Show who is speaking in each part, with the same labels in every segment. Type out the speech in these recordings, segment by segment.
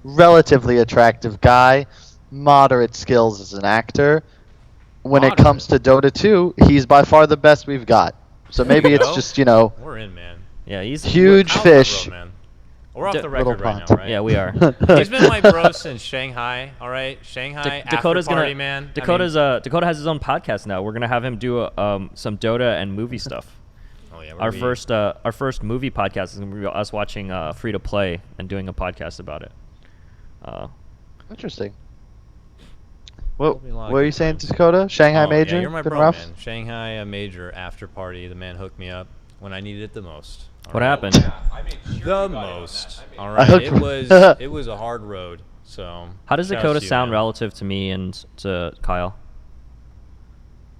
Speaker 1: relatively attractive guy, moderate skills as an actor. When it comes to Dota 2, he's by far the best we've got. So maybe it's just,
Speaker 2: We're in, man.
Speaker 3: Yeah, he's
Speaker 1: huge
Speaker 2: Out
Speaker 1: fish.
Speaker 2: Front row, man. We're off the
Speaker 1: Little
Speaker 2: record right
Speaker 1: pond.
Speaker 2: now, right?
Speaker 3: Yeah, we are.
Speaker 2: He's been my bro since Shanghai. All right, Shanghai
Speaker 3: Dakota's
Speaker 2: after party,
Speaker 3: gonna
Speaker 2: man.
Speaker 3: Dakota has his own podcast now. We're gonna have him do some Dota and movie stuff.
Speaker 2: Oh yeah,
Speaker 3: Our first movie podcast is gonna be us watching Free to Play and doing a podcast about it.
Speaker 1: Interesting. What were you saying, Dakota? Shanghai Major?
Speaker 2: Yeah, you're my
Speaker 1: Been
Speaker 2: bro,
Speaker 1: rough?
Speaker 2: man. Shanghai Major after party. The man hooked me up when I needed it the most.
Speaker 3: What happened?
Speaker 2: The most. All right, it was a hard road. So
Speaker 3: how does
Speaker 2: shout out
Speaker 3: Dakota
Speaker 2: to you,
Speaker 3: sound
Speaker 2: man.
Speaker 3: relative to me and to Kyle?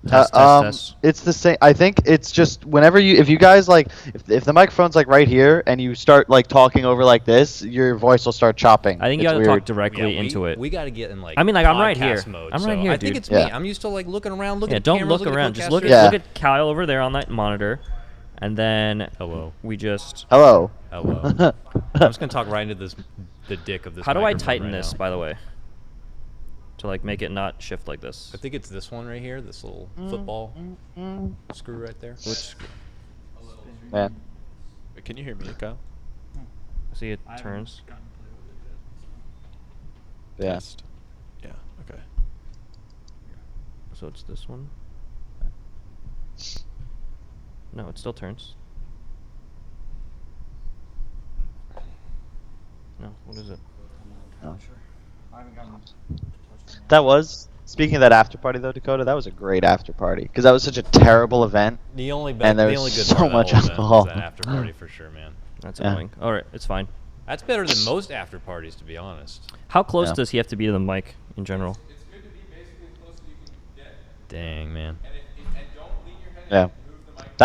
Speaker 1: It's the same. I think it's just if you guys if the microphone's like right here and you start like talking over like this, your voice will start chopping.
Speaker 3: I think you
Speaker 1: It's
Speaker 3: gotta talk
Speaker 1: weird.
Speaker 3: directly into it.
Speaker 2: We gotta get in like.
Speaker 3: I mean, like I'm right
Speaker 2: podcast
Speaker 3: here.
Speaker 2: Mode,
Speaker 3: I'm right
Speaker 2: so
Speaker 3: here,
Speaker 2: I
Speaker 3: dude.
Speaker 2: think it's me. I'm used to like looking around, looking at
Speaker 3: don't
Speaker 2: cameras,
Speaker 3: look
Speaker 2: looking
Speaker 3: around.
Speaker 2: At
Speaker 3: Just
Speaker 2: podcasters.
Speaker 3: look at Kyle over there on that monitor, and then
Speaker 2: Hello.
Speaker 3: we just.
Speaker 1: Hello.
Speaker 2: Hello. I'm just gonna talk right into the dick of this.
Speaker 3: How do I
Speaker 2: microphone
Speaker 3: tighten
Speaker 2: right
Speaker 3: this,
Speaker 2: now.
Speaker 3: by the way? To like make it not shift like this.
Speaker 2: I think it's this one right here, this little football screw right there.
Speaker 3: Which
Speaker 1: Man.
Speaker 4: Wait, can you hear me, Kyle?
Speaker 3: see it turns.
Speaker 1: Yeah.
Speaker 4: Test. Yeah. Okay.
Speaker 3: So it's this one. No, it still turns. No, what is it?
Speaker 1: Oh. That was speaking of that after party though, Dakota. That was a great after party because that was such a terrible event.
Speaker 2: The only
Speaker 1: And there
Speaker 2: the
Speaker 1: was
Speaker 2: only good
Speaker 1: so
Speaker 2: part of that
Speaker 1: much
Speaker 2: whole event
Speaker 1: alcohol.
Speaker 2: was that after party for sure, man.
Speaker 3: That's
Speaker 1: Yeah.
Speaker 3: annoying. All right, it's fine.
Speaker 2: That's better than most after parties, to be honest.
Speaker 3: How close
Speaker 1: Yeah.
Speaker 3: does he have to be to the mic in general?
Speaker 5: It's good to be basically as close as you can get.
Speaker 2: Dang, man.
Speaker 5: And don't lean your head
Speaker 1: Yeah.
Speaker 5: in, move the mic.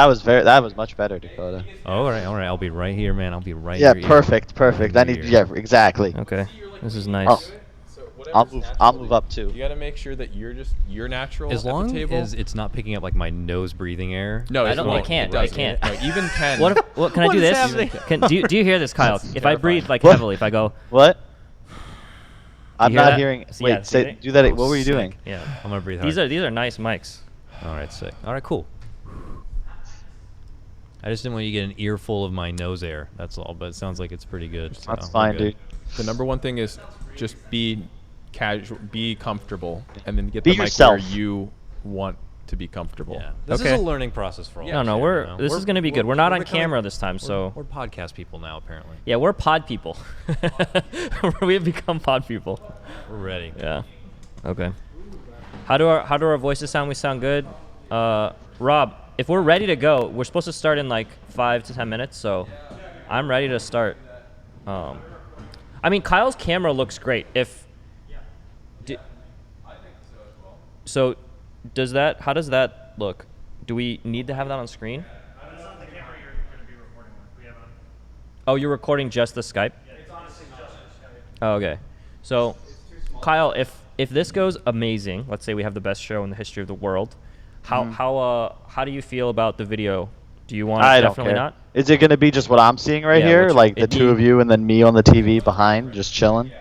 Speaker 1: That was much better, Dakota.
Speaker 2: All right. I'll be right here, man. I'll be right
Speaker 1: Yeah,
Speaker 2: here.
Speaker 1: perfect. I need exactly.
Speaker 3: Okay, this is nice.
Speaker 1: Oh.
Speaker 5: So
Speaker 1: I'll
Speaker 5: whatever's
Speaker 1: I'll
Speaker 5: natural
Speaker 1: move
Speaker 5: to
Speaker 1: up too.
Speaker 5: You gotta make sure that you're natural
Speaker 2: As
Speaker 5: at
Speaker 2: long
Speaker 5: the table.
Speaker 2: as it's not picking up like my nose breathing air.
Speaker 5: No,
Speaker 3: I
Speaker 5: it
Speaker 3: don't-
Speaker 5: won't.
Speaker 3: I can't,
Speaker 5: It
Speaker 3: I
Speaker 5: doesn't.
Speaker 3: can't.
Speaker 5: No, even 10.
Speaker 3: What can I do
Speaker 2: What is
Speaker 3: this?
Speaker 2: happening?
Speaker 3: Do you hear this, Kyle? If I breathe like
Speaker 1: What?
Speaker 3: heavily, if I go,
Speaker 1: What? I'm
Speaker 3: hear
Speaker 1: not
Speaker 3: that?
Speaker 1: hearing.
Speaker 3: So,
Speaker 1: Wait,
Speaker 3: yeah,
Speaker 1: say
Speaker 3: see?
Speaker 1: do that.
Speaker 2: Oh,
Speaker 1: What were you
Speaker 2: sick.
Speaker 1: doing?
Speaker 3: yeah.
Speaker 2: I'm gonna breathe hard.
Speaker 3: These are nice mics.
Speaker 2: All right, sick. All right, cool. I just didn't want you to get an earful of my nose air. That's all. But it sounds like it's pretty good. so
Speaker 1: That's
Speaker 2: we're
Speaker 1: fine,
Speaker 2: good.
Speaker 1: dude.
Speaker 5: The number one thing is just be casual, be comfortable, and then get
Speaker 1: Be
Speaker 5: the mic
Speaker 1: yourself.
Speaker 5: where you want to be comfortable.
Speaker 2: Yeah, this
Speaker 3: Okay.
Speaker 2: is a learning process for all.
Speaker 3: No,
Speaker 2: of
Speaker 3: no,
Speaker 2: us
Speaker 3: we're
Speaker 2: here, you know?
Speaker 3: this is gonna be good. We're not on
Speaker 2: becoming-
Speaker 3: camera this time, so
Speaker 2: we're podcast people now. Apparently,
Speaker 3: yeah, we're pod people. We have become pod people.
Speaker 2: we're ready.
Speaker 3: Yeah. Okay. How do our voices sound? We sound good. Rob, if we're ready to go, we're supposed to start in like 5 to 10 minutes, so I'm ready to start. I mean, Kyle's camera looks great. So, how does that look? Do we need to have that on screen?
Speaker 6: That's not the camera you're going to be recording with. We have a.
Speaker 3: Oh, you're recording just the Skype?
Speaker 6: It's honestly just for Skype.
Speaker 3: Oh, okay. So, Kyle, if this goes amazing, let's say we have the best show in the history of the world, how do you feel about the video? Do you want it
Speaker 1: I don't
Speaker 3: definitely
Speaker 1: care.
Speaker 3: not?
Speaker 1: Is it gonna be just what I'm seeing right
Speaker 3: Yeah,
Speaker 1: here,
Speaker 3: which
Speaker 1: like the
Speaker 3: it
Speaker 1: two of
Speaker 3: need-
Speaker 1: you and then me on the TV behind, just chilling?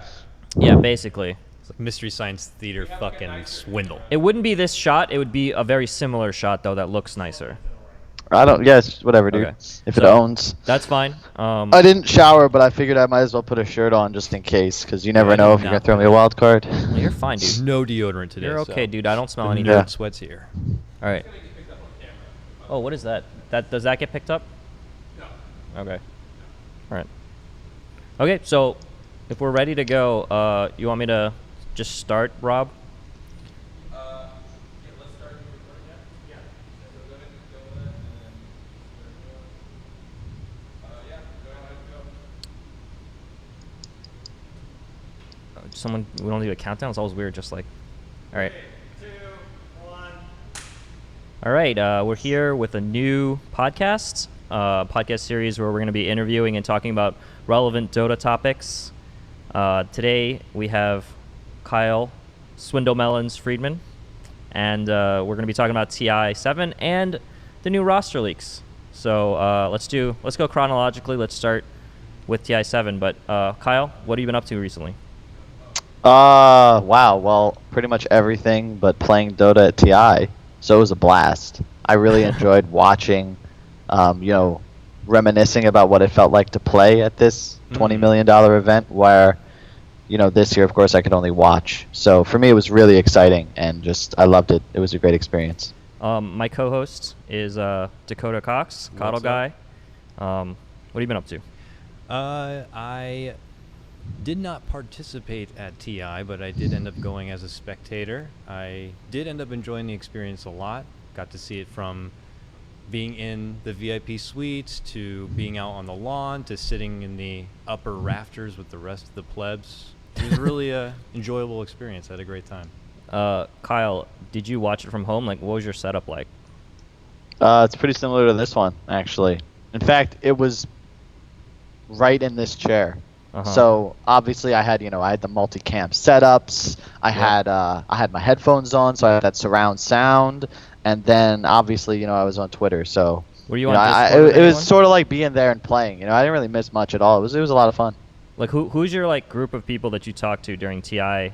Speaker 3: Yeah, basically.
Speaker 2: It's like Mystery Science Theater fucking swindle.
Speaker 3: It wouldn't be this shot. It would be a very similar shot though that looks nicer.
Speaker 1: I don't. Yes, whatever, dude.
Speaker 3: Okay.
Speaker 1: If it
Speaker 3: So-
Speaker 1: owns.
Speaker 3: That's fine.
Speaker 1: I didn't shower, but I figured I might as well put a shirt on just in case, because you never
Speaker 2: I
Speaker 1: know
Speaker 2: did
Speaker 1: if you're gonna
Speaker 2: not
Speaker 1: throw me a wild card.
Speaker 3: Well, you're fine, dude.
Speaker 2: No deodorant today.
Speaker 3: You're okay,
Speaker 2: so
Speaker 3: dude. I don't smell
Speaker 2: the
Speaker 3: anything.
Speaker 2: nerd
Speaker 1: Yeah.
Speaker 2: sweats here.
Speaker 3: All right. Oh, what is that? Does that get picked up? No. Okay. All right. Okay, so if we're ready to go, you want me to just start, Rob? Someone, we don't do a countdown. It's always weird. Just like, all right.
Speaker 6: 2, 1.
Speaker 3: All right, we're here with a new podcast series where we're going to be interviewing and talking about relevant Dota topics. Today we have Kyle Swindlemelons Friedman, and we're going to be talking about TI7 and the new roster leaks. So let's go chronologically. Let's start with TI7. But Kyle, what have you been up to recently?
Speaker 1: Wow. Well, pretty much everything but playing Dota at TI. So it was a blast. I really enjoyed watching, reminiscing about what it felt like to play at this $20 million event where, this year, of course, I could only watch. So for me, it was really exciting and I loved it. It was a great experience.
Speaker 3: My co-host is Dakota Cox, Coddle Guy. What have you been up to?
Speaker 2: I did not participate at TI, but I did end up going as a spectator. I did end up enjoying the experience a lot. Got to see it from being in the VIP suites to being out on the lawn to sitting in the upper rafters with the rest of the plebs. It was really a enjoyable experience. I had a great time.
Speaker 3: Kyle, did you watch it from home? Like, what was your setup like?
Speaker 1: It's pretty similar to this one, actually. In fact, it was right in this chair. So obviously I had the multicam setups. I had my headphones on, so I had that surround sound, and then obviously I was on Twitter. So
Speaker 3: were you on Discord with
Speaker 1: it was
Speaker 3: anyone?
Speaker 1: sort of like being there and playing. I didn't really miss much at all. It was a lot of fun.
Speaker 3: Like who's your like group of people that you talk to during TI?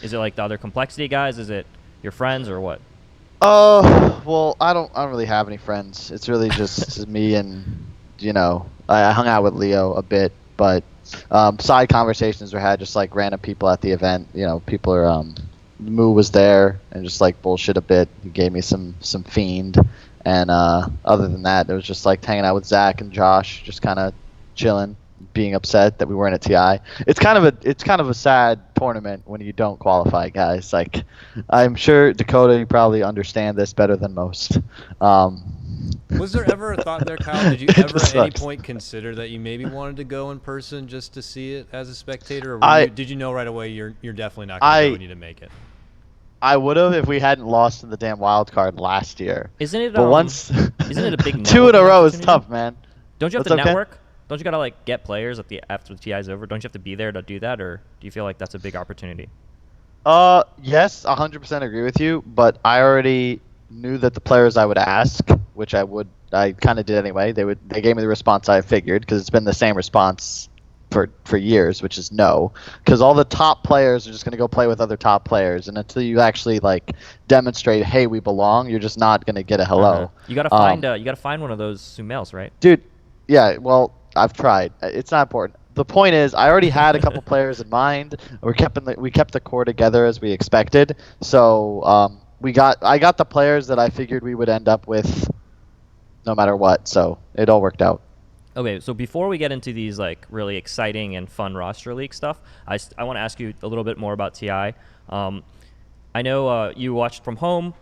Speaker 3: Is it like the other complexity guys? Is it your friends or what?
Speaker 1: Well, I don't really have any friends. It's really just me and I hung out with Leo a bit, but side conversations were had just like random people at the event. People are Moo was there and just like bullshit a bit. He gave me some fiend, and other than that, it was just like hanging out with Zach and Josh, just kind of chilling, being upset that we weren't at TI. It's kind of a sad tournament when you don't qualify, guys. Like, I'm sure Dakota, you probably understand this better than most.
Speaker 2: Was there ever a thought there, Kyle? Did you ever at any
Speaker 1: sucks.
Speaker 2: point consider that you maybe wanted to go in person just to see it as a spectator, or did you know right away you're definitely not going to go and need to make it?
Speaker 1: I would have if we hadn't lost in the damn wild card last year.
Speaker 3: Isn't it?
Speaker 1: But once
Speaker 3: Isn't it a big
Speaker 1: 2 in a
Speaker 3: networking
Speaker 1: row is
Speaker 3: opportunity?
Speaker 1: tough, man.
Speaker 3: Don't you have
Speaker 1: What's
Speaker 3: to
Speaker 1: up, Ken?
Speaker 3: network? Don't you gotta like get players after the TI is over? Don't you have to be there to do that, or do you feel like that's a big opportunity?
Speaker 1: Yes, 100% agree with you, but I already knew that the players I would ask, which I kind of did anyway. They gave me the response I figured, because it's been the same response for years, which is no, because all the top players are just going to go play with other top players, and until you actually like demonstrate, hey, we belong, you're just not going to get a hello.
Speaker 3: You gotta find one of those Sumails, right?
Speaker 1: Dude, yeah, well, I've tried. It's not important. The point is, I already had a couple players in mind. We kept the core together as we expected. So I got the players that I figured we would end up with, no matter what. So it all worked out.
Speaker 3: Okay, so before we get into these like really exciting and fun roster league stuff, I want to ask you a little bit more about TI. I know you watched from home,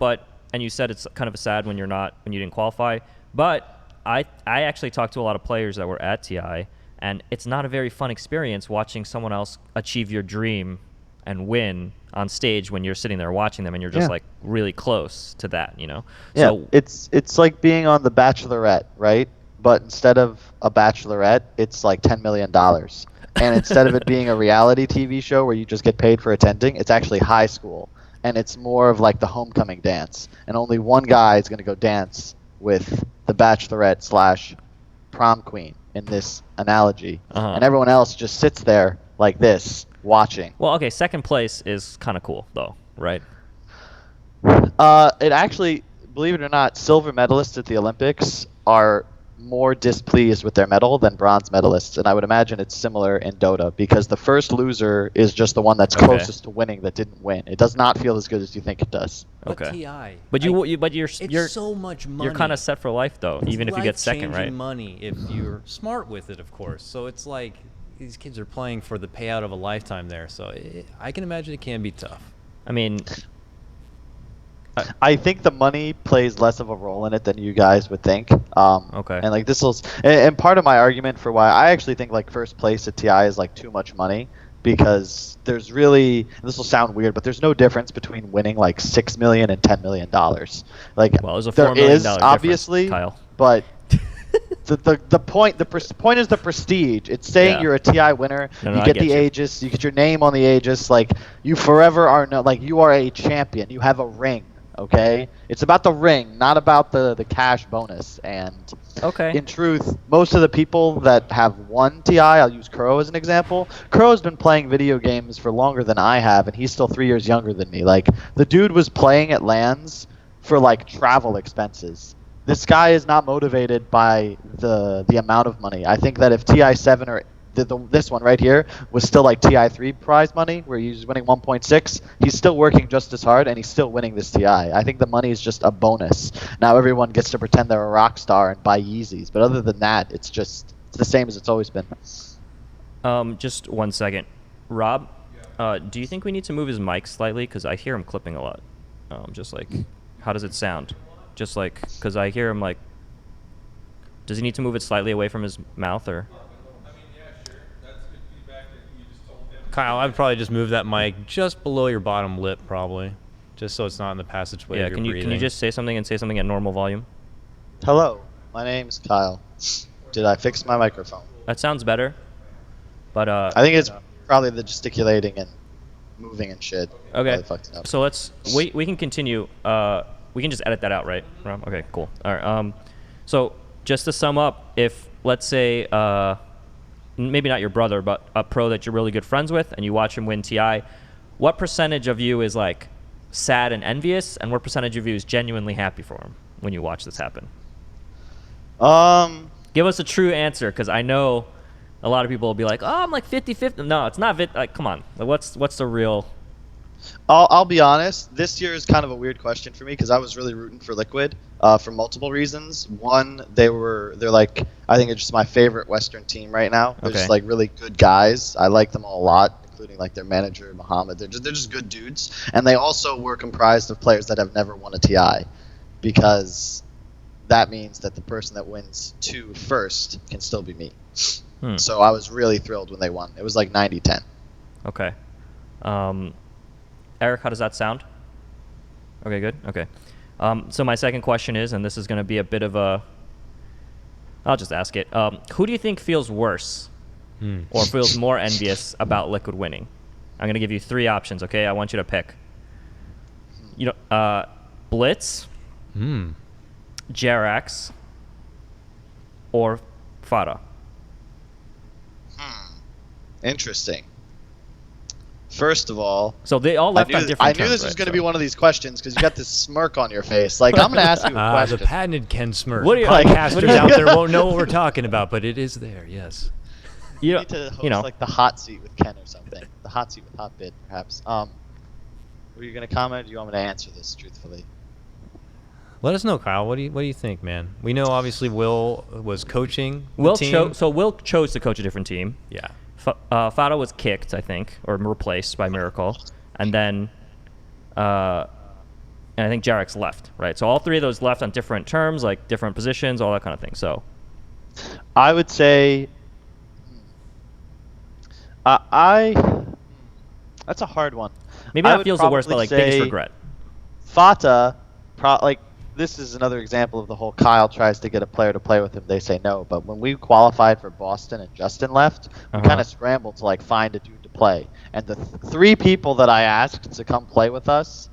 Speaker 3: and you said it's kind of sad when you didn't qualify. But I actually talked to a lot of players that were at TI, and it's not a very fun experience watching someone else achieve your dream and win on stage when you're sitting there watching them and you're just like really close to that,
Speaker 1: Yeah,
Speaker 3: So
Speaker 1: it's like being on The Bachelorette, right? But instead of a bachelorette, it's like $10 million. And instead of it being a reality TV show where you just get paid for attending, it's actually high school. And it's more of like the homecoming dance. And only one guy is going to go dance with the bachelorette / prom queen in this analogy. And everyone else just sits there like this, watching.
Speaker 3: Well, okay, second place is kind of cool, though, right?
Speaker 1: It actually, believe it or not, silver medalists at the Olympics are more displeased with their medal than bronze medalists, and I would imagine it's similar in Dota, because the first loser is just the one that's closest to winning that didn't win. It does not feel as good as you think it does.
Speaker 2: But
Speaker 3: Okay.
Speaker 2: TI.
Speaker 3: But you're
Speaker 2: so much money.
Speaker 3: you're kind of set for life, though,
Speaker 2: It's
Speaker 3: even if you get second,
Speaker 2: life-changing
Speaker 3: right?
Speaker 2: money if you're smart with it, of course. So it's like these kids are playing for the payout of a lifetime there. So I can imagine it can be tough.
Speaker 3: I mean,
Speaker 1: I think the money plays less of a role in it than you guys would think.
Speaker 3: Okay.
Speaker 1: And like and part of my argument for why I actually think like first place at TI is like too much money, because there's really, this will sound weird, but there's no difference between winning like $6 million and $10 million. Like,
Speaker 3: well, there's a $4
Speaker 1: there
Speaker 3: million
Speaker 1: is
Speaker 3: difference,
Speaker 1: obviously,
Speaker 3: Kyle.
Speaker 1: but the point is the prestige. It's saying
Speaker 3: Yeah.
Speaker 1: you're a TI winner.
Speaker 3: No,
Speaker 1: You
Speaker 3: I
Speaker 1: get
Speaker 3: get
Speaker 1: the
Speaker 3: you.
Speaker 1: Aegis. You get your name on the Aegis. Like, you forever are like you are a champion. You have a ring. okay? It's about the ring, not about the cash bonus. And
Speaker 3: Okay.
Speaker 1: in truth, most of the people that have won TI, I'll use Crow as an example. Crow's been playing video games for longer than I have, and he's still 3 years younger than me. Like, the dude was playing at LANs for, like, travel expenses. This guy is not motivated by the amount of money. I think that if TI7 or this one right here was still like TI3 prize money, where he's winning 1.6, he's still working just as hard and he's still winning this TI. I think the money is just a bonus. Now everyone gets to pretend they're a rock star and buy Yeezys, but other than that, it's the same as it's always been.
Speaker 3: Just 1 second. Rob, do you think we need to move his mic slightly? Because I hear him clipping a lot. Just like, how does it sound? Just like, because I hear him like, does he need to move it slightly away from his mouth or?
Speaker 2: Kyle, I'd probably just move that mic just below your bottom lip, probably, just so it's not in the passageway.
Speaker 3: Yeah,
Speaker 2: of your
Speaker 3: can you
Speaker 2: breathing.
Speaker 3: just say something and say something at normal volume?
Speaker 1: Hello, my name's Kyle. Did I fix my microphone?
Speaker 3: That sounds better. But
Speaker 1: I think it's probably the gesticulating and moving and shit.
Speaker 3: okay.
Speaker 1: Probably fucked it up.
Speaker 3: So we can continue. We can just edit that out, right, Rob? Okay, cool. All right. So just to sum up, if let's say maybe not your brother, but a pro that you're really good friends with, and you watch him win TI, what percentage of you is like sad and envious, and what percentage of you is genuinely happy for him when you watch this happen? Give us a true answer, because I know a lot of people will be like, "Oh, I'm like 50-50." No, it's not. Like, come on. Like, what's the real?
Speaker 1: I'll be honest. This year is kind of a weird question for me because I was really rooting for Liquid for multiple reasons. One, they're like, I think it's just my favorite Western team right now. They're
Speaker 3: Okay.
Speaker 1: just like really good guys. I like them all a lot, including like their manager Muhammad. They're just good dudes, and they also were comprised of players that have never won a TI, because that means that the person that wins 2 first can still be me. So I was really thrilled when they won. It was like 90-10.
Speaker 3: Okay. Eric, how does that sound? Okay, good. Okay. So my second question is, and this is going to be a bit of a, I'll just ask it. Who do you think feels worse or feels more envious about Liquid winning? I'm going to give you 3 options, okay? I want you to pick. You know, Blitz, Jerax, or Fada.
Speaker 1: Interesting. First of all,
Speaker 3: So they all left on different
Speaker 1: I
Speaker 3: terms.
Speaker 1: knew this
Speaker 3: right?
Speaker 1: was going to
Speaker 3: So-
Speaker 1: be one of these questions because you got this smirk on your face. Like, I'm going to ask you a
Speaker 2: The
Speaker 1: question.
Speaker 2: patented Ken smirk.
Speaker 3: What do you-
Speaker 2: Podcasters out there won't know what we're talking about, but it is there. Yes.
Speaker 3: You
Speaker 1: You
Speaker 3: know,
Speaker 1: need to host
Speaker 3: you know,
Speaker 1: like the hot seat with Ken or something. The hot seat with Hot Bid, perhaps. Were you going to comment, or do you want me to answer this truthfully?
Speaker 2: Let us know, Kyle. What do you think, man? We know obviously Will was coaching the
Speaker 3: Will
Speaker 2: team.
Speaker 3: Will chose to coach a different team.
Speaker 2: Yeah.
Speaker 3: Fada was kicked, I think, or replaced by Miracle, and then, and I think Jerax left, right? So all 3 of those left on different terms, like different positions, all that kind of thing. So,
Speaker 1: I would say, that's a hard one.
Speaker 3: maybe
Speaker 1: I
Speaker 3: not
Speaker 1: would
Speaker 3: feels the worst, but
Speaker 1: probably
Speaker 3: like biggest
Speaker 1: say
Speaker 3: regret.
Speaker 1: Fata, like, this is another example of the whole Kyle tries to get a player to play with him, they say no. But when we qualified for Boston and Justin left, we kind of scrambled to like find a dude to play. And the 3 people that I asked to come play with us,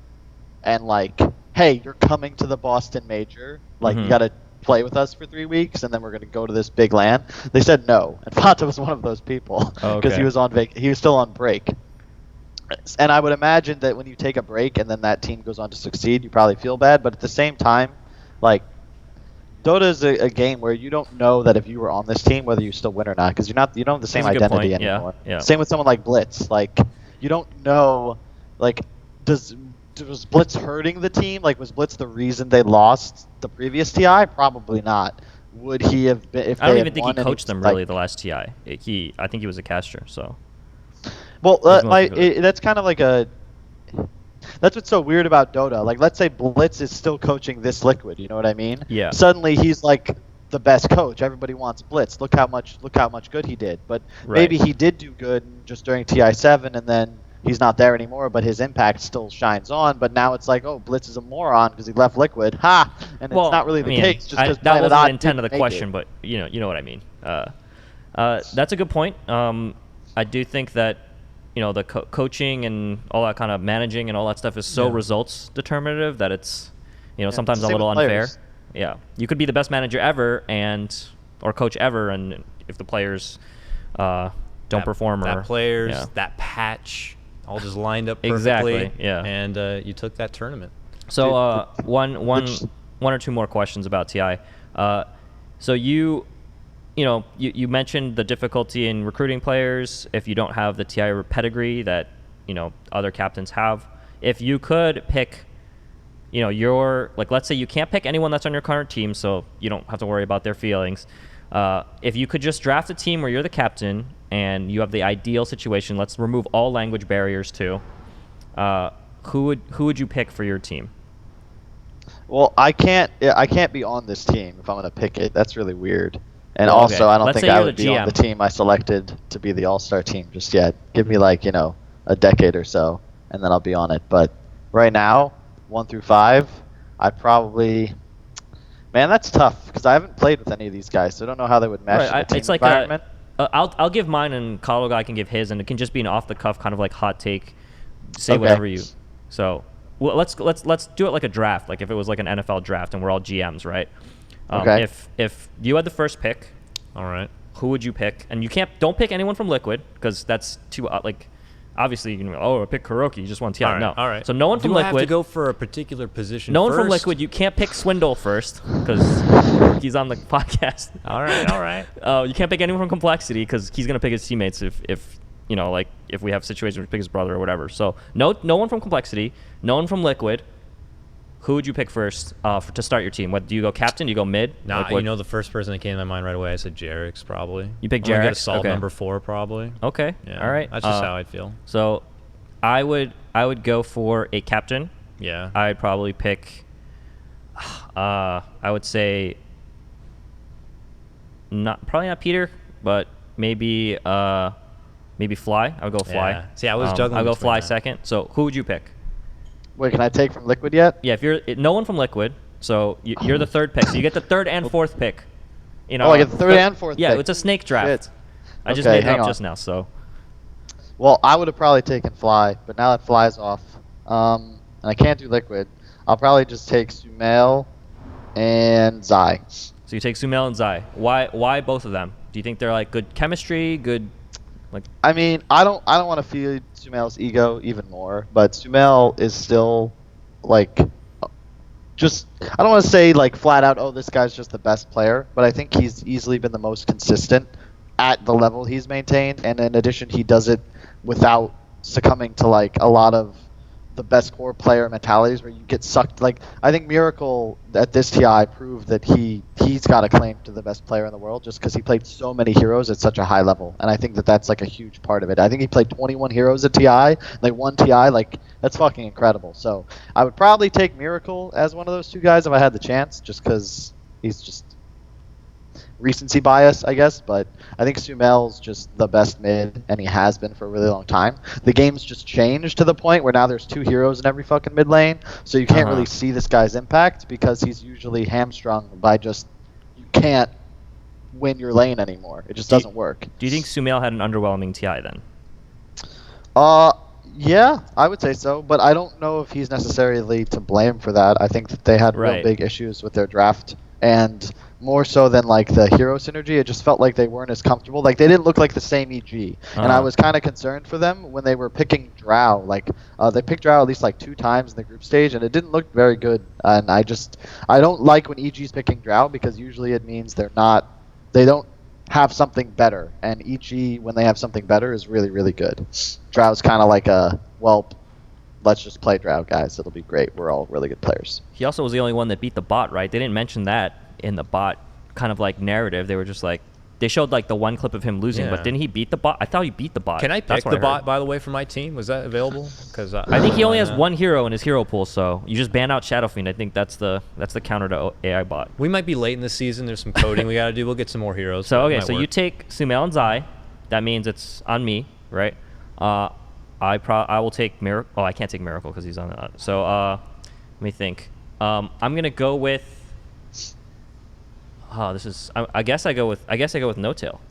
Speaker 1: and like, hey, you're coming to the Boston Major, like you got to play with us for 3 weeks, and then we're going to go to this big LAN. They said no, and Fata was one of those people because he was on he was still on break. And I would imagine that when you take a break and then that team goes on to succeed, you probably feel bad. But at the same time, like, Dota is a game where you don't know that if you were on this team whether you still win or not, because you don't have the same
Speaker 3: That's a good
Speaker 1: identity
Speaker 3: point. Yeah,
Speaker 1: anymore.
Speaker 3: yeah.
Speaker 1: Same with someone like Blitz. Like, you don't know, like, was Blitz hurting the team? Like, was Blitz the reason they lost the previous TI? Probably not. Would he have been if
Speaker 3: I don't
Speaker 1: they
Speaker 3: even
Speaker 1: had
Speaker 3: think he
Speaker 1: won and
Speaker 3: coached
Speaker 1: was,
Speaker 3: them
Speaker 1: like-
Speaker 3: really the last TI. I think he was a caster. So,
Speaker 1: Well,
Speaker 3: He's mostly good.
Speaker 1: that's kind of like a. That's what's so weird about Dota. Like, let's say Blitz is still coaching this Liquid. You know what I mean?
Speaker 3: Yeah.
Speaker 1: Suddenly he's like the best coach. Everybody wants Blitz. Look how much good he did. But maybe he did do good just during TI7, and then he's not there anymore. But his impact still shines on. But now it's like, oh, Blitz is a moron because he left Liquid. Ha! And it's not really the case. Just because
Speaker 3: that wasn't
Speaker 1: Planet
Speaker 3: the intent of the
Speaker 1: didn't make
Speaker 3: question,
Speaker 1: it.
Speaker 3: but you know what I mean. That's a good point. I do think that, the coaching and all that kind of managing and all that stuff is so
Speaker 2: Yeah.
Speaker 3: results determinative that it's sometimes a
Speaker 1: same
Speaker 3: little
Speaker 1: with
Speaker 3: unfair.
Speaker 1: players.
Speaker 3: Yeah, you could be the best manager ever or coach ever, and if the players don't
Speaker 2: that,
Speaker 3: perform
Speaker 2: that
Speaker 3: or
Speaker 2: players,
Speaker 3: yeah.
Speaker 2: that patch, all just lined up perfectly.
Speaker 3: Exactly, yeah.
Speaker 2: And you took that tournament.
Speaker 3: So one
Speaker 1: which-
Speaker 3: or two more questions about TI. So you mentioned the difficulty in recruiting players if you don't have the TI pedigree that other captains have. If you could pick, let's say you can't pick anyone that's on your current team, so you don't have to worry about their feelings. If you could just draft a team where you're the captain and you have the ideal situation, let's remove all language barriers too. Who would you pick for your team?
Speaker 1: Well, I can't be on this team if I'm gonna pick it. That's really weird. And
Speaker 3: Well,
Speaker 1: also,
Speaker 3: okay.
Speaker 1: I don't
Speaker 3: Let's
Speaker 1: think
Speaker 3: say
Speaker 1: I
Speaker 3: you're
Speaker 1: would
Speaker 3: the
Speaker 1: be on the
Speaker 3: GM.
Speaker 1: team I selected to be the All-Star team just yet. Give me a decade or so, and then I'll be on it. But right now, 1 through 5, I probably. Man, that's tough because I haven't played with any of these guys, so I don't know how they would mesh in a team
Speaker 3: it's like
Speaker 1: environment.
Speaker 3: I'll give mine, and Carlo guy can give his, and it can just be an off the cuff kind of like hot take. Say
Speaker 1: Okay.
Speaker 3: whatever you. So well, let's do it like a draft, like if it was like an NFL draft and we're all GMs, right?
Speaker 1: Okay.
Speaker 3: If you had the first pick,
Speaker 2: All right.
Speaker 3: who would you pick? And you don't pick anyone from Liquid because that's too obviously you can go, I pick Kuroki, you just want TI.
Speaker 2: All right.
Speaker 3: No.
Speaker 2: All right.
Speaker 3: So no one from
Speaker 2: Do I have to
Speaker 3: Liquid.
Speaker 2: go for a particular position
Speaker 3: No one
Speaker 2: first?
Speaker 3: from Liquid. You can't pick Swindle first because he's on the podcast.
Speaker 2: All right. All right.
Speaker 3: You can't pick anyone from Complexity because he's gonna pick his teammates if we have situations where we pick his brother or whatever. So no one from Complexity, no one from Liquid. Who would you pick first to start your team? What do you go captain? Do you go mid?
Speaker 2: Nah,
Speaker 3: Like, what-
Speaker 2: the first person that came to my mind right away, I said Jarek's probably.
Speaker 3: You picked
Speaker 2: I'm gonna get
Speaker 3: Jarek's?
Speaker 2: assault
Speaker 3: Okay.
Speaker 2: number 4 probably.
Speaker 3: Okay.
Speaker 2: Yeah.
Speaker 3: All right.
Speaker 2: That's just how I'd feel.
Speaker 3: So, I would go for a captain.
Speaker 2: Yeah.
Speaker 3: I'd probably pick. I would say. Probably not Peter, but maybe Fly. I would go Fly.
Speaker 2: Yeah. See, I was juggling
Speaker 3: I'll go
Speaker 2: between
Speaker 3: Fly
Speaker 2: that.
Speaker 3: second. So who would you pick?
Speaker 1: Wait, can I take from Liquid yet?
Speaker 3: Yeah, if you're no one from Liquid, so you're the third pick. So you get the third and fourth pick.
Speaker 1: Oh, I get the third and fourth
Speaker 3: Yeah,
Speaker 1: pick.
Speaker 3: it's a snake draft.
Speaker 1: Shit.
Speaker 3: I just
Speaker 1: Okay,
Speaker 3: made it
Speaker 1: hang
Speaker 3: up
Speaker 1: on.
Speaker 3: just now. So
Speaker 1: Well, I would have probably taken Fly, but now that Fly's off, and I can't do Liquid, I'll probably just take Sumail and Zai.
Speaker 3: so you take Sumail and Zai. Why both of them? Do you think they're like good chemistry? Good.
Speaker 1: I mean, I don't want to feed Sumail's ego even more, but Sumail is still like just I don't want to say like flat out, oh, this guy's just the best player, but I think he's easily been the most consistent at the level he's maintained, and in addition, he does it without succumbing to like a lot of the best core player mentalities where you get sucked. Like I think Miracle at this TI proved that he's got a claim to the best player in the world just because he played so many heroes at such a high level, and I think that that's like a huge part of it. I think he played 21 heroes at TI, like one TI, like that's fucking incredible. So I would probably take Miracle as one of those two guys if I had the chance, just because he's just recency bias, I guess, but I think Sumail's just the best mid, and he has been for a really long time. The game's just changed to the point where now there's 2 heroes in every fucking mid lane, so you can't really see this guy's impact because he's usually hamstrung by just you can't win your lane anymore. It just doesn't work.
Speaker 3: Do you think Sumail had an underwhelming TI then?
Speaker 1: Yeah, I would say so, but I don't know if he's necessarily to blame for that. I think that they had real
Speaker 3: Right.
Speaker 1: big issues with their draft, and more so than like the hero synergy, it just felt like they weren't as comfortable. Like they didn't look like the same EG, and I was kind of concerned for them when they were picking Drow. Like they picked Drow at least like 2 times in the group stage, and it didn't look very good. And I don't like when EG's picking Drow because usually it means they don't have something better, and EG when they have something better is really really good. Drow's kind of like let's just play Drow, guys. It'll be great. We're all really good players.
Speaker 3: He also was the only one that beat the bot, right? They didn't mention that in the bot kind of like narrative. They were just like, they showed like the one clip of him losing,
Speaker 2: Yeah.
Speaker 3: but didn't he beat the bot? I thought he beat the bot.
Speaker 2: Can I
Speaker 3: That's
Speaker 2: pick
Speaker 3: what
Speaker 2: the
Speaker 3: I
Speaker 2: bot,
Speaker 3: heard.
Speaker 2: by the way, for my team? Was that available? Because
Speaker 3: I think he only has one hero in his hero pool, so you just ban out Shadow Fiend. I think that's the counter to AI bot.
Speaker 2: We might be late in the season. There's some coding we got to do. We'll get some more heroes.
Speaker 3: So
Speaker 2: It
Speaker 3: okay,
Speaker 2: might
Speaker 3: so you
Speaker 2: work.
Speaker 3: take Sumail and Zai. That means it's on me, right? I will take Miracle. Oh, I can't take Miracle because he's on the. So let me think. I'm gonna go with. Oh, this is. I guess I go with No Tail.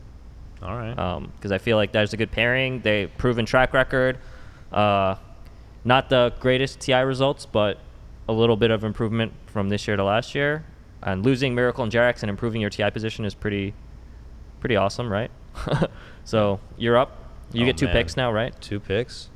Speaker 2: All right.
Speaker 3: Because I feel like there's a good pairing. They've proven track record. Not the greatest TI results, but a little bit of improvement from this year to last year. And losing Miracle and Jarex and improving your TI position is pretty awesome, right? So you're up. You get 2
Speaker 2: man.
Speaker 3: picks now, right?
Speaker 2: 2 picks.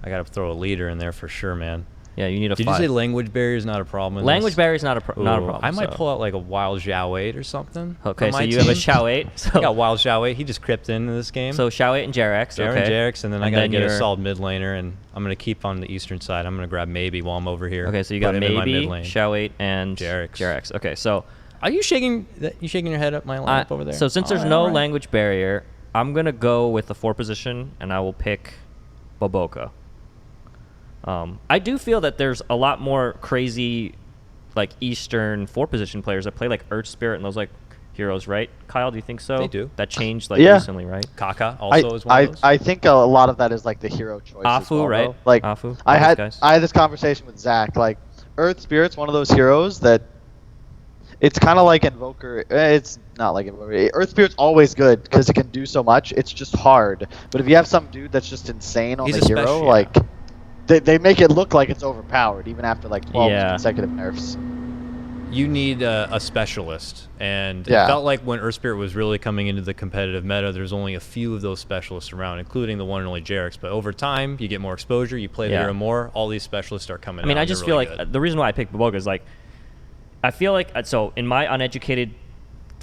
Speaker 2: I got to throw a leader in there for sure, man.
Speaker 3: Yeah, you need a
Speaker 2: Did
Speaker 3: 5.
Speaker 2: you say language barrier is not a problem? In
Speaker 3: Language
Speaker 2: this?
Speaker 3: barrier is not a problem.
Speaker 2: I might
Speaker 3: so.
Speaker 2: pull out like a Wild Xiao 8 or something.
Speaker 3: Okay,
Speaker 2: for
Speaker 3: so
Speaker 2: my
Speaker 3: you have a
Speaker 2: team.
Speaker 3: Xiao 8. So
Speaker 2: I got Wild Xiao 8. He just crept into this game.
Speaker 3: So Xiao 8 and Jarex.
Speaker 2: Darren
Speaker 3: Okay.
Speaker 2: Jarex, and then I got to get a
Speaker 3: you're-
Speaker 2: solid mid laner, and I'm going to keep on the eastern side. I'm going to grab maybe while I'm over here.
Speaker 3: Okay, so you
Speaker 2: Put
Speaker 3: got
Speaker 2: him in my
Speaker 3: maybe
Speaker 2: mid lane.
Speaker 3: Xiao 8 and
Speaker 2: Jarex.
Speaker 3: Okay, so
Speaker 2: Are you shaking your head up my lineup over there?
Speaker 3: So since there's no language barrier, I'm gonna go with the 4 position, and I will pick Boboka. I do feel that there's a lot more crazy, like Eastern 4 position players that play like Earth Spirit and those like heroes, right? Kyle, do you think so?
Speaker 2: They do.
Speaker 3: That changed like
Speaker 1: Yeah.
Speaker 3: recently, right?
Speaker 2: Kaka also is one
Speaker 1: I,
Speaker 2: of those.
Speaker 1: I think a lot of that is like the hero choice. as
Speaker 3: Afu,
Speaker 1: well,
Speaker 3: right?
Speaker 1: though. Like
Speaker 3: Afu,
Speaker 1: I
Speaker 3: all those
Speaker 1: had
Speaker 3: guys.
Speaker 1: I had this conversation with Zach. Like Earth Spirit's one of those heroes that it's kind of like Invoker. It's not like Invoker. Earth Spirit's always good because it can do so much. It's just hard. But if you have some dude that's just insane on
Speaker 2: He's
Speaker 1: the
Speaker 2: a
Speaker 1: hero,
Speaker 2: special, yeah.
Speaker 1: like they make it look like it's overpowered even after like 12
Speaker 3: Yeah.
Speaker 1: consecutive nerfs.
Speaker 2: You need a specialist, and
Speaker 1: Yeah.
Speaker 2: it felt like when Earth Spirit was really coming into the competitive meta, there's only a few of those specialists around, including the one and only Jarex. But over time, you get more exposure, you play the
Speaker 3: Yeah.
Speaker 2: hero more, all these specialists start coming
Speaker 3: I mean,
Speaker 2: out,
Speaker 3: I
Speaker 2: and
Speaker 3: just
Speaker 2: they're
Speaker 3: feel
Speaker 2: really
Speaker 3: like
Speaker 2: good.
Speaker 3: the reason why I picked Boboka is like, I feel like so in my uneducated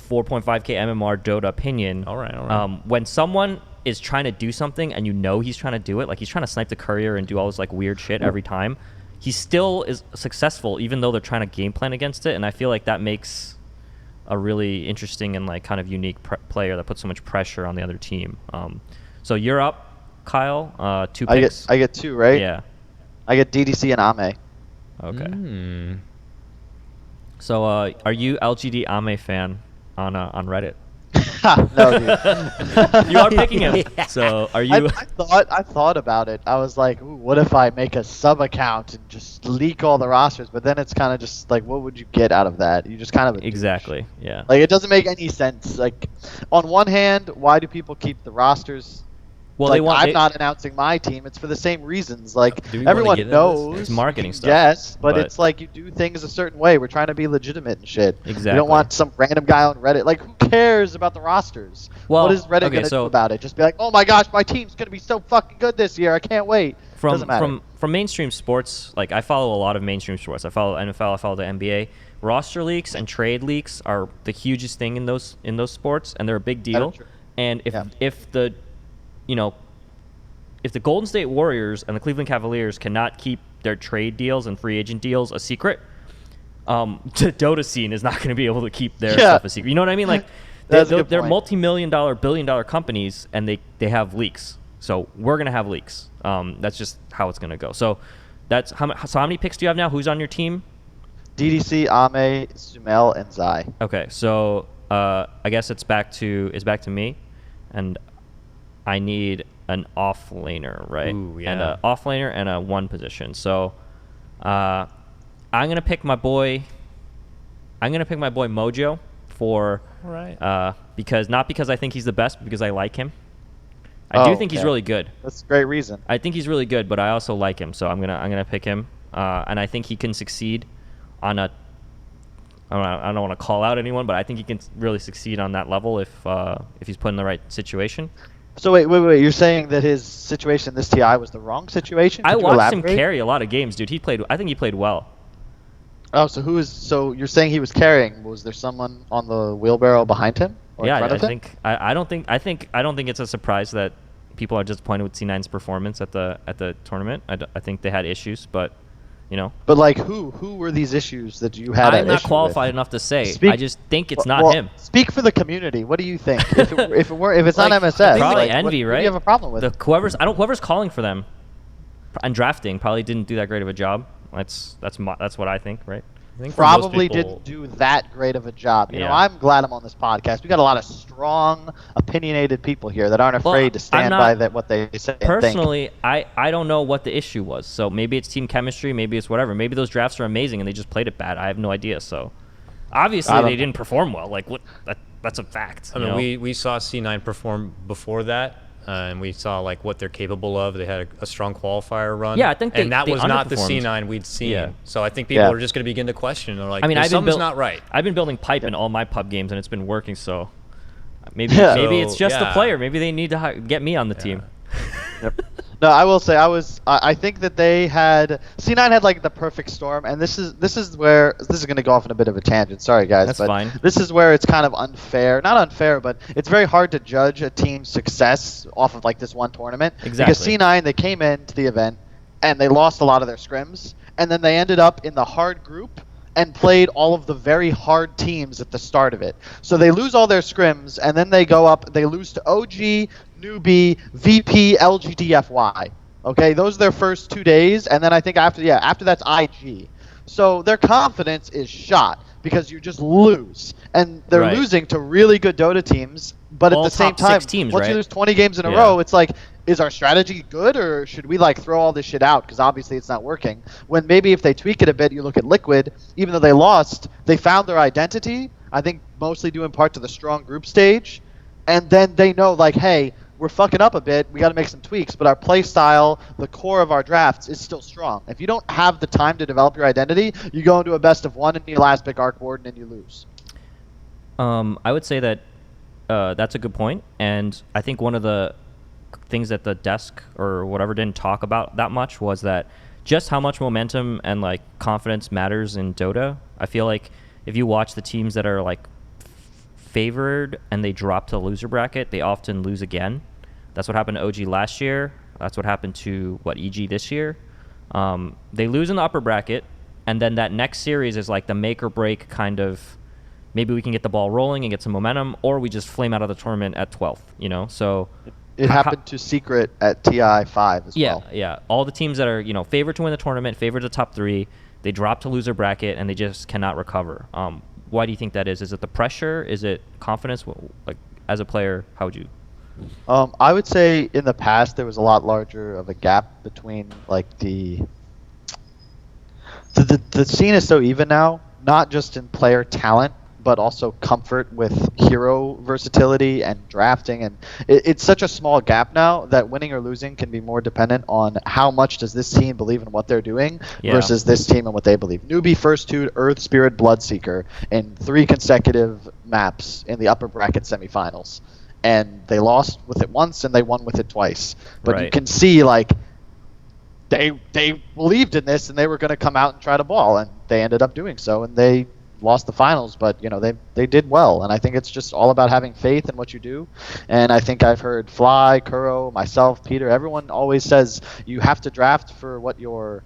Speaker 3: 4.5k MMR Dota opinion,
Speaker 2: All right.
Speaker 3: when someone is trying to do something and you know he's trying to do it, like he's trying to snipe the courier and do all this like weird shit every time, he still is successful even though they're trying to game plan against it, and I feel like that makes a really interesting and like kind of unique player that puts so much pressure on the other team. So you're up, Kyle. 2 picks.
Speaker 1: I get 2, right?
Speaker 3: Yeah.
Speaker 1: I get DDC and Ame.
Speaker 3: Okay.
Speaker 2: Mm.
Speaker 3: So are you LGD Ame fan on Reddit?
Speaker 1: No, dude.
Speaker 3: You are picking him. So are you?
Speaker 1: I thought about it. I was like, ooh, what if I make a sub account and just leak all the rosters? But then it's kind of just like, what would you get out of that? You just kind of
Speaker 3: Exactly. Yeah.
Speaker 1: like it doesn't make any sense. Like on one hand, why do people keep the rosters?
Speaker 3: Well,
Speaker 1: like,
Speaker 3: they want.
Speaker 1: I'm not announcing my team. It's for the same reasons. Like
Speaker 2: Do we wanna
Speaker 1: everyone
Speaker 2: get into this?
Speaker 1: knows.
Speaker 3: It's marketing stuff,
Speaker 1: Yes, but
Speaker 3: but-
Speaker 1: it's like you do things a certain way. We're trying to be legitimate and shit. We
Speaker 3: Exactly.
Speaker 1: don't want some random guy on Reddit. Like, who cares about the rosters?
Speaker 3: Well,
Speaker 1: what is Reddit
Speaker 3: okay,
Speaker 1: gonna
Speaker 3: so-
Speaker 1: do about it? Just be like, oh my gosh, my team's gonna be so fucking good this year. I can't wait. Doesn't matter.
Speaker 3: From mainstream sports, like I follow a lot of mainstream sports. I follow NFL. I follow the NBA. Roster leaks and trade leaks are the hugest thing in those sports, and they're a big deal.
Speaker 1: true.
Speaker 3: And
Speaker 1: Yeah.
Speaker 3: if the, you know, if the Golden State Warriors and the Cleveland Cavaliers cannot keep their trade deals and free agent deals a secret, the Dota scene is not going to be able to keep their
Speaker 1: Yeah.
Speaker 3: stuff a secret. You know what I mean? Like,
Speaker 1: That's a good
Speaker 3: they're
Speaker 1: point.
Speaker 3: multi-million-dollar, billion-dollar companies, and they have leaks. So we're going to have leaks. That's just how it's going to go. So that's how many picks do you have now? Who's on your team?
Speaker 1: DDC, Ame, Sumel, and Zai.
Speaker 3: Okay, so I guess it's back to me, and I need an offlaner, right?
Speaker 2: Ooh,
Speaker 3: And
Speaker 2: yeah.
Speaker 3: an offlaner and a 1 position. So I'm gonna pick my boy. I'm gonna pick my boy Mojo for
Speaker 2: All right.
Speaker 3: because not because I think he's the best, but because I like him. I do
Speaker 1: Oh,
Speaker 3: think he's
Speaker 1: yeah.
Speaker 3: really good.
Speaker 1: That's a great reason.
Speaker 3: I think he's really good, but I also like him, so I'm gonna pick him, and I think he can succeed on a. I don't want to call out anyone, but I think he can really succeed on that level if he's put in the right situation.
Speaker 1: So wait. You're saying that his situation in this TI was the wrong situation?
Speaker 3: I
Speaker 1: Could you
Speaker 3: watched him
Speaker 1: elaborate?
Speaker 3: carry a lot of games, dude. I think he played well.
Speaker 1: Oh, so you're saying he was carrying? Was there someone on the wheelbarrow behind him? Or in
Speaker 3: Yeah,
Speaker 1: front
Speaker 3: I
Speaker 1: of him?
Speaker 3: think I don't think it's a surprise that people are disappointed with C9's performance at the tournament. I think they had issues, but you know,
Speaker 1: But like, who were these issues that you had?
Speaker 3: I'm
Speaker 1: an
Speaker 3: not
Speaker 1: issue
Speaker 3: qualified
Speaker 1: with?
Speaker 3: enough to say.
Speaker 1: Speak-
Speaker 3: I just think it's
Speaker 1: Well,
Speaker 3: not him.
Speaker 1: Speak for the community. What do you think? If it's not
Speaker 3: Like,
Speaker 1: MSS,
Speaker 3: probably
Speaker 1: like,
Speaker 3: envy,
Speaker 1: what
Speaker 3: right?
Speaker 1: do you have a problem with?
Speaker 3: Whoever's calling for them and drafting probably didn't do that great of a job. That's what I think, right?
Speaker 2: I think for most
Speaker 1: Probably
Speaker 2: people-
Speaker 1: didn't do that great of a job. You know,
Speaker 3: Yeah.
Speaker 1: I'm glad I'm on this podcast. We got a lot of strong, opinionated people here that aren't
Speaker 3: Well,
Speaker 1: afraid to stand
Speaker 3: I'm
Speaker 1: by
Speaker 3: not-
Speaker 1: what they say. and think.
Speaker 3: Personally, I don't know what the issue was. So maybe it's team chemistry, maybe it's whatever. Maybe those drafts are amazing and they just played it bad. I have no idea. So obviously
Speaker 1: I don't
Speaker 3: they
Speaker 1: know.
Speaker 3: didn't perform well. Like what? that's a fact.
Speaker 2: I
Speaker 3: you
Speaker 2: mean,
Speaker 3: know?
Speaker 2: we saw C9 perform before that, and we saw like what they're capable of. They had a strong qualifier run.
Speaker 3: Yeah, I think
Speaker 2: and that
Speaker 3: they
Speaker 2: was not the
Speaker 3: underperformed.
Speaker 2: C9 we'd seen.
Speaker 3: Yeah.
Speaker 2: So I think people
Speaker 1: Yeah.
Speaker 2: are just going to begin to question. They're like,
Speaker 3: I mean,
Speaker 2: something's not right.
Speaker 3: I've been building pipe in all my pub games, and it's been working. So maybe
Speaker 1: Yeah.
Speaker 3: maybe it's
Speaker 2: So,
Speaker 3: just the
Speaker 2: yeah.
Speaker 3: player. Maybe they need to get me on the team.
Speaker 1: Yep. No, I will say I think that they had C9 had like the perfect storm, and this is where this is going to go off on a bit of a tangent. Sorry guys,
Speaker 3: That's
Speaker 1: but
Speaker 3: fine.
Speaker 1: this is where it's kind of unfair. Not unfair, but it's very hard to judge a team's success off of like this one tournament.
Speaker 3: Exactly.
Speaker 1: Because C9 they came into the event and they lost a lot of their scrims, and then they ended up in the hard group and played all of the very hard teams at the start of it. So they lose all their scrims, and then they go up. They lose to OG, Newbie, VP, LGDFY. Okay, those are their first 2 days, and then I think after that's IG. So their confidence is shot because you just lose, and they're
Speaker 3: Right.
Speaker 1: losing to really good Dota teams. But
Speaker 3: All
Speaker 1: at the same
Speaker 3: top
Speaker 1: time,
Speaker 3: 6 teams,
Speaker 1: once
Speaker 3: right?
Speaker 1: you lose 20 games in a
Speaker 3: Yeah.
Speaker 1: row, it's like, is our strategy good, or should we like throw all this shit out because obviously it's not working? When maybe if they tweak it a bit, you look at Liquid, even though they lost, they found their identity. I think mostly due in part to the strong group stage, and then they know like, hey, we're fucking up a bit. We got to make some tweaks, but our play style, the core of our drafts, is still strong. If you don't have the time to develop your identity, you go into a best of one and you last pick Arc Warden and you lose.
Speaker 3: I would say that that's a good point, and I think one of the things that the desk or whatever didn't talk about that much was that just how much momentum and like confidence matters in Dota. I feel like if you watch the teams that are like favored and they drop to the loser bracket, they often lose again. That's what happened to OG last year. That's what happened to EG this year. They lose in the upper bracket, and then that next series is like the make or break kind of. Maybe we can get the ball rolling and get some momentum, or we just flame out of the tournament at 12th. You know, so
Speaker 1: It happened to Secret at TI5 as well.
Speaker 3: yeah. All the teams that are favored to win the tournament, favored to top 3, they drop to loser bracket and they just cannot recover. Why do you think that is? Is it the pressure? Is it confidence? Like as a player, how would you?
Speaker 1: I would say in the past there was a lot larger of a gap between like the scene is so even now, not just in player talent, but also comfort with hero versatility and drafting, and it's such a small gap now that winning or losing can be more dependent on how much does this team believe in what they're doing versus this team and what they believe. Newbie first to Earth Spirit Bloodseeker in 3 consecutive maps in the upper bracket semifinals, and they lost with it once and they won with it twice. But you can see like they believed in this and they were going to come out and try to ball, and they ended up doing so, and they lost the finals, but they did well, and I think it's just all about having faith in what you do. And I think I've heard Fly, Kuro, myself, Peter, everyone always says you have to draft for what your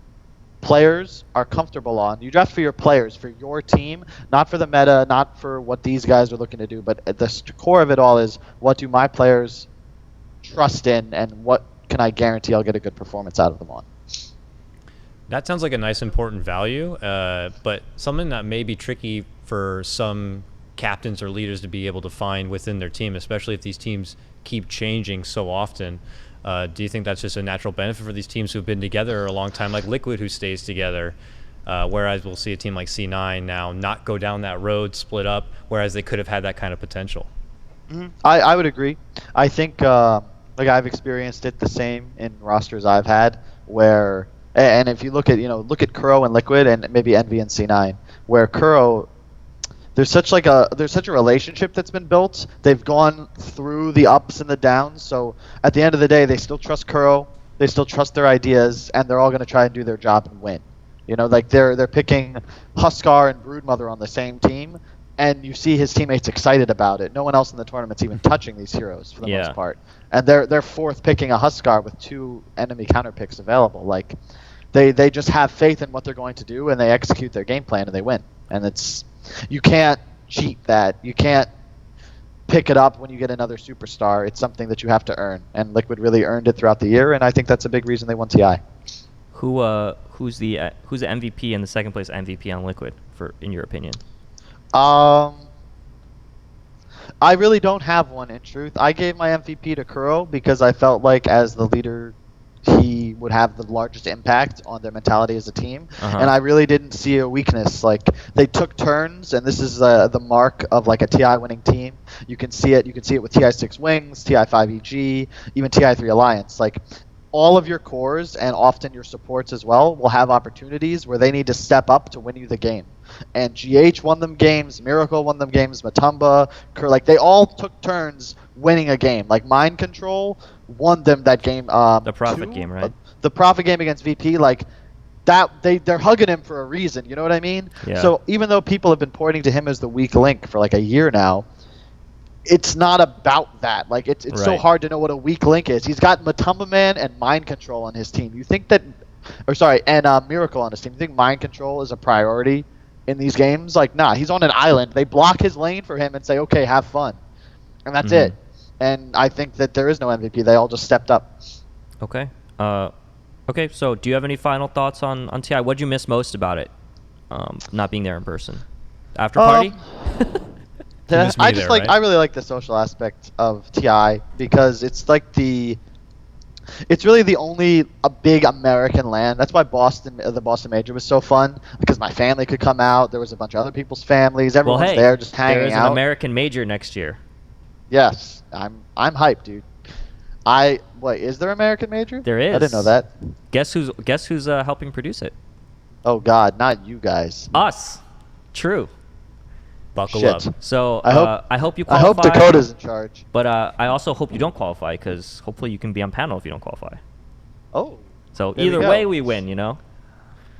Speaker 1: players are comfortable on. You draft for your players, for your team, not for the meta, not for what these guys are looking to do, but at the core of it all is what do my players trust in, and what can I guarantee I'll get a good performance out of them on.
Speaker 2: That sounds like a nice, important value, but something that may be tricky for some captains or leaders to be able to find within their team, especially if these teams keep changing so often. Do you think that's just a natural benefit for these teams who've been together a long time, like Liquid, who stays together, whereas we'll see a team like C9 now not go down that road, split up, whereas they could have had that kind of potential?
Speaker 1: Mm-hmm. I would agree. I think like I've experienced it the same in rosters I've had, where and if you look at Kuro and Liquid and maybe Envy and C9, where Kuro, there's such a relationship that's been built. They've gone through the ups and the downs, so at the end of the day, they still trust Kuro, they still trust their ideas, and they're all going to try and do their job and win. Like they're picking Huskar and Broodmother on the same team, and you see his teammates excited about it. No one else in the tournament's even touching these heroes for the most part, and they're fourth picking a Huskar with 2 enemy counter picks available. Like they just have faith in what they're going to do, and they execute their game plan and they win. And you can't cheat that. You can't pick it up when you get another superstar. It's something that you have to earn, and Liquid really earned it throughout the year, and I think that's a big reason they won TI.
Speaker 3: Who's the MVP and the second place MVP on Liquid in your opinion?
Speaker 1: I really don't have one, in truth. I gave my MVP to Kuro because I felt like as the leader he would have the largest impact on their mentality as a team.
Speaker 3: Uh-huh.
Speaker 1: And I really didn't see a weakness. Like, they took turns, and this is the mark of like a TI winning team. You can see it. You can see it with TI6 Wings, TI5 EG, even TI3 Alliance. Like, all of your cores and often your supports as well will have opportunities where they need to step up to win you the game. And GH won them games, Miracle won them games, Matumba, like they all took turns winning a game. Like Mind Control won them that game.
Speaker 3: The Prophet game, right?
Speaker 1: The Prophet game against VP, like that they're hugging him for a reason. You know what I mean?
Speaker 3: Yeah.
Speaker 1: So even though people have been pointing to him as the weak link for like a year now, it's not about that. Like it's so
Speaker 3: Right.
Speaker 1: hard to know what a weak link is. He's got Matumba Man and Mind Control on his team. You think that, and Miracle on his team. You think Mind Control is a priority in these games? Like, nah. He's on an island. They block his lane for him and say, okay, have fun, and that's
Speaker 3: Mhm.
Speaker 1: it. And I think that there is no MVP. They all just stepped up.
Speaker 3: Okay. Okay. So, do you have any final thoughts on TI? What did you miss most about it? Not being there in person. After party.
Speaker 1: Yeah,
Speaker 2: miss me
Speaker 1: I just
Speaker 2: there,
Speaker 1: like
Speaker 2: right?
Speaker 1: I really like the social aspect of TI because it's like it's really the only a big American land. That's why the Boston Major was so fun because my family could come out. There was a bunch of other people's families.
Speaker 3: Well,
Speaker 1: Everyone's
Speaker 3: hey,
Speaker 1: there just
Speaker 3: there
Speaker 1: hanging
Speaker 3: is an
Speaker 1: out.
Speaker 3: American major next year.
Speaker 1: Yes, I'm hyped, dude. Wait, is there American Major?
Speaker 3: There is.
Speaker 1: I didn't know that.
Speaker 3: Guess who's helping produce it?
Speaker 1: Oh God, not you guys.
Speaker 3: Us. True.
Speaker 2: Buckle
Speaker 1: Shit.
Speaker 2: up.
Speaker 3: So
Speaker 1: I
Speaker 3: hope you
Speaker 1: I hope
Speaker 3: qualify.
Speaker 1: Dakota's in charge.
Speaker 3: But I also hope you don't qualify because hopefully you can be on panel if you don't qualify.
Speaker 1: Oh,
Speaker 3: So
Speaker 1: There we
Speaker 3: either
Speaker 1: go.
Speaker 3: way we win, you know.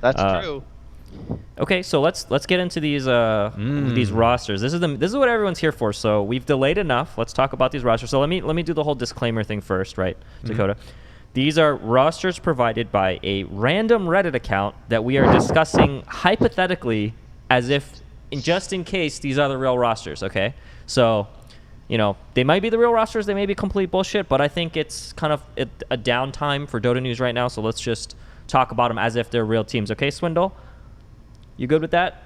Speaker 1: that's
Speaker 3: Uh,
Speaker 1: true.
Speaker 3: Okay, so let's get into these rosters. This is what everyone's here for. So we've delayed enough. Let's talk about these rosters. So let me do the whole disclaimer thing first, right, Dakota? These are rosters provided by a random Reddit account that we are discussing hypothetically as if just in case these are the real rosters, okay? So, they might be the real rosters, they may be complete bullshit, but I think it's kind of a downtime for Dota news right now, so let's just talk about them as if they're real teams, okay, Swindle? You good with that?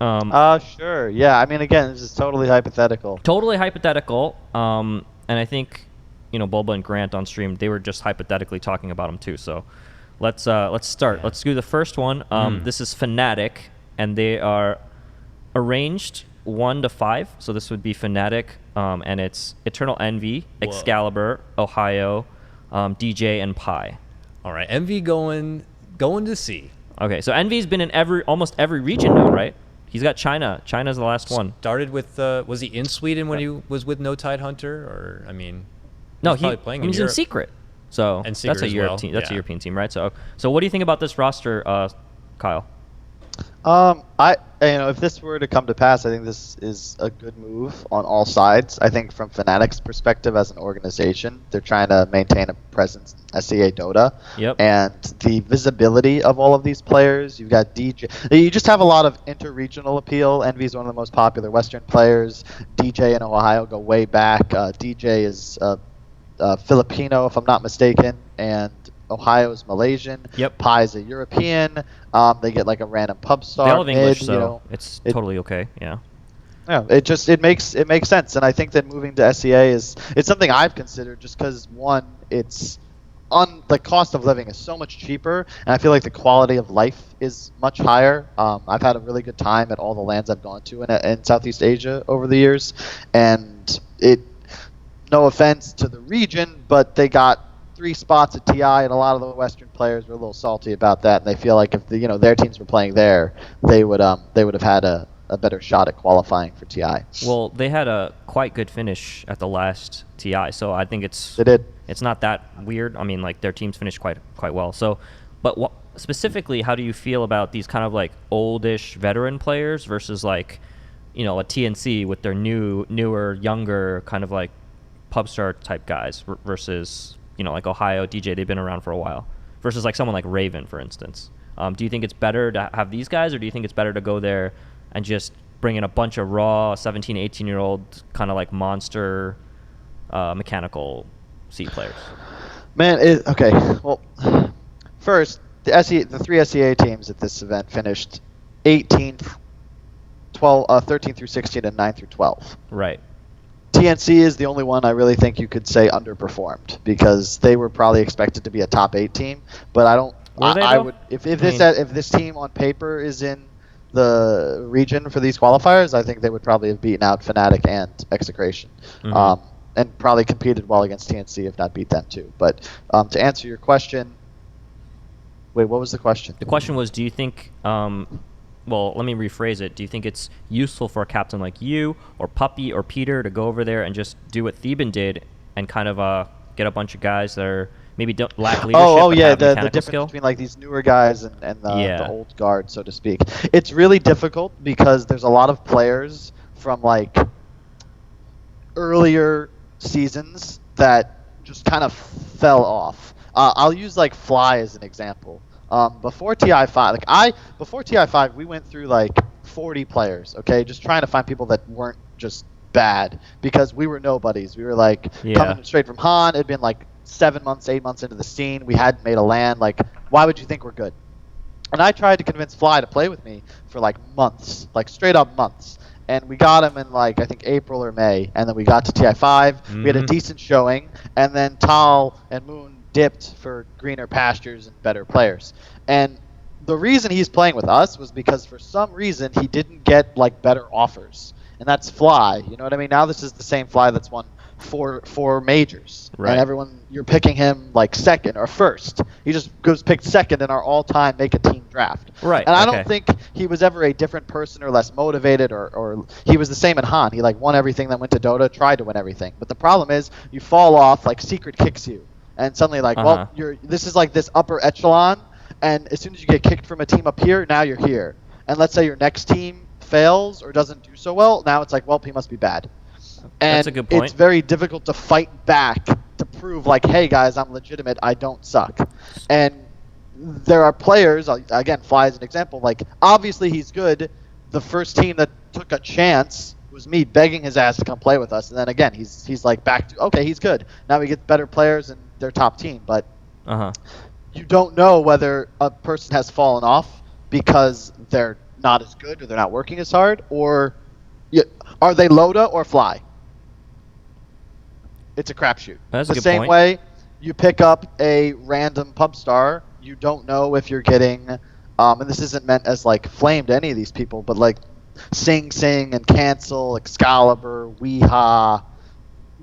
Speaker 1: Sure. Yeah, I mean, again, this is totally hypothetical.
Speaker 3: Totally hypothetical, and I think, Bulba and Grant on stream, they were just hypothetically talking about them too, so let's start. Let's do the first one. This is Fanatic, and they are arranged 1 to 5, so this would be Fnatic, and it's Eternal Envy,
Speaker 2: Whoa.
Speaker 3: Excalibur, Ohio, DJ, and Pi.
Speaker 2: All right, MV going to C.
Speaker 3: Okay, so Envy's been in almost every region now, right? He's got China. China's the last one.
Speaker 2: Started with was he in Sweden when he was with No Tide Hunter, or I mean,
Speaker 3: No,
Speaker 2: he's probably playing in
Speaker 3: he's in
Speaker 2: Europe.
Speaker 3: secret. So
Speaker 2: And
Speaker 3: that's
Speaker 2: secret
Speaker 3: a
Speaker 2: as
Speaker 3: Europe
Speaker 2: well,
Speaker 3: team. That's a
Speaker 2: yeah.
Speaker 3: European team, right? So what do you think about this roster, Kyle?
Speaker 1: If this were to come to pass, I think this is a good move on all sides. I think from Fnatic's perspective as an organization, they're trying to maintain a presence in SEA Dota.
Speaker 3: Yep.
Speaker 1: And the visibility of all of these players, you've got DJ. You just have a lot of inter-regional appeal. Envy is one of the most popular Western players. DJ and Ohio go way back. DJ is Filipino, if I'm not mistaken, and Ohio is Malaysian.
Speaker 3: Yep.
Speaker 1: Pi is a European. They get like a random pub star.
Speaker 3: They all have English,
Speaker 1: mid,
Speaker 3: so it's totally okay. Yeah.
Speaker 1: Yeah, it makes sense, and I think that moving to SEA it's something I've considered just because one, it's the cost of living is so much cheaper, and I feel like the quality of life is much higher. I've had a really good time at all the lands I've gone to in Southeast Asia over the years, and no offense to the region, but they got 3 spots at TI, and a lot of the Western players were a little salty about that, and they feel like if their teams were playing there, they would have had a better shot at qualifying for TI.
Speaker 3: Well, they had a quite good finish at the last TI, so I think
Speaker 1: They did.
Speaker 3: it's not that weird. I mean, like their teams finished quite well. So, but specifically, how do you feel about these kind of like oldish veteran players versus like, a TNC with their newer, younger kind of like pub star type guys versus like Ohio, DJ, they've been around for a while, versus like someone like Raven, for instance. Do you think it's better to have these guys, or do you think it's better to go there and just bring in a bunch of raw 17, 18-year-old kind of like monster mechanical C players?
Speaker 1: Man, okay. Well, first, the 3 SEA teams at this event finished 18th, 13th through 16, and 9th through 12.
Speaker 3: Right.
Speaker 1: TNC is the only one I really think you could say underperformed because they were probably expected to be a top 8 team, but I don't.
Speaker 3: Were they,
Speaker 1: I
Speaker 3: though?
Speaker 1: would if
Speaker 3: I
Speaker 1: this
Speaker 3: mean-
Speaker 1: if this team on paper is in the region for these qualifiers, I think they would probably have beaten out Fnatic and Execration,
Speaker 3: Mhm.
Speaker 1: and probably competed well against TNC if not beat them too. But to answer your question, wait, what was the question?
Speaker 3: The question was, do you think, well, let me rephrase it. Do you think it's useful for a captain like you or Puppy or Peter to go over there and just do what Theben did and kind of get a bunch of guys that are maybe don't lack leadership
Speaker 1: Oh
Speaker 3: but
Speaker 1: yeah,
Speaker 3: have
Speaker 1: the
Speaker 3: mechanical
Speaker 1: difference
Speaker 3: skill?
Speaker 1: between like these newer guys and the
Speaker 3: Yeah.
Speaker 1: old guard, so to speak. It's really difficult because there's a lot of players from like earlier seasons that just kind of fell off. I'll use like Fly as an example. Before TI5, before TI5, we went through like 40 players, okay, just trying to find people that weren't just bad because we were nobodies. We were like
Speaker 3: Yeah.
Speaker 1: coming straight from Han. It'd been like 7 months, 8 months into the scene. We hadn't made a land. Like, why would you think we're good? And I tried to convince Fly to play with me for like months, like straight up months. And we got him in like I think April or May, and then we got to TI5. We had a
Speaker 2: Mhm.
Speaker 1: decent showing, and then Tal and Moon dipped for greener pastures and better players. And the reason he's playing with us was because for some reason he didn't get like better offers, and that's Fly. You know what I mean? Now this is the same Fly that's won four majors,
Speaker 3: Right.
Speaker 1: and everyone you're picking him like second or first. He just goes picked second in our all-time make a team draft.
Speaker 3: Right,
Speaker 1: And I
Speaker 3: okay.
Speaker 1: don't think he was ever a different person or less motivated or he was the same in Han. He like won everything that went to Dota, tried to win everything. But the problem is you fall off, like Secret kicks you, and suddenly like,
Speaker 3: Uh-huh.
Speaker 1: well, this is like this upper echelon, and as soon as you get kicked from a team up here, now you're here. And let's say your next team fails or doesn't do so well, now it's like, well, he must be bad. And
Speaker 3: That's a good point.
Speaker 1: it's very difficult to fight back to prove like, hey guys, I'm legitimate, I don't suck. And there are players, again, Fly as an example, like obviously he's good. The first team that took a chance was me begging his ass to come play with us, and then again he's like back to okay, he's good. Now we get better players and they're top team, but
Speaker 3: Uh-huh.
Speaker 1: you don't know whether a person has fallen off because they're not as good or they're not working as hard, or are they Loda or Fly? It's a crapshoot.
Speaker 3: That's a
Speaker 1: the
Speaker 3: good
Speaker 1: same
Speaker 3: point.
Speaker 1: way you pick up a random pub star, you don't know if you're getting, and this isn't meant as like flame to any of these people, but like Sing Sing and Cancel, Excalibur, Weeha,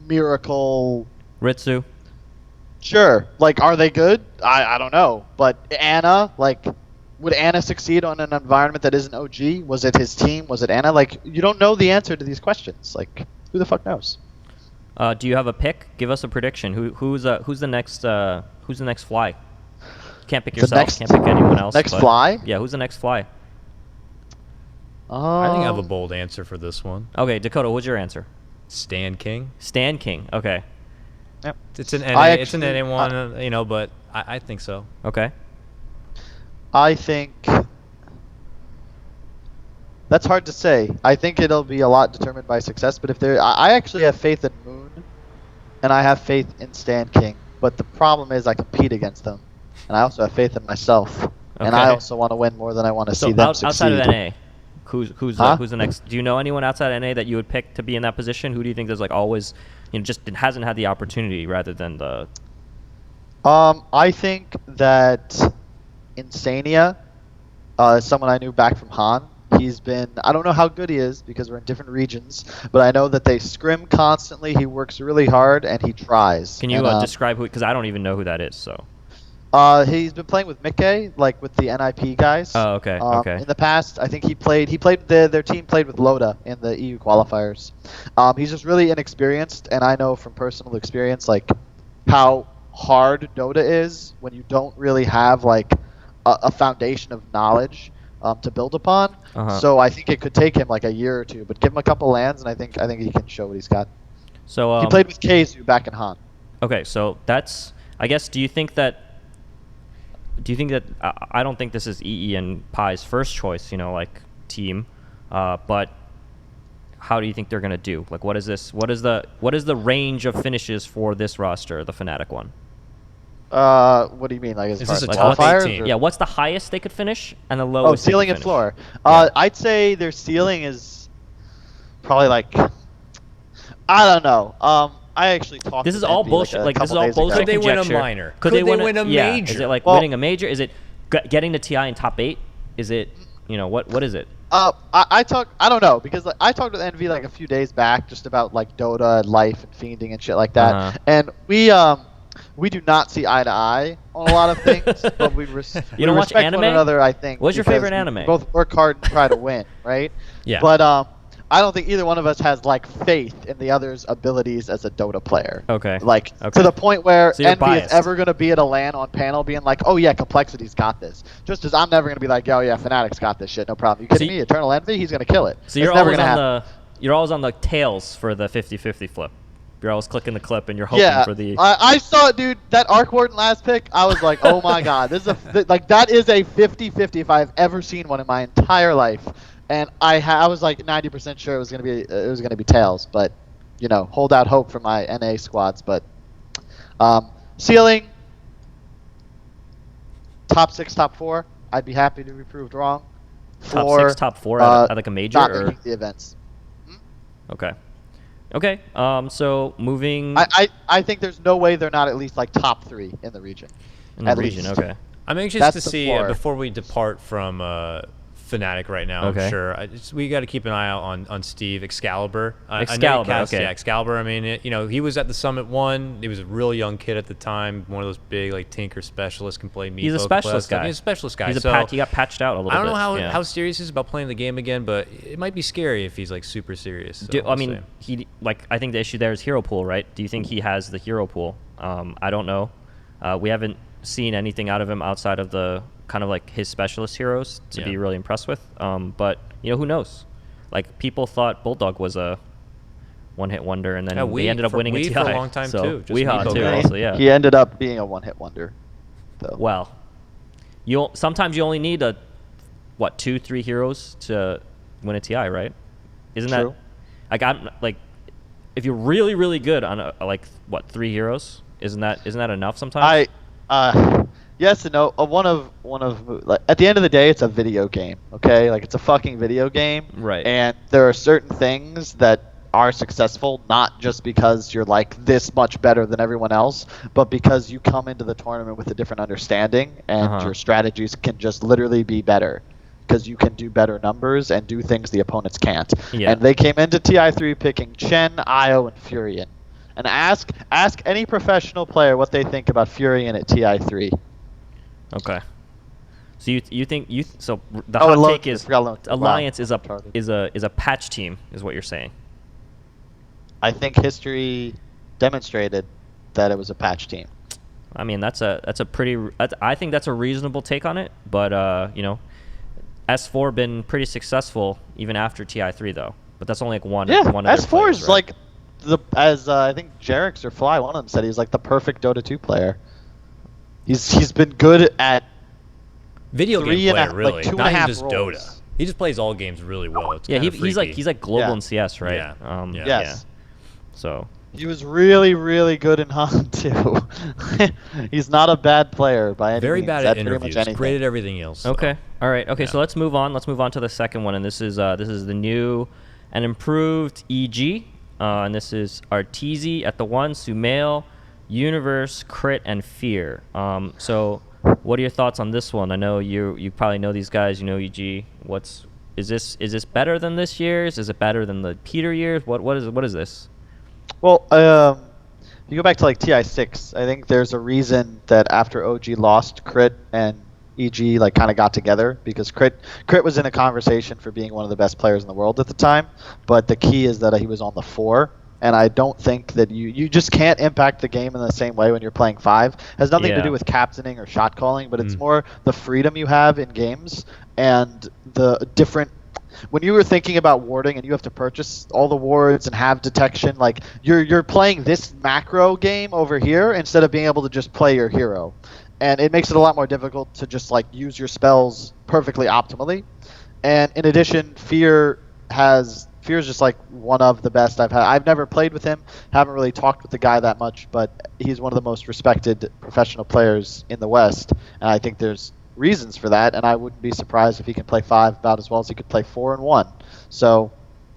Speaker 1: Miracle.
Speaker 3: Ritsu.
Speaker 1: Sure. Like, are they good? I don't know. But Anna, like, would Anna succeed on an environment that isn't OG? Was it his team? Was it Anna? Like, you don't know the answer to these questions. Like, who the fuck knows?
Speaker 3: Do you have a pick? Give us a prediction. Who's the next Fly? Can't pick
Speaker 1: The
Speaker 3: yourself.
Speaker 1: next-
Speaker 3: Can't pick anyone else.
Speaker 1: next
Speaker 3: but-
Speaker 1: Fly?
Speaker 3: Yeah, who's the next Fly?
Speaker 2: I think I have a bold answer for this one.
Speaker 3: Okay, Dakota, what's your answer?
Speaker 2: Stan King.
Speaker 3: Stan King. Okay.
Speaker 2: It's an NA,
Speaker 1: I
Speaker 2: it's an
Speaker 1: actually-
Speaker 2: NA one, you know, but I think so.
Speaker 3: Okay.
Speaker 1: I think that's hard to say. I think it'll be a lot determined by success. But if there, I actually have faith in Moon, and I have faith in Stan King. But the problem is I compete against them, and I also have faith in myself, and I
Speaker 3: Okay.
Speaker 1: also want to win more than I want to
Speaker 3: So
Speaker 1: see them succeed.
Speaker 3: outside of NA, who's
Speaker 1: Huh?
Speaker 3: the next? Do you know anyone outside NA that you would pick to be in that position? Who do you think there's like always, just hasn't had the opportunity rather than the?
Speaker 1: I think that Insania, someone I knew back from Han. He's been, I don't know how good he is because we're in different regions, but I know that they scrim constantly. He works really hard and he tries.
Speaker 3: Can you
Speaker 1: And,
Speaker 3: describe who? Because I don't even know who that is. So.
Speaker 1: He's been playing with Mickey, like with the NIP guys.
Speaker 3: Oh, okay, okay.
Speaker 1: In the past, I think he played. Their team played with Loda in the EU qualifiers. He's just really inexperienced, and I know from personal experience, like how hard Dota is when you don't really have like a foundation of knowledge to build upon.
Speaker 3: Uh-huh.
Speaker 1: So I think it could take him like a year or two, but give him a couple lands, and I think he can show what he's got.
Speaker 3: So
Speaker 1: He played with Keizu back in Han.
Speaker 3: Okay, so that's. I guess. Do you think that? I don't think this is EE and Pi's first choice, like team, but how do you think they're gonna do? Like, what is this? What is the range of finishes for this roster, the Fnatic one?
Speaker 1: What do you mean? Like as
Speaker 2: Is
Speaker 1: far
Speaker 2: this
Speaker 1: as
Speaker 2: a top
Speaker 1: qualifiers,
Speaker 2: 18?
Speaker 1: or-
Speaker 3: Yeah, what's the highest they could finish and the
Speaker 1: Oh,
Speaker 3: lowest? they
Speaker 1: ceiling
Speaker 3: could
Speaker 1: and
Speaker 3: finish?
Speaker 1: floor.
Speaker 3: Yeah.
Speaker 1: I'd say their ceiling is probably like I don't know. I actually talked.
Speaker 3: This
Speaker 1: to
Speaker 3: is all
Speaker 1: Envy,
Speaker 3: bullshit.
Speaker 1: Like, a
Speaker 3: This is
Speaker 1: couple
Speaker 3: all
Speaker 1: days ago.
Speaker 3: bullshit.
Speaker 2: Could they win a
Speaker 3: conjecture.
Speaker 2: minor?
Speaker 3: Could
Speaker 2: Could they
Speaker 3: win
Speaker 2: win a
Speaker 3: yeah.
Speaker 2: major?
Speaker 3: Is it like
Speaker 1: Well-
Speaker 3: winning a major? Is it getting to TI in top 8? Is it what is it?
Speaker 1: I don't know, because like, I talked with Envy like a few days back just about like Dota and life and fiending and shit like that,
Speaker 3: Uh-huh.
Speaker 1: and we do not see eye to eye on a lot of things, but we
Speaker 3: You don't watch
Speaker 1: respect
Speaker 3: anime?
Speaker 1: one another. I think.
Speaker 3: What's your
Speaker 1: because
Speaker 3: favorite
Speaker 1: we
Speaker 3: anime?
Speaker 1: both work hard and try to win, right?
Speaker 2: Yeah.
Speaker 1: But I don't think either one of us has like faith in the other's abilities as a Dota player.
Speaker 3: Okay.
Speaker 1: Like
Speaker 3: Okay.
Speaker 1: to the point where
Speaker 3: So you're
Speaker 1: Envy
Speaker 3: biased.
Speaker 1: is ever going to be at a LAN on panel being like, "Oh yeah, Complexity's got this." Just as I'm never going to be like, "Oh yeah, Fanatic's got this shit, no problem." You kidding
Speaker 3: So
Speaker 1: me? Eternal Envy, he's going to kill it.
Speaker 3: So you're
Speaker 1: It's never
Speaker 3: always
Speaker 1: gonna
Speaker 3: on
Speaker 1: happen.
Speaker 3: you're always on the tails for the 50-50 flip. You're always clicking the clip and you're hoping
Speaker 1: Yeah,
Speaker 3: for the
Speaker 1: I saw it, dude. That Arc Warden last pick, I was like, oh my god, this is like that is a 50-50 if I've ever seen one in my entire life. And I was like 90% sure it was gonna be tails, but hold out hope for my NA squads. But ceiling, top 6, top 4, I'd be happy to be proved wrong.
Speaker 3: top
Speaker 1: For,
Speaker 3: 6, top 4 at like a major
Speaker 1: not
Speaker 3: or
Speaker 1: making the events.
Speaker 3: okay. Okay. So moving
Speaker 1: I think there's no way they're not at least like top 3 in the region.
Speaker 3: in the
Speaker 1: at
Speaker 3: region.
Speaker 1: least.
Speaker 3: Okay.
Speaker 2: I'm anxious
Speaker 1: That's
Speaker 2: to
Speaker 1: the
Speaker 2: see
Speaker 1: floor.
Speaker 2: before we depart from Fnatic right now.
Speaker 3: Okay.
Speaker 2: I'm sure we got to keep an eye out on Steve Excalibur. I know he
Speaker 3: Excalibur,
Speaker 2: cast-
Speaker 3: okay.
Speaker 2: Yeah, Excalibur. I mean, he was at the Summit 1. He was a real young kid at the time. One of those big like tinker specialists, can play meat.
Speaker 3: He's a specialist guy.
Speaker 2: He's a specialist guy.
Speaker 3: He's
Speaker 2: so
Speaker 3: he got patched out a little bit.
Speaker 2: I don't know
Speaker 3: yeah.
Speaker 2: how serious he is about playing the game again, but it might be scary if he's like super serious. So
Speaker 3: I
Speaker 2: we'll
Speaker 3: mean,
Speaker 2: see.
Speaker 3: I think the issue there is hero pool, right? Do you think he has the hero pool? I don't know. We haven't seen anything out of him outside of the kind of like his specialist heroes to be
Speaker 2: Yeah.
Speaker 3: really impressed with. But who knows? Like people thought Bulldog was a one-hit wonder, and then
Speaker 2: Yeah,
Speaker 3: they ended up winning a
Speaker 2: we
Speaker 3: TI
Speaker 2: for a long time
Speaker 3: so
Speaker 2: too. Just
Speaker 3: Weehaw
Speaker 2: Meepo
Speaker 3: too,
Speaker 2: guy.
Speaker 3: also, yeah.
Speaker 1: He ended up being a one-hit wonder, though.
Speaker 3: Well, sometimes you only need 2-3 heroes to win a TI, right? Isn't
Speaker 1: True.
Speaker 3: that if you're really really good on 3 heroes? Isn't that enough sometimes?
Speaker 1: Yes and no. One of like, at the end of the day, it's a video game. Okay, like it's a fucking video game.
Speaker 3: Right.
Speaker 1: And there are certain things that are successful not just because you're like this much better than everyone else, but because you come into the tournament with a different understanding and
Speaker 3: Uh-huh.
Speaker 1: your strategies can just literally be better because you can do better numbers and do things the opponents can't.
Speaker 3: Yeah.
Speaker 1: And they came into TI3 picking Chen, Io, and Furion. And ask any professional player what they think about Furion at TI3.
Speaker 3: Okay. So you think so the
Speaker 1: Oh,
Speaker 3: hot
Speaker 1: Lo-
Speaker 3: take is
Speaker 1: forgot Lo-
Speaker 3: Alliance
Speaker 1: wow,
Speaker 3: is a
Speaker 1: retarded.
Speaker 3: is a patch team is what you're saying.
Speaker 1: I think history demonstrated that it was a patch team.
Speaker 3: I mean I think that's a reasonable take on it, but S4 been pretty successful even after TI3 though. But that's only like one
Speaker 1: Yeah,
Speaker 3: one other
Speaker 1: S4
Speaker 3: player,
Speaker 1: is
Speaker 3: right?
Speaker 1: like as I think Jerix or Fly, one of them said he's like the perfect Dota 2 player. He's been good at
Speaker 2: Video
Speaker 1: three
Speaker 2: game
Speaker 1: and
Speaker 2: player,
Speaker 1: a- like
Speaker 2: really.
Speaker 1: two and
Speaker 2: not
Speaker 1: a
Speaker 2: even
Speaker 1: half
Speaker 2: just
Speaker 1: roles.
Speaker 2: Dota. He just plays all games really well. It's
Speaker 3: Yeah,
Speaker 2: kinda
Speaker 3: he's
Speaker 2: freaky.
Speaker 3: like global
Speaker 1: Yeah.
Speaker 3: in CS, right?
Speaker 2: Yeah. Yeah.
Speaker 1: Yes.
Speaker 3: So
Speaker 1: He was really, really good in Han too. He's not a bad player by any
Speaker 2: Very
Speaker 1: means.
Speaker 2: bad
Speaker 1: at
Speaker 2: at
Speaker 1: pretty much
Speaker 2: interviews.
Speaker 1: anything.
Speaker 2: Great at everything else. so.
Speaker 3: okay, all right, okay. So
Speaker 2: Yeah.
Speaker 3: let's move on. Let's move on to the second one, and this is the new and improved EG, and this is Arteezy at the 1, Sumail, Universe, Crit, and Fear. So what are your thoughts on this one? I know you probably know these guys. You know EG. Is this better than this year's? Is it better than the Peter years? What is this?
Speaker 1: Well, you go back to like TI6. I think there's a reason that after OG lost, Crit and EG like kind of got together because Crit was in a conversation for being one of the best players in the world at the time. But the key is that he was on the 4, and I don't think that you just can't impact the game in the same way when you're playing 5. It has nothing to
Speaker 3: Yeah.
Speaker 1: do with captaining or shot calling, but it's more the freedom you have in games and the different. When you were thinking about warding and you have to purchase all the wards and have detection, like you're playing this macro game over here instead of being able to just play your hero, and it makes it a lot more difficult to just like use your spells perfectly optimally. And in addition, Fear's just like one of the best I've had. I've never played with him, haven't really talked with the guy that much, but he's one of the most respected professional players in the West, and I think there's reasons for that, and I wouldn't be surprised if he can play 5 about as well as he could play 4 and 1. So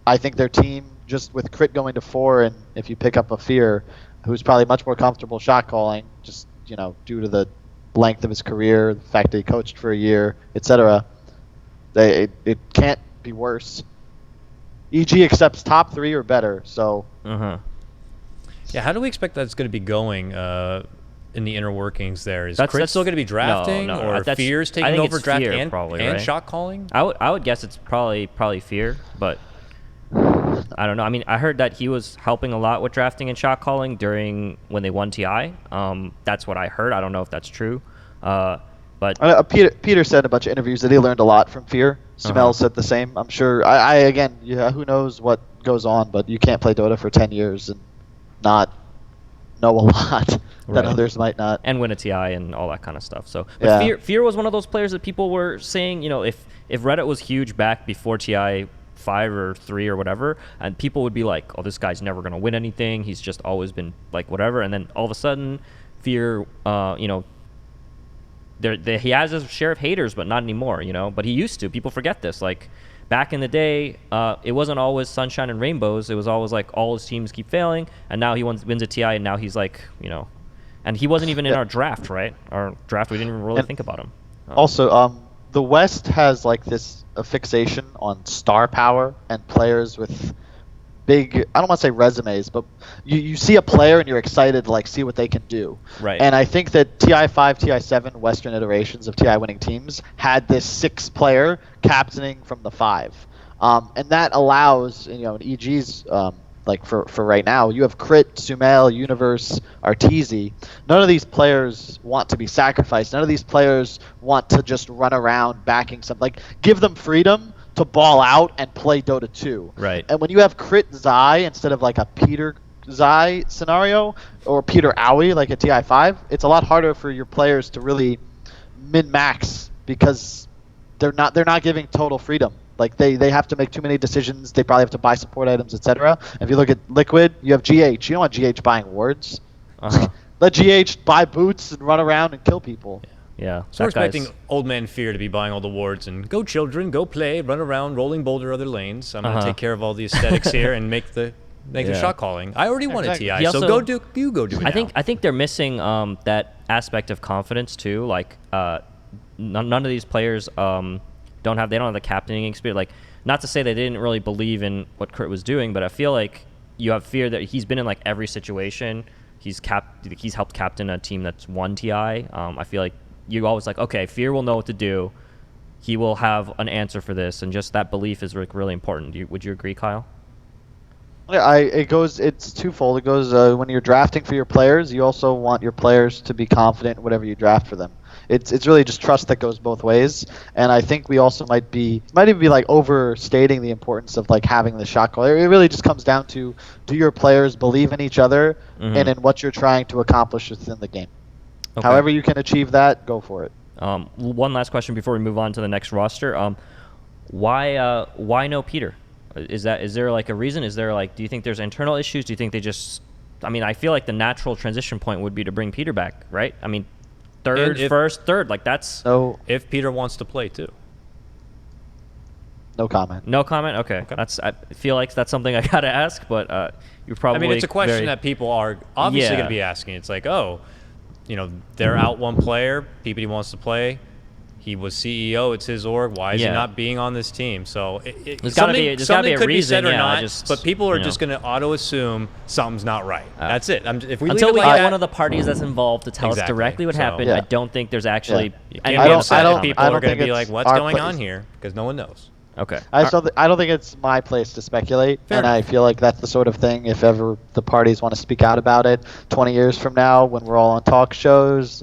Speaker 1: I think their team just with crit going to 4, and if you pick up a Fear, who's probably much more comfortable shot calling, just due to the length of his career, the fact that he coached for a year, etc. It can't be worse. EG accepts top 3 or better, so.
Speaker 2: Yeah, how do we expect that's going to be going in the inner workings there? Is
Speaker 3: That's-
Speaker 2: Crit
Speaker 3: that's-
Speaker 2: still going to be drafting,
Speaker 3: no,
Speaker 2: or
Speaker 3: that's-
Speaker 2: Fear's
Speaker 3: I
Speaker 2: taking
Speaker 3: think
Speaker 2: over
Speaker 3: it's
Speaker 2: draft
Speaker 3: Fear,
Speaker 2: and
Speaker 3: probably, right?
Speaker 2: shot calling?
Speaker 3: I would guess it's probably Fear, but I don't know. I mean, I heard that he was helping a lot with drafting and shot calling when they won TI. That's what I heard. I don't know if that's true. But
Speaker 1: Peter said in a bunch of interviews that he learned a lot from Fear. Sumel said the same. I'm sure. Again, who knows what goes on, but you can't play Dota for 10 years and not know a lot that
Speaker 3: Right.
Speaker 1: others might not.
Speaker 3: and win a TI and all that kind of stuff. So, but
Speaker 1: Yeah.
Speaker 3: Fear was one of those players that people were saying, if Reddit was huge back before TI 5 or 3 or whatever, and people would be like, oh, this guy's never going to win anything. He's just always been like whatever. And then all of a sudden, Fear, he has his share of haters, but not anymore, But he used to. People forget this. Like, back in the day, it wasn't always sunshine and rainbows. It was always like all his teams keep failing, and now he wins a TI, and now he's like, and he wasn't even in our draft, right? Our draft, we didn't even really think about him.
Speaker 1: Also, the West has like a fixation on star power and players with big, I don't want to say resumes, but you see a player and you're excited to see what they can do.
Speaker 3: Right.
Speaker 1: And I think that TI5, TI7, Western iterations of TI winning teams had this 6-player captaining from the 5. And that allows, in EG's, for right now, you have Crit, Sumail, Universe, Arteezy. None of these players want to be sacrificed. None of these players want to just run around backing something. Give them freedom to ball out and play Dota 2.
Speaker 3: Right.
Speaker 1: And when you have Crit Zai instead of a Peter Zai scenario or Peter Owie like a TI5, it's a lot harder for your players to really min-max because they're not giving total freedom. They have to make too many decisions. They probably have to buy support items, etc. If you look at Liquid, you have GH. You don't want GH buying wards. Let GH buy boots and run around and kill people.
Speaker 3: Yeah.
Speaker 2: So we're expecting Old Man Fear to be buying all the wards and go children, go play, run around, rolling boulder other lanes. I'm gonna take care of all the aesthetics here and make the shot calling. I already won a TI,
Speaker 3: He
Speaker 2: so
Speaker 3: also-
Speaker 2: go do it.
Speaker 3: I think they're missing that aspect of confidence too. None of these players don't have the captaining experience. Not to say they didn't really believe in what Kurt was doing, but I feel like you have Fear that he's been in every situation. He's helped captain a team that's won TI. I feel like you always okay, Fear will know what to do. He will have an answer for this, and just that belief is really important. Would you agree, Kyle?
Speaker 1: Yeah, it's twofold. It goes when you're drafting for your players, you also want your players to be confident in whatever you draft for them. It's really just trust that goes both ways, and I think we also might even be overstating the importance of having the shot call. It really just comes down to, do your players believe in each other and in what you're trying to accomplish within the game.
Speaker 3: Okay.
Speaker 1: However you can achieve that, go for it.
Speaker 3: One last question before we move on to the next roster. Why no Peter? Is there a reason? Is there do you think there's internal issues? Do you think they just? I mean, I feel like the natural transition point would be to bring Peter back, right? I mean, first, third, that's.
Speaker 1: No,
Speaker 2: If Peter wants to play too.
Speaker 1: no comment.
Speaker 3: No comment. Okay. I feel like that's something I gotta ask, but you're probably.
Speaker 2: I mean, it's a question that people are obviously
Speaker 3: Yeah.
Speaker 2: going to be asking. It's they're out one player. PPD wants to play. He was CEO. It's his org. Why is he
Speaker 3: Yeah.
Speaker 2: not being on this team? So
Speaker 3: There's gotta be a
Speaker 2: something could be
Speaker 3: reason,
Speaker 2: said or
Speaker 3: yeah,
Speaker 2: not. But people are just going to auto assume something's not right. That's it. If we
Speaker 3: until
Speaker 2: leave
Speaker 3: we
Speaker 2: it like
Speaker 3: get
Speaker 2: that,
Speaker 3: one of the parties that's involved to tell
Speaker 2: Exactly.
Speaker 3: us directly what
Speaker 2: So-
Speaker 3: happened,
Speaker 1: Yeah.
Speaker 3: I don't think there's actually.
Speaker 2: you
Speaker 3: any
Speaker 2: can't be
Speaker 1: don't-
Speaker 2: upset
Speaker 1: I
Speaker 2: if
Speaker 1: don't-
Speaker 2: people
Speaker 1: I
Speaker 2: are
Speaker 1: don't
Speaker 2: going to
Speaker 1: think
Speaker 2: be like,
Speaker 1: it's
Speaker 2: "What's
Speaker 1: our
Speaker 2: going
Speaker 1: place.
Speaker 2: on here?" Because no one knows.
Speaker 3: Okay.
Speaker 1: I don't think it's my place to speculate,
Speaker 2: Fair
Speaker 1: and
Speaker 2: enough.
Speaker 1: I feel like that's the sort of thing, if ever the parties want to speak out about it 20 years from now when we're all on talk shows,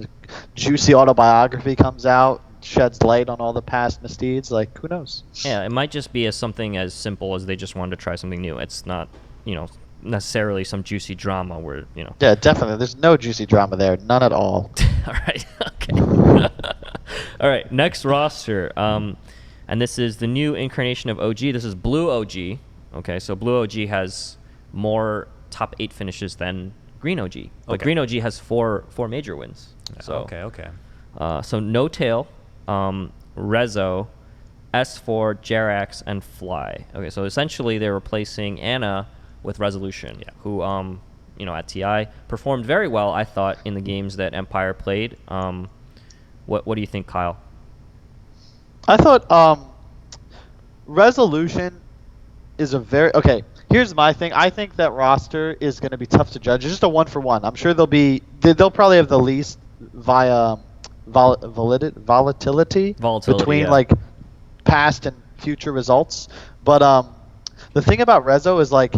Speaker 1: juicy autobiography comes out, sheds light on all the past misdeeds, who knows?
Speaker 3: Yeah, it might just be something as simple as they just wanted to try something new. It's not, necessarily some juicy drama where.
Speaker 1: Yeah, definitely. There's no juicy drama there. None at all.
Speaker 3: All right. Okay. All right. Next roster. And this is the new incarnation of OG. This is Blue OG. Okay, so Blue OG has more top 8 finishes than Green OG. But
Speaker 2: Okay.
Speaker 3: Green OG has four major wins. So
Speaker 2: Okay.
Speaker 3: so No Tail, Rezo, S4, Jerax, and Fly. Okay, so essentially they're replacing Anna with Resolution, who at TI performed very well, I thought, in the games that Empire played. What do you think, Kyle?
Speaker 1: I thought Resolution is a very okay. Here's my thing. I think that roster is going to be tough to judge. It's just a 1-for-1. I'm sure they'll probably have the least volatility between
Speaker 3: yeah.
Speaker 1: like past and future results. But the thing about Rezo is like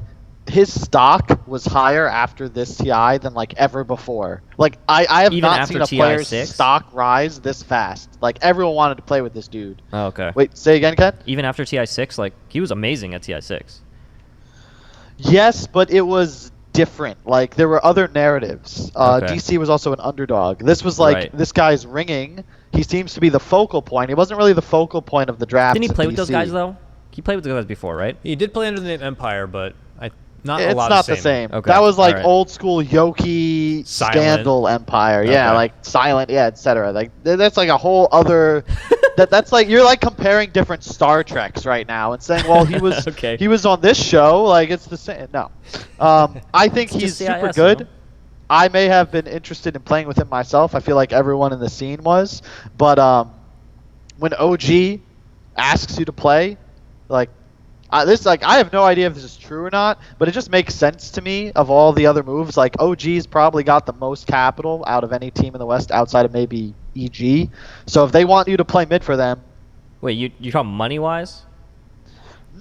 Speaker 1: his stock was higher after this TI than like ever before. Like I have
Speaker 3: Even
Speaker 1: not
Speaker 3: after
Speaker 1: seen a player's
Speaker 3: TI6?
Speaker 1: stock rise this fast. Like everyone wanted to play with this dude.
Speaker 3: Oh, okay.
Speaker 1: Wait, say again, Ken?
Speaker 3: Even after TI6, like he was amazing at TI6.
Speaker 1: Yes, but it was different. Like there were other narratives.
Speaker 3: Okay.
Speaker 1: DC was also an underdog. This was like
Speaker 3: Right.
Speaker 1: this guy's ringing. He seems to be the focal point. He wasn't really the focal point of the draft.
Speaker 3: Didn't he play with those guys though? He played with those guys before, right?
Speaker 2: He did play under the name Empire, but not a
Speaker 1: It's
Speaker 2: lot
Speaker 1: not
Speaker 2: of
Speaker 1: the same.
Speaker 3: Okay,
Speaker 1: That was like
Speaker 3: alright.
Speaker 1: old school Yoki
Speaker 2: Silent.
Speaker 1: scandal Empire. Yeah,
Speaker 2: Okay.
Speaker 1: like silent. Yeah, etc. Like that's like a whole other. That's like you're like comparing different Star Treks right now and saying, well, he was
Speaker 3: Okay.
Speaker 1: he was on this show. Like it's the same. No, I think
Speaker 3: It's
Speaker 1: he's
Speaker 3: just
Speaker 1: super
Speaker 3: CIS,
Speaker 1: good.
Speaker 3: you know?
Speaker 1: I may have been interested in playing with him myself. I feel like everyone in the scene was, but when OG asks you to play, like I have no idea if this is true or not, but it just makes sense to me of all the other moves. Like OG's probably got the most capital out of any team in the West outside of maybe EG. So if they want you to play mid for them,
Speaker 3: Wait, you talking money wise?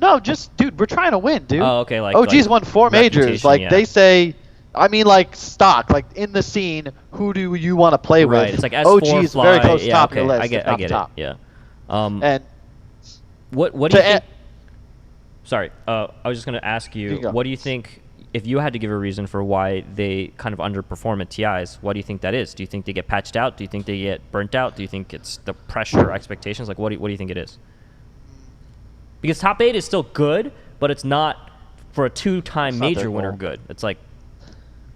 Speaker 1: no, just dude, we're trying to win, dude.
Speaker 3: Oh, okay, like
Speaker 1: OG's won 4 majors.
Speaker 3: reputation,
Speaker 1: Like
Speaker 3: yeah.
Speaker 1: they say, I mean, like stock, like in the scene, who do you want to play
Speaker 3: Right.
Speaker 1: with?
Speaker 3: It's like S4
Speaker 1: OG's
Speaker 3: fly.
Speaker 1: very close to
Speaker 3: Yeah,
Speaker 1: top
Speaker 3: okay.
Speaker 1: of your list.
Speaker 3: I get
Speaker 1: if not
Speaker 3: it.
Speaker 1: the top.
Speaker 3: Yeah.
Speaker 1: And
Speaker 3: What do
Speaker 1: to
Speaker 3: you think?
Speaker 1: a-
Speaker 3: Sorry, I was just going to ask
Speaker 1: You
Speaker 3: you,
Speaker 1: can go.
Speaker 3: what do you think, if you had to give a reason for why they kind of underperform at TIs, what do you think that is? Do you think they get patched out? Do you think they get burnt out? Do you think it's the pressure, expectations? Like, what do you think it is? Because top 8 is still good, but it's not, for a 2-time
Speaker 1: It's not
Speaker 3: major
Speaker 1: their
Speaker 3: winner,
Speaker 1: goal.
Speaker 3: good. It's like,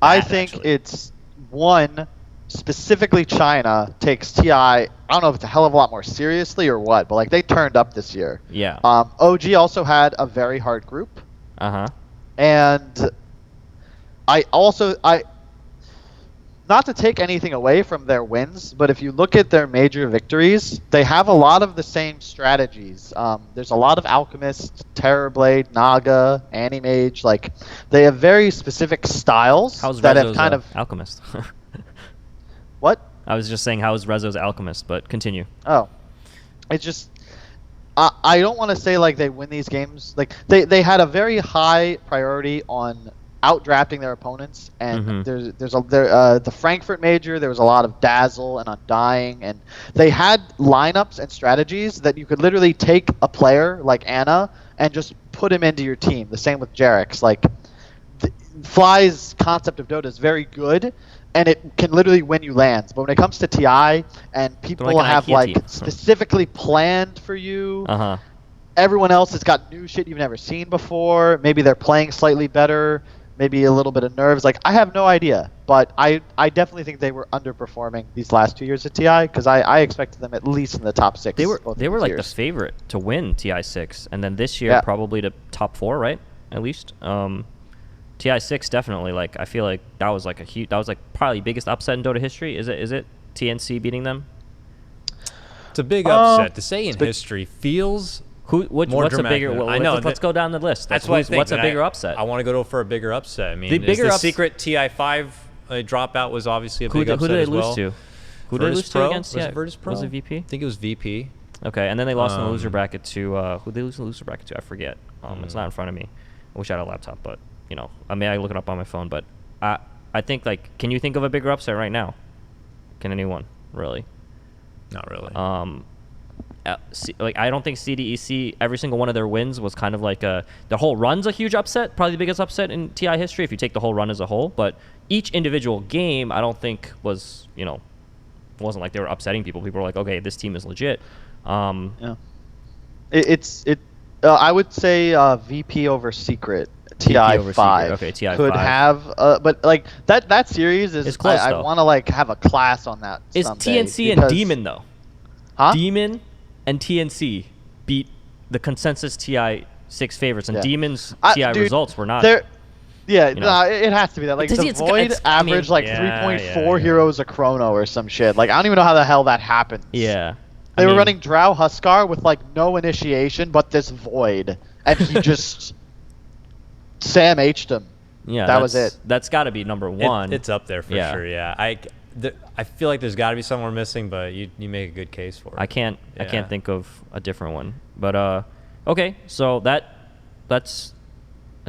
Speaker 1: I
Speaker 3: bad,
Speaker 1: think
Speaker 3: actually.
Speaker 1: it's one, specifically China takes TI. I don't know if it's a hell of a lot more seriously or what, but like they turned up this year.
Speaker 3: yeah.
Speaker 1: OG also had a very hard group,
Speaker 3: Uh-huh.
Speaker 1: and I not to take anything away from their wins, but if you look at their major victories, they have a lot of the same strategies. There's a lot of Alchemist, Terrorblade, Naga, Animage. Like they have very specific styles
Speaker 3: How's
Speaker 1: that have
Speaker 3: Rezo's
Speaker 1: kind of
Speaker 3: Alchemist?
Speaker 1: what?
Speaker 3: I was just saying, how's Rezo's Alchemist, but continue.
Speaker 1: Oh, it's just I don't want to say like they win these games. Like they had a very high priority on outdrafting their opponents, and
Speaker 3: Mhm.
Speaker 1: there's the Frankfurt major. There was a lot of dazzle and undying, and they had lineups and strategies that you could literally take a player like Anna and just put him into your team. The same with Jarex. Like Fly's concept of Dota is very good, and it can literally win you lands. But when it comes to TI, and people
Speaker 3: like an
Speaker 1: have
Speaker 3: IKEA
Speaker 1: like
Speaker 3: team.
Speaker 1: specifically planned for you,
Speaker 3: Uh-huh.
Speaker 1: everyone else has got new shit you've never seen before. Maybe they're playing slightly better. Maybe a little bit of nerves. Like I have no idea, but I definitely think they were underperforming these last 2 years at TI because I expected them at least in the top 6.
Speaker 3: They were
Speaker 1: both
Speaker 3: they
Speaker 1: of
Speaker 3: were
Speaker 1: these
Speaker 3: like
Speaker 1: years.
Speaker 3: the favorite to win TI6, and then this year
Speaker 1: Yeah.
Speaker 3: probably to top 4, right? At least. TI6 definitely, like, I feel like that was like probably biggest upset in Dota history. Is it TNC beating them?
Speaker 2: It's a big upset. To say in
Speaker 1: it's big-
Speaker 2: history feels
Speaker 3: More
Speaker 2: more
Speaker 3: what's a
Speaker 2: dramatic
Speaker 3: bigger?
Speaker 2: than-
Speaker 3: Well,
Speaker 2: I know,
Speaker 3: let's go down the list.
Speaker 2: That's
Speaker 3: Like,
Speaker 2: what I think.
Speaker 3: What's a
Speaker 2: that
Speaker 3: bigger upset?
Speaker 2: I want to go for a bigger upset. I mean,
Speaker 3: The bigger
Speaker 2: the
Speaker 3: ups-
Speaker 2: secret TI5 dropout was obviously a
Speaker 3: who
Speaker 2: big
Speaker 3: did
Speaker 2: upset
Speaker 3: they
Speaker 2: as
Speaker 3: lose
Speaker 2: well.
Speaker 3: to? Who did they
Speaker 2: Virtus
Speaker 3: lose
Speaker 2: Pro?
Speaker 3: to against?
Speaker 2: Was
Speaker 3: Yeah,
Speaker 2: it Virtus Pro?
Speaker 3: Was it VP?
Speaker 2: I think it was VP.
Speaker 3: Okay, and then they lost in the loser
Speaker 2: Um,
Speaker 3: bracket to who did they lose in the loser bracket to? I forget. It's not in front of me. I wish I had a laptop, but I mean, I look it up on my phone. But I think, like, can you think of a bigger upset right now? Can anyone really?
Speaker 2: Not really.
Speaker 3: Like, I don't think CDEC, every single one of their wins was kind of like the whole run's a huge upset, probably the biggest upset in TI history if you take the whole run as a whole. But each individual game, I don't think was wasn't like they were upsetting people. People were like, okay, this team is legit.
Speaker 1: Yeah. I would say VP over Secret.
Speaker 3: VP over
Speaker 1: TI 5
Speaker 3: Secret. Okay, TI
Speaker 1: could
Speaker 3: 5.
Speaker 1: have, but like that series is.
Speaker 3: It's close,
Speaker 1: I
Speaker 3: though.
Speaker 1: want to like have a class on that.
Speaker 3: Is
Speaker 1: someday
Speaker 3: TNC and
Speaker 1: because-
Speaker 3: Demon though?
Speaker 1: Huh?
Speaker 3: Demon and TNC beat the consensus TI 6 favorites, and
Speaker 1: Yeah.
Speaker 3: Demon's
Speaker 1: I-
Speaker 3: TI
Speaker 1: dude,
Speaker 3: results were not.
Speaker 1: They're Yeah,
Speaker 3: you know.
Speaker 1: no, it has to be that. Like
Speaker 3: Does
Speaker 1: the
Speaker 3: he- it's-
Speaker 1: Void
Speaker 3: it's- I mean,
Speaker 1: average like
Speaker 2: yeah,
Speaker 1: 3.4
Speaker 2: yeah.
Speaker 1: heroes a chrono or some shit. Like I don't even know how the hell that happens.
Speaker 3: Yeah.
Speaker 1: They
Speaker 3: I
Speaker 1: were
Speaker 3: mean,
Speaker 1: running Drow Huskar with like no initiation, but this Void, and he just Sam H'd him.
Speaker 3: Yeah,
Speaker 1: that was it.
Speaker 3: That's got to be number one.
Speaker 2: It's up there for
Speaker 3: Yeah.
Speaker 2: sure. Yeah, I feel like there's got to be somewhere missing, but you make a good case for it.
Speaker 3: I can't
Speaker 2: Yeah.
Speaker 3: think of a different one. But okay, so that's.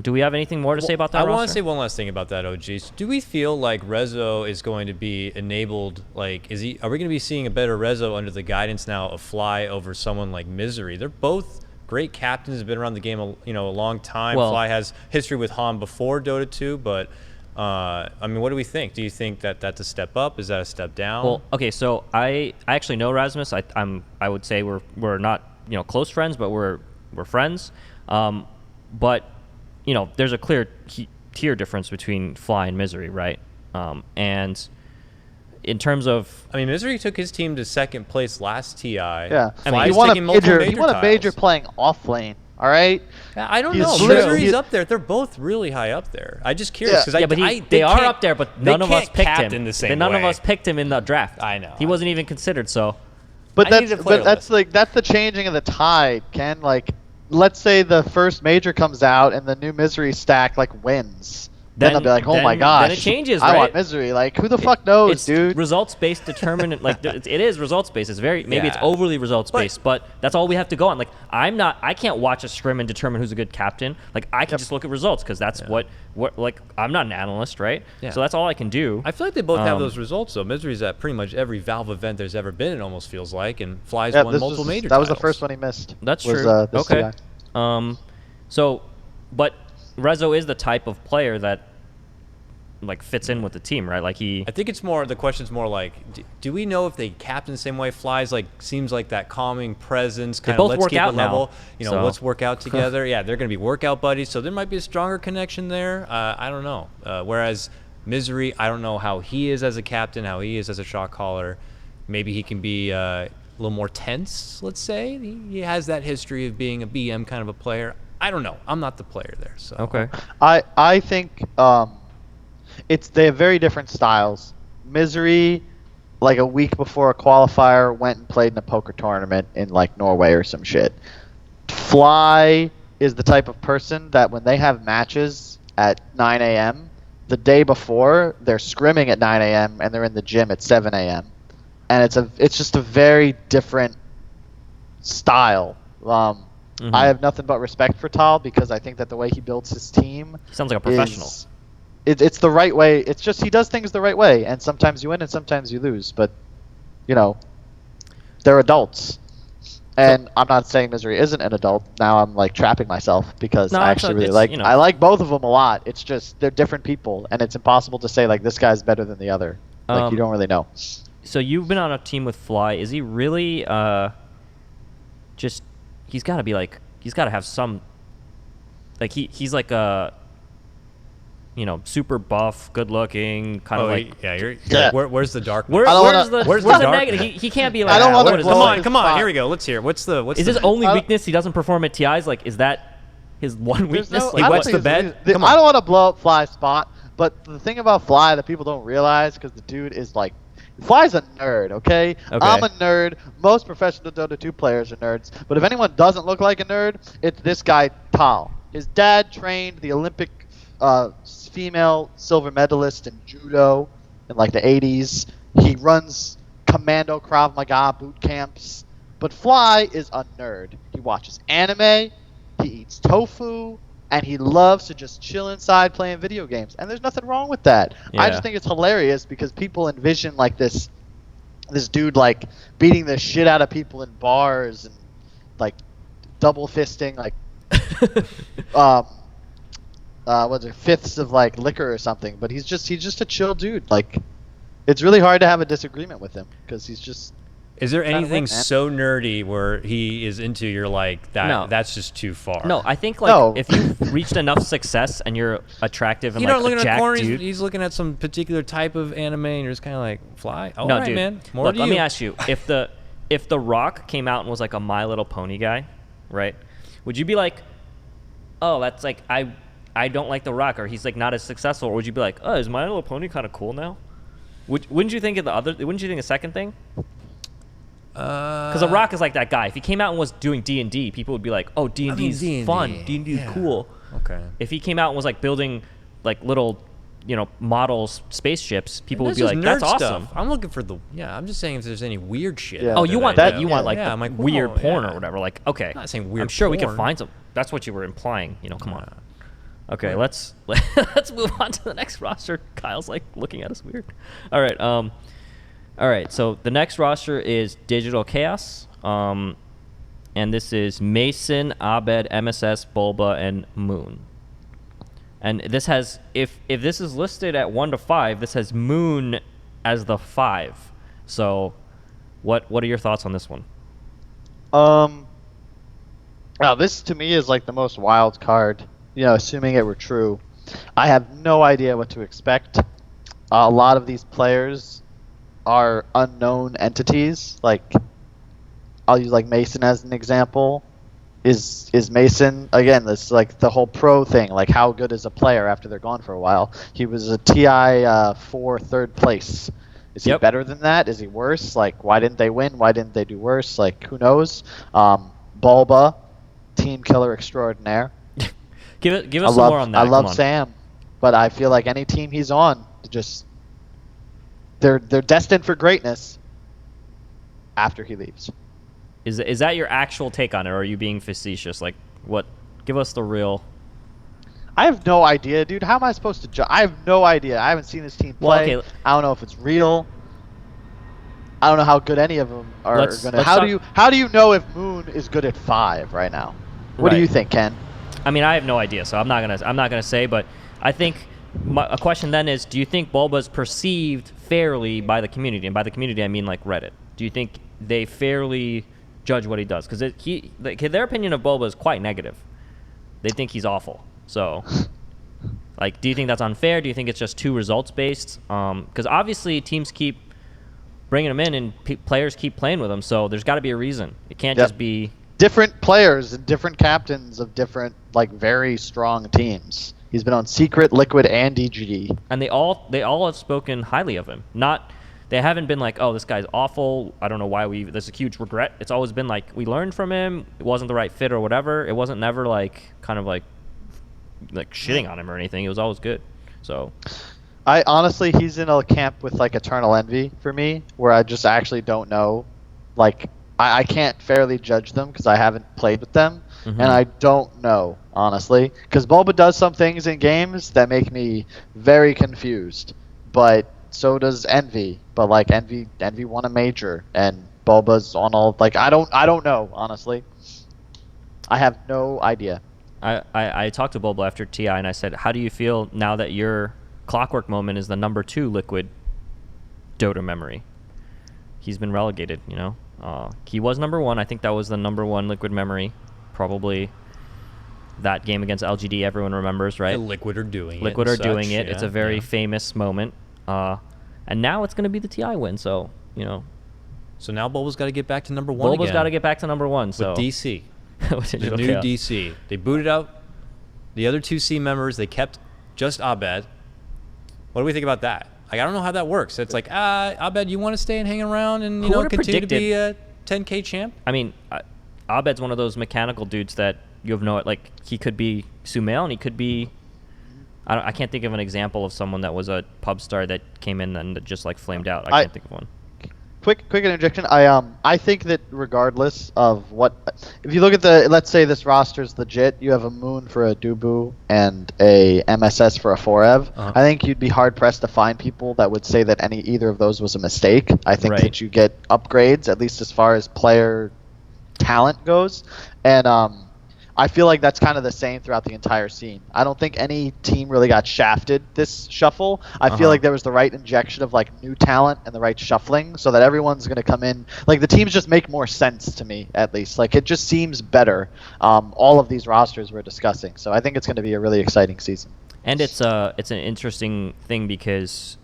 Speaker 3: Do we have anything more to say about that?
Speaker 2: I want to
Speaker 3: roster?
Speaker 2: say one last thing about that, OGs. Do we feel like Rezo is going to be enabled? Like, are we going to be seeing a better Rezo under the guidance now of Fly over someone like Misery? They're both great captains, have been around the game a long time.
Speaker 3: Well-
Speaker 2: Fly has history with Han before Dota 2, but I mean, what do we think? Do you think that that's a step up? Is that a step down?
Speaker 3: Well, okay, so I actually know Rasmus. I would say we're not close friends, but we're friends. But there's a clear tier difference between Fly and Misery, right? And in terms of
Speaker 2: I mean, Misery took his team to second place last TI.
Speaker 1: Yeah,
Speaker 3: I mean,
Speaker 1: he
Speaker 2: Fly's
Speaker 1: won a
Speaker 2: taking multiple
Speaker 1: major. He won a major
Speaker 2: titles.
Speaker 1: playing off lane. All right.
Speaker 2: Yeah, I don't
Speaker 1: He's
Speaker 2: know.
Speaker 1: literally-
Speaker 2: Misery's up there. They're both really high up there. I just curious
Speaker 1: Yeah.
Speaker 2: because
Speaker 3: yeah, but they are up there, but none of us picked him.
Speaker 2: The same
Speaker 3: None of
Speaker 2: way.
Speaker 3: us picked him in the draft.
Speaker 2: I know.
Speaker 3: He wasn't even considered. So
Speaker 1: But
Speaker 2: I need
Speaker 1: that's
Speaker 2: to play
Speaker 1: but
Speaker 2: a
Speaker 1: that's
Speaker 2: list.
Speaker 1: like that's the changing of the tide, Ken. Like, let's say the first major comes out and the new Misery stack like wins. Then they'll be like, oh my
Speaker 3: then
Speaker 1: gosh,
Speaker 3: it changes,
Speaker 1: I want
Speaker 3: right?
Speaker 1: Misery. Like, who the fuck knows,
Speaker 3: it's
Speaker 1: dude?
Speaker 3: results based determinant. Like it is results based. It's maybe it's
Speaker 2: Yeah.
Speaker 3: overly results based, but that's all we have to go on. Like I can't watch a scrim and determine who's a good captain. Like I can just look at results because that's what like I'm not an analyst, right?
Speaker 2: Yeah.
Speaker 3: So that's all I can do.
Speaker 2: I feel like they both have
Speaker 3: Um,
Speaker 2: those results though. Misery's at pretty much every Valve event there's ever been. It almost feels like, and Fly's
Speaker 1: Yeah,
Speaker 2: won
Speaker 1: this
Speaker 2: multiple
Speaker 1: was,
Speaker 2: major.
Speaker 1: that was the
Speaker 2: titles.
Speaker 1: first one he missed.
Speaker 3: That's
Speaker 1: was,
Speaker 3: true.
Speaker 1: This
Speaker 3: Okay.
Speaker 1: guy.
Speaker 3: So, but Rezo is the type of player that like fits in with the team, right? Like he.
Speaker 2: I think it's more. The question's more like, do we know if they captain the same way? Flies like seems like that calming presence. Kind
Speaker 3: both
Speaker 2: of let's
Speaker 3: work
Speaker 2: keep
Speaker 3: out
Speaker 2: it level.
Speaker 3: now,
Speaker 2: So.
Speaker 3: so.
Speaker 2: Let's work out together. Yeah, they're going to be workout buddies. So there might be a stronger connection there. I don't know. Whereas Misery, I don't know how he is as a captain, how he is as a shot caller. Maybe he can be a little more tense. Let's say he has that history of being a BM kind of a player. I don't know. I'm not the player there. So
Speaker 3: Okay.
Speaker 1: I think they have very different styles. Misery, like a week before a qualifier, went and played in a poker tournament in like Norway or some shit. Fly is the type of person that when they have matches at 9 a.m., the day before they're scrimming at 9 a.m. and they're in the gym at 7 a.m. And it's just a very different style. I have nothing but respect for Tal because I think that the way he builds his team
Speaker 3: He sounds like a professional.
Speaker 1: It's the right way. It's just he does things the right way, and sometimes you win and sometimes you lose. But they're adults, and I'm not saying Misery isn't an adult. Now I'm like trapping myself because
Speaker 3: No,
Speaker 1: I
Speaker 3: it's-
Speaker 1: actually really
Speaker 3: it's,
Speaker 1: like
Speaker 3: you know.
Speaker 1: I like both of them a lot. It's just they're different people, and it's impossible to say like this guy's better than the other. Like you don't really know.
Speaker 3: So you've been on a team with Fly. Is he really just? He's got to be like. He's got to have some. Like he's like a. Super buff, good looking, kind of like.
Speaker 2: yeah, you're
Speaker 1: Yeah.
Speaker 2: where's the dark?
Speaker 3: Where's
Speaker 1: I don't
Speaker 3: where's
Speaker 1: wanna-
Speaker 3: the
Speaker 2: where's
Speaker 3: where's
Speaker 2: the
Speaker 3: the
Speaker 2: dark-
Speaker 3: negative? He can't be like.
Speaker 1: I don't
Speaker 3: "Ah,
Speaker 1: wanna
Speaker 3: what is
Speaker 1: blow
Speaker 3: this?"
Speaker 1: it.
Speaker 2: Come on, come on.
Speaker 1: spot.
Speaker 2: Here we go. Let's hear. What's the
Speaker 3: Is his only
Speaker 1: I-
Speaker 3: weakness he doesn't perform at TIs? Like, is that his one
Speaker 1: There's
Speaker 3: weakness?
Speaker 1: no-
Speaker 3: Like,
Speaker 1: I don't
Speaker 2: wets
Speaker 1: think
Speaker 2: the
Speaker 1: it's-
Speaker 2: bed?
Speaker 1: the-
Speaker 2: Come on.
Speaker 1: I don't want to blow up Fly's spot, but the thing about Fly that people don't realize, because the dude is like, Fly's a nerd, okay? I'm a nerd. Most professional Dota 2 players are nerds. But if anyone doesn't look like a nerd, it's this guy, Tal. His dad trained the Olympic female silver medalist in judo in like the 80s. He runs commando Krav Maga boot camps. But Fly is a nerd. He watches anime, he eats tofu, and he loves to just chill inside playing video games. And there's nothing wrong with that. I
Speaker 3: Yeah.
Speaker 1: just think it's hilarious because people envision like this dude like beating the shit out of people in bars and like double fisting like what's it, fifths of like liquor or something. But he's just a chill dude. Like it's really hard to have a disagreement with him because he's just.
Speaker 2: Is there
Speaker 1: Trying to
Speaker 2: anything
Speaker 1: win, man.
Speaker 2: so nerdy where he is into you're like that?
Speaker 3: No.
Speaker 2: That's just too far.
Speaker 3: No, I think like
Speaker 1: No.
Speaker 3: if you've reached enough success and you're attractive and
Speaker 2: You
Speaker 3: like
Speaker 2: know, looking
Speaker 3: a
Speaker 2: at
Speaker 3: jack
Speaker 2: the corner,
Speaker 3: dude.
Speaker 2: he's looking at some particular type of anime, and you're just kind of like, Fly? All
Speaker 3: No,
Speaker 2: right,
Speaker 3: dude.
Speaker 2: man. More
Speaker 3: Look,
Speaker 2: to
Speaker 3: let
Speaker 2: you.
Speaker 3: me ask you: if the Rock came out and was like a My Little Pony guy, right? Would you be like, oh, that's like I I don't like The Rock, or he's like not as successful, or would you be like, oh, is My Little Pony kind of cool now? Wouldn't you think of the other? Wouldn't you think a second thing? Because The Rock is like that guy. If he came out and was doing D&D, people would be like, oh, D&D's
Speaker 2: D&D.
Speaker 3: fun. D&D's cool.
Speaker 2: Okay.
Speaker 3: If he came out and was like building like little, models, spaceships, people would
Speaker 2: That's
Speaker 3: be like,
Speaker 2: just
Speaker 3: that's
Speaker 2: nerd
Speaker 3: awesome.
Speaker 2: stuff. I'm looking for I'm just saying if there's any weird shit.
Speaker 1: Yeah.
Speaker 2: out
Speaker 3: Oh,
Speaker 2: there
Speaker 3: you want
Speaker 2: that I
Speaker 3: that? You
Speaker 2: know.
Speaker 3: want like
Speaker 2: yeah,
Speaker 3: the
Speaker 2: I'm like,
Speaker 3: weird
Speaker 2: whoa,
Speaker 3: porn
Speaker 2: yeah.
Speaker 3: or whatever? Like, okay,
Speaker 2: I'm not saying weird
Speaker 3: I'm sure we can
Speaker 2: porn.
Speaker 3: find some. That's what you were implying. Come on. Okay,
Speaker 2: Right.
Speaker 3: let's move on to the next roster. Kyle's like looking at us weird. All right. So the next roster is Digital Chaos, and this is Mason, Abed, MSS, Bulba, and Moon. And this has, if this is listed at 1 to 5, this has Moon as the 5. So, what are your thoughts on this one?
Speaker 1: Now this to me is like the most wild card. Assuming it were true, I have no idea what to expect. A lot of these players are unknown entities. Like, I'll use like Mason as an example. Is Mason, again, this like the whole pro thing, like how good is a player after they're gone for a while? He was a TI 4 third place. Is he
Speaker 3: Yep.
Speaker 1: better than that? Is he worse? Like, why didn't they win? Why didn't they do worse? Like, who knows? Bulba, team killer extraordinaire.
Speaker 3: Give us some more on that.
Speaker 1: I
Speaker 3: Come
Speaker 1: love
Speaker 3: on.
Speaker 1: Sam, but I feel like any team he's on, they're destined for greatness after he leaves.
Speaker 3: Is that your actual take on it, or are you being facetious? Like, what? Give us the real.
Speaker 1: I have no idea, dude. How am I supposed to judge? I have no idea. I haven't seen this team
Speaker 3: Well,
Speaker 1: play.
Speaker 3: okay.
Speaker 1: I don't know if it's real. I don't know how good any of them are
Speaker 3: Let's
Speaker 1: going to.
Speaker 3: talk-
Speaker 1: How do you know if Moon is good at 5 right now? What do
Speaker 3: Right.
Speaker 1: you think, Ken?
Speaker 3: I mean, I have no idea, so I'm not gonna say. But I think a question then is: do you think Bulba's perceived fairly by the community? And by the community, I mean like Reddit. Do you think they fairly judge what he does? Because their opinion of Bulba is quite negative. They think he's awful. So, like, do you think that's unfair? Do you think it's just too results based? Because obviously teams keep bringing him in and players keep playing with him, so there's got to be a reason. It can't
Speaker 1: Yep.
Speaker 3: just be.
Speaker 1: Different players and different captains of different, like, very strong teams. He's been on Secret, Liquid, and DGD.
Speaker 3: And they all have spoken highly of him. They haven't been like, oh, this guy's awful. I don't know why there's a huge regret. It's always been like, we learned from him. It wasn't the right fit or whatever. It wasn't never like kind of like shitting on him or anything. It was always good. So
Speaker 1: He's in a camp with like eternal envy for me, where I just actually don't know. Like, I can't fairly judge them because I haven't played with them, and I don't know, honestly. Because Bulba does some things in games that make me very confused, but so does Envy. But like Envy won a major, and Bulba's on all. Like, I don't know, honestly. I have no idea.
Speaker 3: I talked to Bulba after TI and I said, how do you feel now that your Clockwork Moment is the number 2 liquid Dota memory? He's been relegated, he was number 1. I think that was the number 1 liquid memory. Probably that game against LGD everyone remembers, right?
Speaker 2: Liquid are doing it.
Speaker 3: Liquid
Speaker 2: and
Speaker 3: are doing
Speaker 2: such,
Speaker 3: it.
Speaker 2: yeah,
Speaker 3: It's a very
Speaker 2: yeah.
Speaker 3: famous moment. And now it's going to be the TI win, so,
Speaker 2: So now Bulba's got to get back to number 1
Speaker 3: Bulba's
Speaker 2: again.
Speaker 3: got to get back to number 1.
Speaker 2: with
Speaker 3: So
Speaker 2: DC.
Speaker 3: with
Speaker 2: The
Speaker 3: Digital
Speaker 2: new
Speaker 3: Chaos.
Speaker 2: DC. They booted out the other 2 C members. They kept just Abed. What do we think about that? Like, I don't know how that works. It's like, Abed, you want to stay and hang around and
Speaker 3: Who would've
Speaker 2: continue to be
Speaker 3: predicted-
Speaker 2: a 10K champ?
Speaker 3: I mean, Abed's one of those mechanical dudes that you have like, he could be Sumail and he could be. I can't think of an example of someone that was a pub star that came in and just like flamed out. I can't think of one.
Speaker 1: Quick interjection. I think that regardless of what, if you look at let's say this roster's legit, you have a Moon for a Dubu and a MSS for a Forev. I think you'd be hard pressed to find people that would say that either of those was a mistake. I think
Speaker 3: Right.
Speaker 1: that you get upgrades, at least as far as player talent goes, and I feel like that's kind of the same throughout the entire scene. I don't think any team really got shafted this shuffle. I feel like there was the right injection of like new talent and the right shuffling so that everyone's going to come in. Like, the teams just make more sense to me, at least. Like, it just seems better, all of these rosters we're discussing. So I think it's going to be a really exciting season.
Speaker 3: And it's an interesting thing because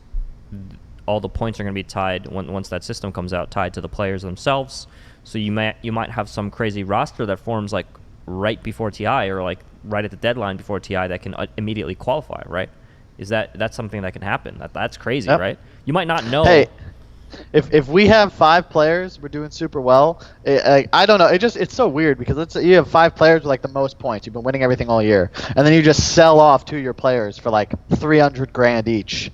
Speaker 3: all the points are going to be tied once that system comes out, tied to the players themselves. So you might have some crazy roster that forms like right before TI or like right at the deadline before TI that can immediately qualify, right? That's something that can happen? That's crazy,
Speaker 1: Yep.
Speaker 3: right? You might not know.
Speaker 1: Hey, if we have 5 players, we're doing super well. I don't know. It's so weird because you have 5 players with like the most points. You've been winning everything all year, and then you just sell off 2 of your players for like 300 grand each,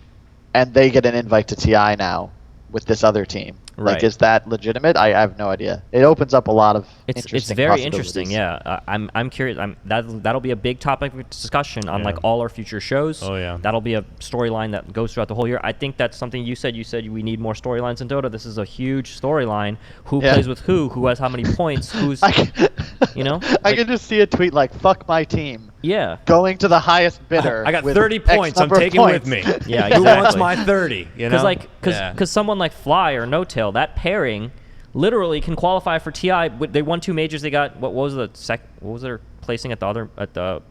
Speaker 1: and they get an invite to TI now with this other team.
Speaker 3: Right.
Speaker 1: Like, is that legitimate? I have no idea. It opens up a lot of
Speaker 3: It's
Speaker 1: interesting
Speaker 3: very
Speaker 1: possibilities.
Speaker 3: interesting, yeah. I'm curious. That'll be a big topic of discussion on
Speaker 2: Yeah.
Speaker 3: like all our future shows.
Speaker 2: Oh, yeah.
Speaker 3: That'll be a storyline that goes throughout the whole year. I think that's something you said. You said we need more storylines in Dota. This is a huge storyline. Who
Speaker 1: Yeah.
Speaker 3: plays with who has how many points, who's
Speaker 1: I can,
Speaker 3: you know?
Speaker 1: I
Speaker 3: Like-
Speaker 1: can just see a tweet like "fuck my team,"
Speaker 3: yeah.
Speaker 1: going to the highest bidder.
Speaker 2: I got
Speaker 1: with
Speaker 2: 30
Speaker 1: X
Speaker 2: points. I'm
Speaker 1: number of
Speaker 2: taking with
Speaker 1: points.
Speaker 2: me.
Speaker 3: Yeah,
Speaker 2: Who wants
Speaker 3: exactly.
Speaker 2: my 30? You know?
Speaker 3: Because someone like Fly or No Tail, that pairing literally can qualify for TI. They won 2 majors. They got what was their placing at the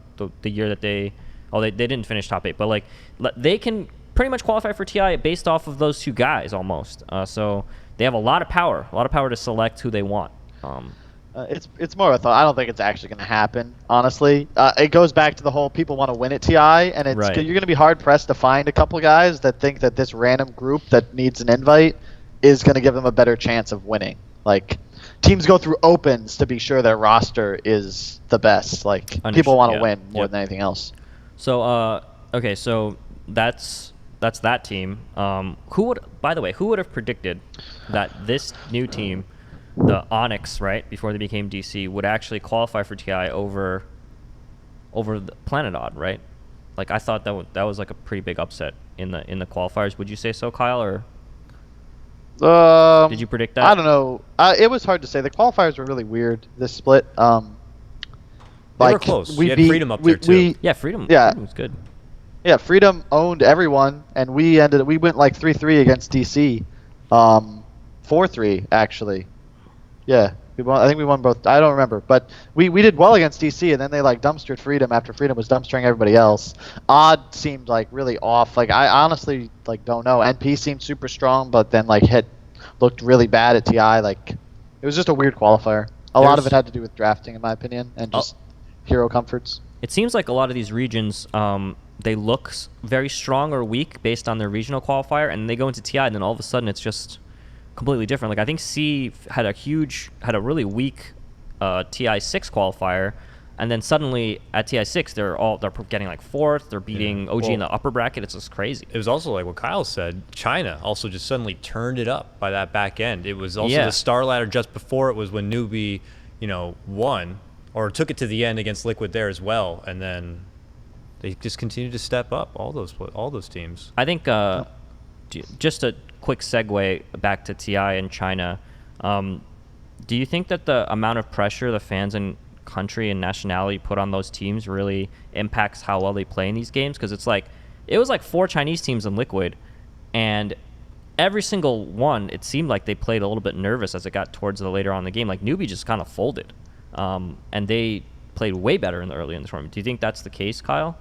Speaker 3: year that they didn't finish top 8, but like they can pretty much qualify for TI based off of those 2 guys almost. So they have a lot of power to select who they want.
Speaker 1: It's more of a thought. I don't think it's actually going to happen, honestly. It goes back to the whole people want to win at TI, and
Speaker 3: Right.
Speaker 1: you're going to be hard-pressed to find a couple guys that think that this random group that needs an invite is going to give them a better chance of winning. Like, teams go through opens to be sure their roster is the best. Like, people want to
Speaker 3: yeah.
Speaker 1: win more
Speaker 3: Yep.
Speaker 1: than anything else.
Speaker 3: So okay, so that's that team. Who would have predicted that this new team, the Onyx, right before they became DC, would actually qualify for TI over the Planet Odd, right? Like, I thought that was like a pretty big upset in the qualifiers. Would you say so, Kyle, or did you predict that?
Speaker 1: I don't know. It was hard to say. The qualifiers were really weird, this split.
Speaker 2: They were close. You had Freedom up there, too.
Speaker 3: Yeah, Freedom.
Speaker 1: Yeah.
Speaker 3: Freedom was good.
Speaker 1: Yeah, Freedom owned everyone, and we went like 3-3 against DC, 4-3 actually. Yeah, I think we won both. I don't remember, but we did well against DC, and then they like dumpstered Freedom after Freedom was dumpstering everybody else. Odd seemed like really off. Like, I honestly like don't know. NP seemed super strong, but then like looked really bad at TI. Like, it was just a weird qualifier. A lot of it had to do with drafting, in my opinion, and just hero comforts.
Speaker 3: It seems like a lot of these regions, they look very strong or weak based on their regional qualifier, and they go into TI, and then all of a sudden it's just completely different. Like, I think C had a really weak TI6 qualifier, and then suddenly at TI6 they're getting like 4th. They're beating OG in the upper bracket. It's just crazy.
Speaker 2: It was also like what Kyle said. China also just suddenly turned it up by that back end. It was also the star ladder just before it was when Newbie, won or took it to the end against Liquid there as well, and then they just continued to step up. All those teams.
Speaker 3: I think just a quick segue back to TI and China. Do you think that the amount of pressure the fans and country and nationality put on those teams really impacts how well they play in these games? Because it was like 4 Chinese teams in Liquid, and every single one, it seemed like they played a little bit nervous as it got towards the later on in the game. Like, Newbie just kind of folded, and they played way better early in the tournament. Do you think that's the case, Kyle?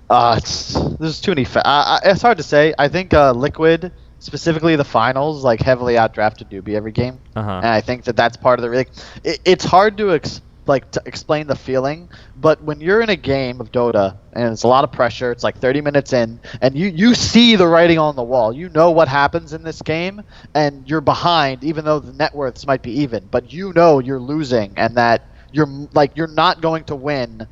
Speaker 1: There's too many. It's hard to say. I think Liquid, specifically the finals, like heavily outdrafted Newbie every game, and I think that's part of the. It's hard to explain the feeling, but when you're in a game of Dota and it's a lot of pressure, it's like 30 minutes in, and you see the writing on the wall. You know what happens in this game, and you're behind, even though the net worths might be even, but you know you're losing, and that you're not going to win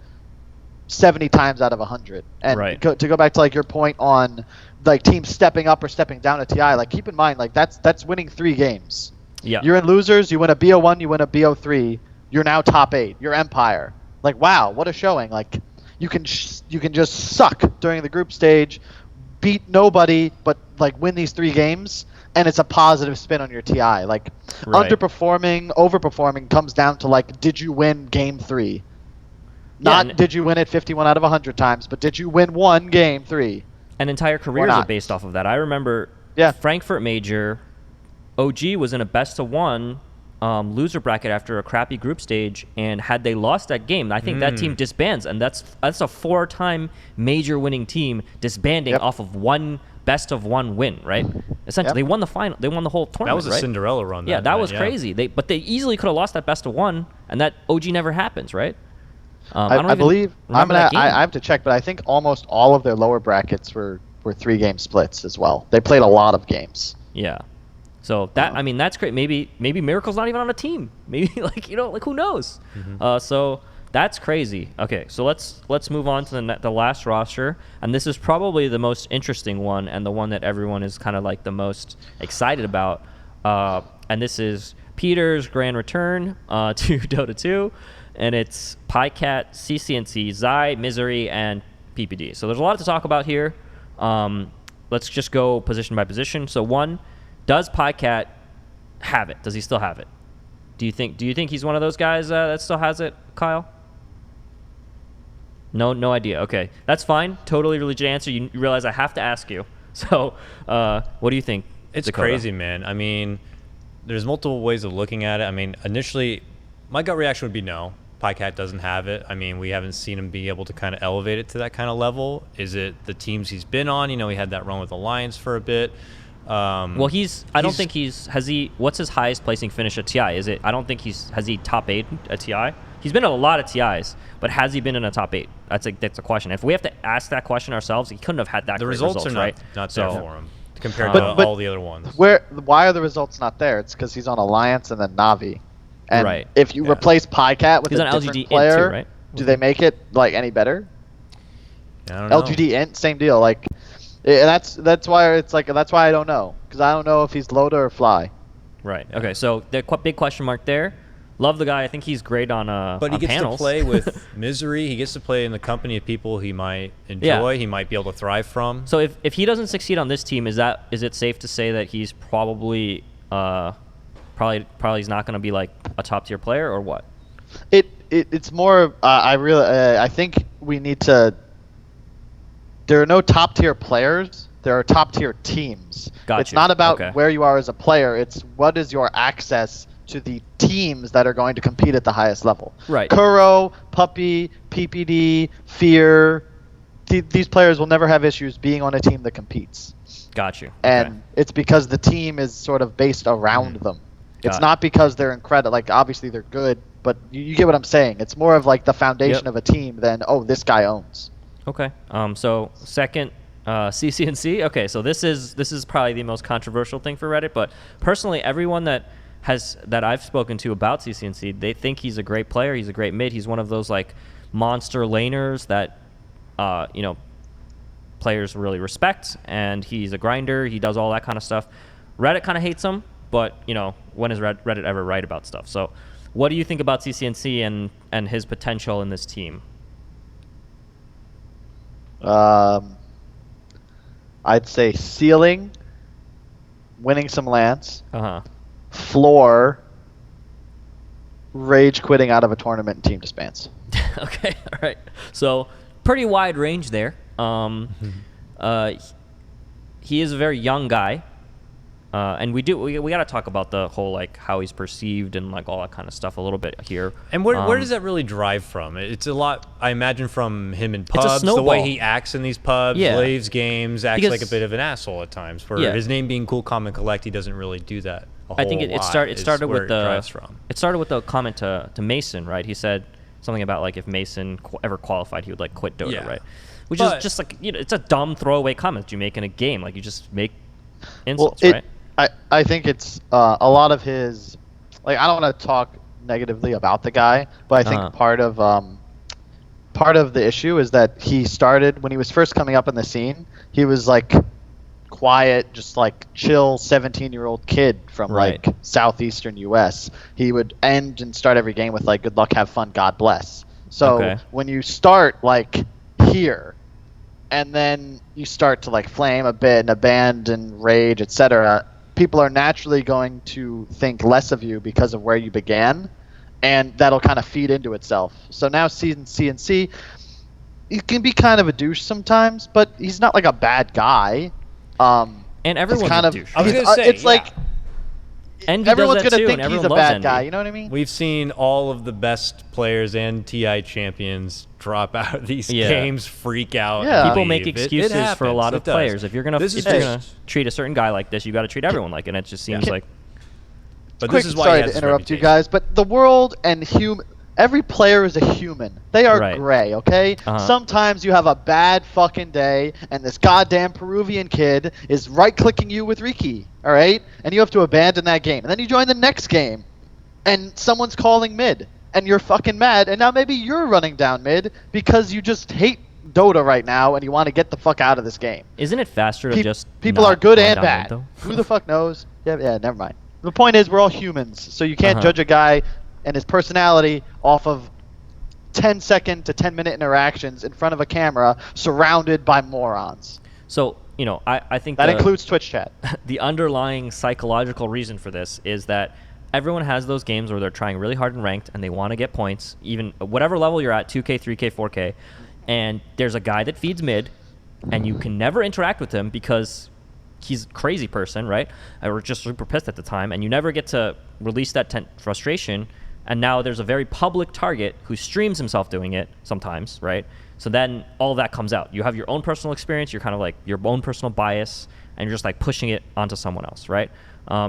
Speaker 1: 70 times out of 100. And
Speaker 3: right.
Speaker 1: To go back to like your point on like teams stepping up or stepping down at TI, like keep in mind like that's winning 3 games.
Speaker 3: Yeah.
Speaker 1: You're in losers, you win a BO1, you win a BO3, you're now top 8. You're Empire. Like, wow, what a showing. Like, you can just suck during the group stage, beat nobody, but like win these 3 games, and it's a positive spin on your TI. Like,
Speaker 3: right.
Speaker 1: Underperforming, overperforming comes down to like, did you win game 3? Not did you win it 51 out of 100 times, but did you win one game 3?
Speaker 3: And entire careers are based off of that. I remember Frankfurt Major, OG was in a best-of-1 loser bracket after a crappy group stage, and had they lost that game, I think that team disbands, and that's a 4-time major winning team disbanding off of one best-of-1 win, right? Essentially, they won the final. They won the whole tournament.
Speaker 2: That was a Cinderella run.
Speaker 3: Yeah, that was crazy. But they easily could have lost that best-of-1, and that OG never happens, right? I don't
Speaker 1: I
Speaker 3: even
Speaker 1: believe
Speaker 3: remember that game.
Speaker 1: I have to check, but I think almost all of their lower brackets were 3-game splits as well. They played a lot of games.
Speaker 3: Yeah. So that I mean that's great. Maybe Miracle's not even on a team. Maybe like who knows? So that's crazy. Okay, so let's move on to the last roster, and this is probably the most interesting one and the one that everyone is kind of like the most excited about. And this is Peter's grand return to Dota 2, and it's PyCat, CCNC, Zai, Misery, and PPD. So there's a lot to talk about here. Let's just go position by position. So one, does PyCat have it? Does he still have it? Do you think he's one of those guys that still has it, Kyle? No idea. Okay, that's fine. Totally legit answer. You realize I have to ask you. So, what do you think?
Speaker 2: It's
Speaker 3: Dakota?
Speaker 2: crazy, man. I mean, there's multiple ways of looking at it. I mean, initially, my gut reaction would be no. PyCat doesn't have it. I mean, we haven't seen him be able to kind of elevate it to that kind of level. Is it the teams he's been on? You know, he had that run with Alliance for a bit.
Speaker 3: Well, I don't think has he. What's his highest placing finish at TI? Is it? I don't think has he top 8 at TI? He's been in a lot of TIs, but has he been in a top 8? That's a question. If we have to ask that question ourselves, he couldn't have had that.
Speaker 2: The
Speaker 3: great
Speaker 2: results are
Speaker 3: right?
Speaker 2: not
Speaker 3: So,
Speaker 2: there for him compared
Speaker 1: But-
Speaker 2: to all the other ones.
Speaker 1: Why are the results not there? It's because he's on Alliance and then Navi. And
Speaker 3: Right.
Speaker 1: if you replace PyCat with
Speaker 3: He's
Speaker 1: a
Speaker 3: on
Speaker 1: different
Speaker 3: LGD
Speaker 1: player,
Speaker 3: int too, right?
Speaker 1: do they make it like any better?
Speaker 2: I don't know.
Speaker 1: LGD int, same deal. Like, and that's why it's like that's why I don't know, because I don't know if he's Loda or Fly.
Speaker 3: Right. Okay. So the big question mark there. Love the guy. I think he's great on
Speaker 2: But he
Speaker 3: on
Speaker 2: gets
Speaker 3: panels.
Speaker 2: to play with Misery. He gets to play in the company of people he might enjoy.
Speaker 3: Yeah.
Speaker 2: He might be able to thrive from.
Speaker 3: So if he doesn't succeed on this team, is it safe to say that he's probably he's not going to be like a top tier player, or what?
Speaker 1: It's more. I think we need to. There are no top tier players. There are top tier teams.
Speaker 3: Got
Speaker 1: It's
Speaker 3: you.
Speaker 1: not about
Speaker 3: Okay.
Speaker 1: where you are as a player. It's what is your access to the teams that are going to compete at the highest level.
Speaker 3: Right.
Speaker 1: Kuro, Puppy, PPD, Fear. These players will never have issues being on a team that competes.
Speaker 3: Got you.
Speaker 1: And
Speaker 3: Okay.
Speaker 1: it's because the team is sort of based around them. It's
Speaker 3: Got it.
Speaker 1: not because they're incredible. Like, obviously they're good, but you get what I'm saying. It's more of like the foundation
Speaker 3: Yep.
Speaker 1: of a team than, oh, this guy owns.
Speaker 3: Okay. So second, CCNC. Okay. So this is probably the most controversial thing for Reddit, but personally, everyone that I've spoken to about CCNC, they think he's a great player. He's a great mid. He's one of those like monster laners that players really respect, and he's a grinder. He does all that kind of stuff. Reddit kind of hates him, but when has Reddit ever write about stuff? So, what do you think about CCNC and his potential in this team?
Speaker 1: I'd say ceiling, winning some lance,
Speaker 3: Uh-huh.
Speaker 1: floor, rage quitting out of a tournament and team disbands.
Speaker 3: Okay, all right. So pretty wide range there. He is a very young guy, and we got to talk about the whole like how he's perceived and like all that kind of stuff a little bit here.
Speaker 2: And where does that really drive from? It's a lot, I imagine, from him in
Speaker 3: a
Speaker 2: pubs, the way
Speaker 3: snowball.
Speaker 2: he acts in these pubs,
Speaker 3: Yeah.
Speaker 2: leaves games, acts
Speaker 3: Because-
Speaker 2: like a bit of an asshole at times. For
Speaker 3: Yeah.
Speaker 2: his name being Cool, Calm, and Collect, he doesn't really do that a whole
Speaker 3: I think it
Speaker 2: lot
Speaker 3: started
Speaker 2: is
Speaker 3: with
Speaker 2: where it
Speaker 3: the
Speaker 2: drives from.
Speaker 3: it started with the comment to Mason, right? He said something about like if Mason ever qualified, he would like quit Dota,
Speaker 2: Yeah.
Speaker 3: right? Which
Speaker 2: But-
Speaker 3: is just like it's a dumb throwaway comment you make in a game. Like you just make insults, right?
Speaker 1: I think it's a lot of his, like, I don't want to talk negatively about the guy, but I think part of the issue is that he started when he was first coming up in the scene. He was like quiet, just like chill 17-year-old kid from
Speaker 3: Right.
Speaker 1: like southeastern US. He would end and start every game with like good luck, have fun, God bless. So
Speaker 3: Okay.
Speaker 1: when you start like here and then you start to like flame a bit and abandon rage, etc., people are naturally going to think less of you because of where you began, and that'll kind of feed into itself. So now season CNC, he can be kind of a douche sometimes, but he's not like a bad guy.
Speaker 3: And everyone's
Speaker 1: kind
Speaker 3: a
Speaker 1: of,
Speaker 3: douche.
Speaker 2: I was
Speaker 1: he's-
Speaker 2: gonna say,
Speaker 1: it's like
Speaker 3: Envy does
Speaker 1: everyone's
Speaker 3: that
Speaker 1: gonna
Speaker 3: too,
Speaker 1: think
Speaker 3: and
Speaker 1: he's a
Speaker 3: everyone loves
Speaker 1: bad guy.
Speaker 3: Envy.
Speaker 1: You know what I mean?
Speaker 2: We've seen all of the best players and TI champions drop out of these
Speaker 3: Yeah.
Speaker 2: games, freak out.
Speaker 1: Yeah.
Speaker 2: and
Speaker 3: People
Speaker 2: leave.
Speaker 3: make
Speaker 2: It
Speaker 3: excuses for a
Speaker 2: happens.
Speaker 3: lot
Speaker 2: It
Speaker 3: of
Speaker 2: does.
Speaker 3: players. If you're gonna
Speaker 2: This is
Speaker 3: treat a certain guy like this, you got to treat everyone like it. And it just seems
Speaker 1: Can-
Speaker 3: like
Speaker 2: But
Speaker 1: Quick,
Speaker 2: this is why
Speaker 1: sorry
Speaker 2: he has
Speaker 1: to
Speaker 2: this
Speaker 1: interrupt you
Speaker 2: reputation.
Speaker 1: guys, but the world and Every player is a human. They are
Speaker 3: Right.
Speaker 1: gray, okay?
Speaker 3: Uh-huh.
Speaker 1: Sometimes you have a bad fucking day, and this goddamn Peruvian kid is right-clicking you with Riki, all right? And you have to abandon that game. And then you join the next game, and someone's calling mid, and you're fucking mad, and now maybe you're running down mid because you just hate Dota right now, and you want to get the fuck out of this game.
Speaker 3: Isn't it faster to just
Speaker 1: People
Speaker 3: not
Speaker 1: are good
Speaker 3: run
Speaker 1: and
Speaker 3: down mid,
Speaker 1: bad.
Speaker 3: though?
Speaker 1: Who the fuck knows? Yeah, never mind. The point is, we're all humans, so you can't
Speaker 3: Uh-huh.
Speaker 1: judge a guy and his personality off of 10-second to 10-minute interactions in front of a camera surrounded by morons.
Speaker 3: So, I think
Speaker 1: That
Speaker 3: the,
Speaker 1: includes Twitch chat.
Speaker 3: the underlying psychological reason for this is that everyone has those games where they're trying really hard in ranked and they want to get points, even whatever level you're at, 2K, 3K, 4K, and there's a guy that feeds mid, and you can never interact with him because he's a crazy person, right? Or just super pissed at the time, and you never get to release that frustration. And now there's a very public target who streams himself doing it sometimes, right? So then all that comes out. You have your own personal experience. You're kind of like your own personal bias, and you're just like pushing it onto someone else, right?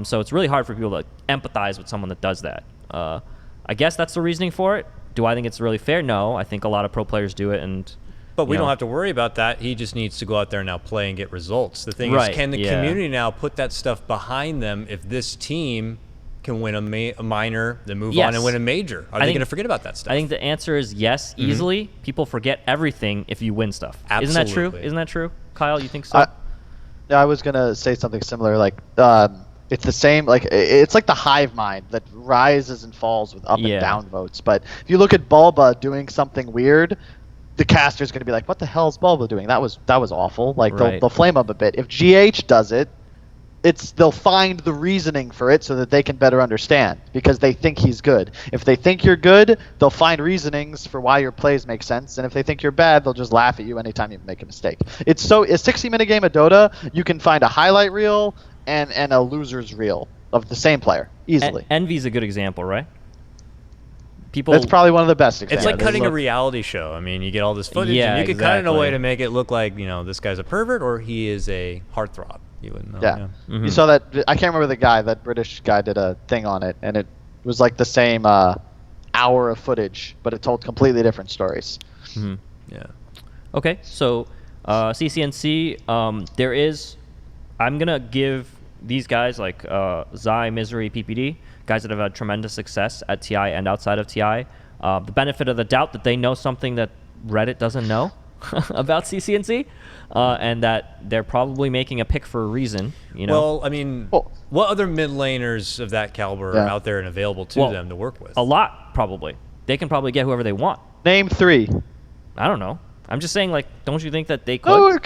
Speaker 3: So it's really hard for people to empathize with someone that does that. I guess that's the reasoning for it. Do I think it's really fair? No. I think a lot of pro players do it, and
Speaker 2: But we
Speaker 3: you
Speaker 2: don't
Speaker 3: know.
Speaker 2: have to worry about that. He just needs to go out there and now play and get results. The thing
Speaker 3: Right,
Speaker 2: is, can the
Speaker 3: yeah.
Speaker 2: community now put that stuff behind them if this team can win a minor, then move
Speaker 3: Yes.
Speaker 2: on and win a major? Are
Speaker 3: I
Speaker 2: they
Speaker 3: think-
Speaker 2: going to forget about that stuff?
Speaker 3: I think the answer is yes, easily. People forget everything if you win stuff. Isn't that true?
Speaker 2: Absolutely.
Speaker 3: Isn't that true? Kyle, you think so?
Speaker 1: I was gonna say something similar. Like, it's the same. Like, it's like the hive mind that rises and falls with up
Speaker 3: Yeah.
Speaker 1: and down votes. But if you look at Bulba doing something weird, the caster's gonna be like, "What the hell is Bulba doing? That was awful." Like,
Speaker 3: Right.
Speaker 1: they'll flame up a bit. If GH does it, they'll find the reasoning for it so that they can better understand because they think he's good. If they think you're good, they'll find reasonings for why your plays make sense, and if they think you're bad, they'll just laugh at you anytime you make a mistake. A 60-minute game of Dota, you can find a highlight reel and a loser's reel of the same player easily.
Speaker 3: Envy's a good example, right? People.
Speaker 1: That's probably one of the best
Speaker 2: It's
Speaker 1: examples.
Speaker 2: like cutting a
Speaker 3: look-
Speaker 2: reality show. I mean, you get all this footage,
Speaker 3: Yeah,
Speaker 2: and you could cut it in a way
Speaker 3: exactly.
Speaker 2: to make it look like, this guy's a pervert or he is a heartthrob. You wouldn't know.
Speaker 1: Yeah.
Speaker 3: Mhm.
Speaker 1: You saw that. I can't remember the guy. That British guy did a thing on it, and it was like the same hour of footage, but it told completely different stories.
Speaker 3: Mhm.
Speaker 2: Yeah.
Speaker 3: Okay, so CCNC, there is. I'm gonna give these guys like Zai, Misery, PPD, guys that have had tremendous success at TI and outside of TI, the benefit of the doubt that they know something that Reddit doesn't know about CCNC, and that they're probably making a pick for a reason.
Speaker 2: Well, I mean,
Speaker 1: Well-
Speaker 2: what other mid laners of that caliber are
Speaker 1: Yeah.
Speaker 2: out there and available to
Speaker 3: Well,
Speaker 2: them to work with?
Speaker 3: a lot probably. They can probably get whoever they want.
Speaker 1: Name three.
Speaker 3: I don't know. I'm just saying, like, don't you think that they could?
Speaker 1: Oh,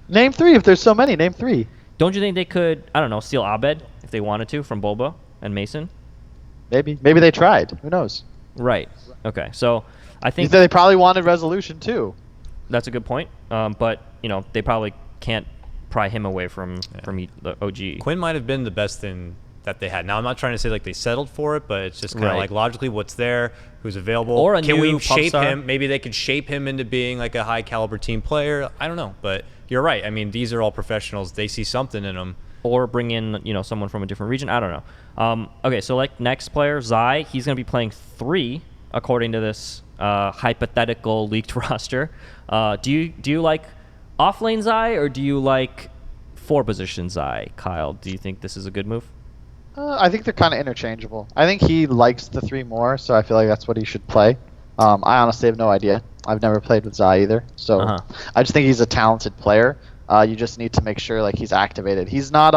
Speaker 1: name three. If there's so many, name three.
Speaker 3: Don't you think they could? I don't know, steal Abed if they wanted to from Bulba and Mason.
Speaker 1: Maybe they tried. Who knows?
Speaker 3: Right. Okay. So I think
Speaker 1: They probably wanted resolution too.
Speaker 3: that's a good point. But they probably can't pry him away from the OG.
Speaker 2: Quinn might have been the best thing that they had. Now, I'm not trying to say like they settled for it, but it's just kind of
Speaker 3: Right.
Speaker 2: like logically what's there, who's available.
Speaker 3: Or a
Speaker 2: Can
Speaker 3: new
Speaker 2: we shape
Speaker 3: Popstar.
Speaker 2: him? Maybe they could shape him into being like a high caliber team player. I don't know, but you're right. I mean, these are all professionals. They see something in them.
Speaker 3: Or bring in someone from a different region. I don't know. Okay. So like next player Zai, he's gonna be playing 3 according to this hypothetical leaked roster. Do you like offlane Zai or do you like 4-position Zai? Kyle, do you think this is a good move?
Speaker 1: I think they're kind of interchangeable. I think he likes the 3 more, so I feel like that's what he should play. I honestly have no idea. I've never played with Zai either, so
Speaker 3: Uh-huh.
Speaker 1: I just think he's a talented player. You just need to make sure like he's activated. He's not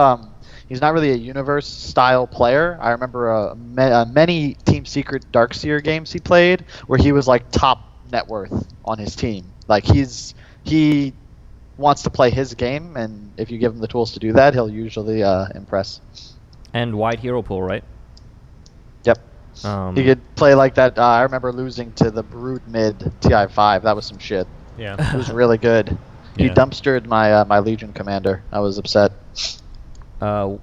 Speaker 1: really a universe style player. I remember many Team Secret Darkseer games he played where he was like top net worth on his team. Like he wants to play his game, and if you give him the tools to do that, he'll usually impress.
Speaker 3: And wide hero pool, right?
Speaker 1: Yep. He could play like that. I remember losing to the Brood mid TI5. That was some shit.
Speaker 2: Yeah.
Speaker 1: It was really good. He
Speaker 2: Yeah.
Speaker 1: dumpstered my Legion commander. I was upset.
Speaker 3: Dakota,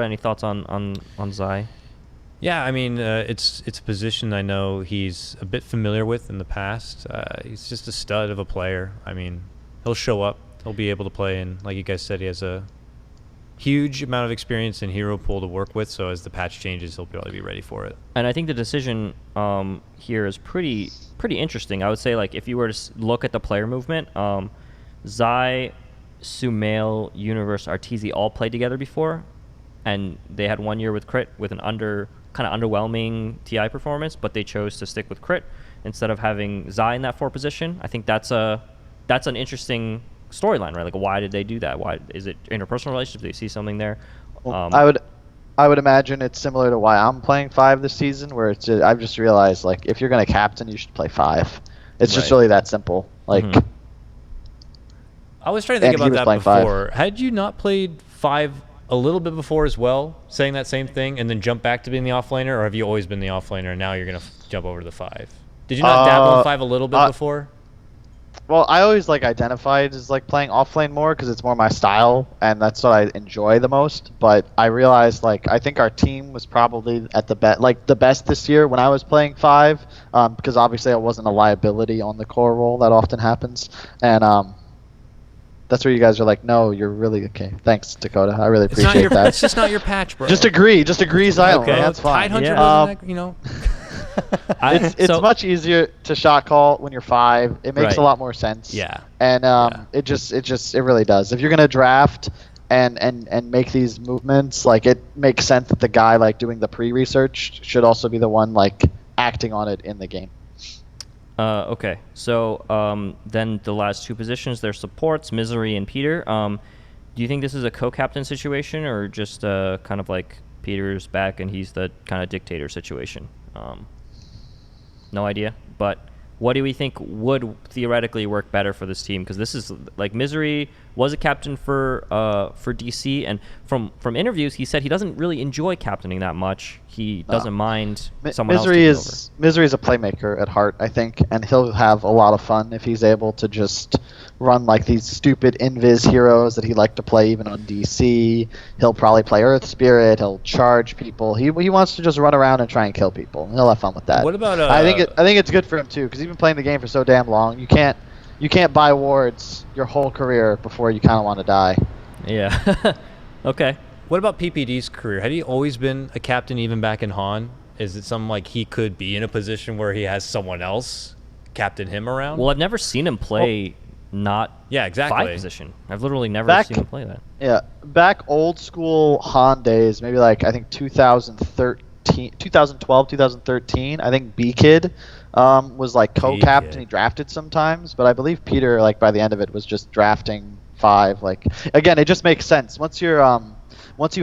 Speaker 3: any thoughts on Zai?
Speaker 2: Yeah, I mean, it's a position I know he's a bit familiar with in the past. He's just a stud of a player. I mean, he'll show up. He'll be able to play, and like you guys said, he has a huge amount of experience in hero pool to work with, so as the patch changes, he'll probably be ready for it.
Speaker 3: And I think the decision here is pretty interesting. I would say, like, if you were to look at the player movement, Zai, Sumail, Universe, Arteezy all played together before, and they had 1 year with Crit with an kind of underwhelming TI performance, but they chose to stick with Crit instead of having Zai in that 4 position. I think that's an interesting storyline, right? Like, why did they do that? Why is it interpersonal relationship? Do they see something there?
Speaker 1: I would imagine it's similar to why I'm playing 5 this season, where it's I've just realized, like, if you're gonna captain, you should play 5. It's just
Speaker 3: Right.
Speaker 1: really that simple. Like,
Speaker 2: I was trying to think
Speaker 1: And he
Speaker 2: about
Speaker 1: was
Speaker 2: that
Speaker 1: playing 5.
Speaker 2: before. Had you not played 5 a little bit before as well, saying that same thing, and then jump back to being the offlaner, or have you always been the offlaner and now you're gonna jump over to the 5? Did you not dabble in 5 a little bit before?
Speaker 1: well, I always like identified as like playing offlane more because it's more my style and that's what I enjoy the most. But I realized, like, I think our team was probably at the best this year when I was playing 5, because obviously I wasn't a liability on the core role. That often happens, and that's where you guys are like, no, you're really okay. Thanks, Dakota. I really
Speaker 2: It's not
Speaker 1: appreciate
Speaker 2: your.
Speaker 1: that.
Speaker 2: It's just not your patch, bro.
Speaker 1: Just agree, Xylem.
Speaker 2: Okay,
Speaker 1: That's fine.
Speaker 2: Tidehunter
Speaker 3: Yeah.
Speaker 2: wasn't that, you know.
Speaker 1: It's much easier to shot call when you're 5. It makes
Speaker 3: Right.
Speaker 1: a lot more sense.
Speaker 2: Yeah.
Speaker 1: And
Speaker 2: Yeah.
Speaker 1: it really does. If you're gonna draft and make these movements, like, it makes sense that the guy like doing the pre-research should also be the one like acting on it in the game.
Speaker 3: Okay, so then the last 2 positions, they're supports, Misery and Peter. Do you think this is a co-captain situation, or just kind of like Peter's back and he's the kind of dictator situation? No idea. But what do we think would theoretically work better for this team? Because this is like, Misery was a captain for DC, and from interviews he said he doesn't really enjoy captaining that much. He doesn't mind someone
Speaker 1: Misery
Speaker 3: else
Speaker 1: Misery is a playmaker at heart, I think, and he'll have a lot of fun if he's able to just run like these stupid invis heroes that he liked to play even on DC. He'll probably play Earth Spirit. He'll charge people. He wants to just run around and try and kill people. He'll have fun with that.
Speaker 2: What about
Speaker 1: I think it's good for him too, because he's been playing the game for so damn long. You can't buy wards your whole career before you kind of want to die.
Speaker 3: Yeah. Okay.
Speaker 2: What about PPD's career? Had he always been a captain even back in Han? Is it something like he could be in a position where he has someone else captain him around?
Speaker 3: Well, I've never seen him play
Speaker 2: yeah, exactly.
Speaker 3: 5 position. I've literally never seen him play that.
Speaker 1: Yeah, back old school Han days, maybe like I think 2013, 2012, 2013. I think B Kid was like co-captain.
Speaker 2: B-Kid.
Speaker 1: He drafted sometimes, but I believe Peter, like, by the end of it was just drafting 5. Like, again, it just makes sense once you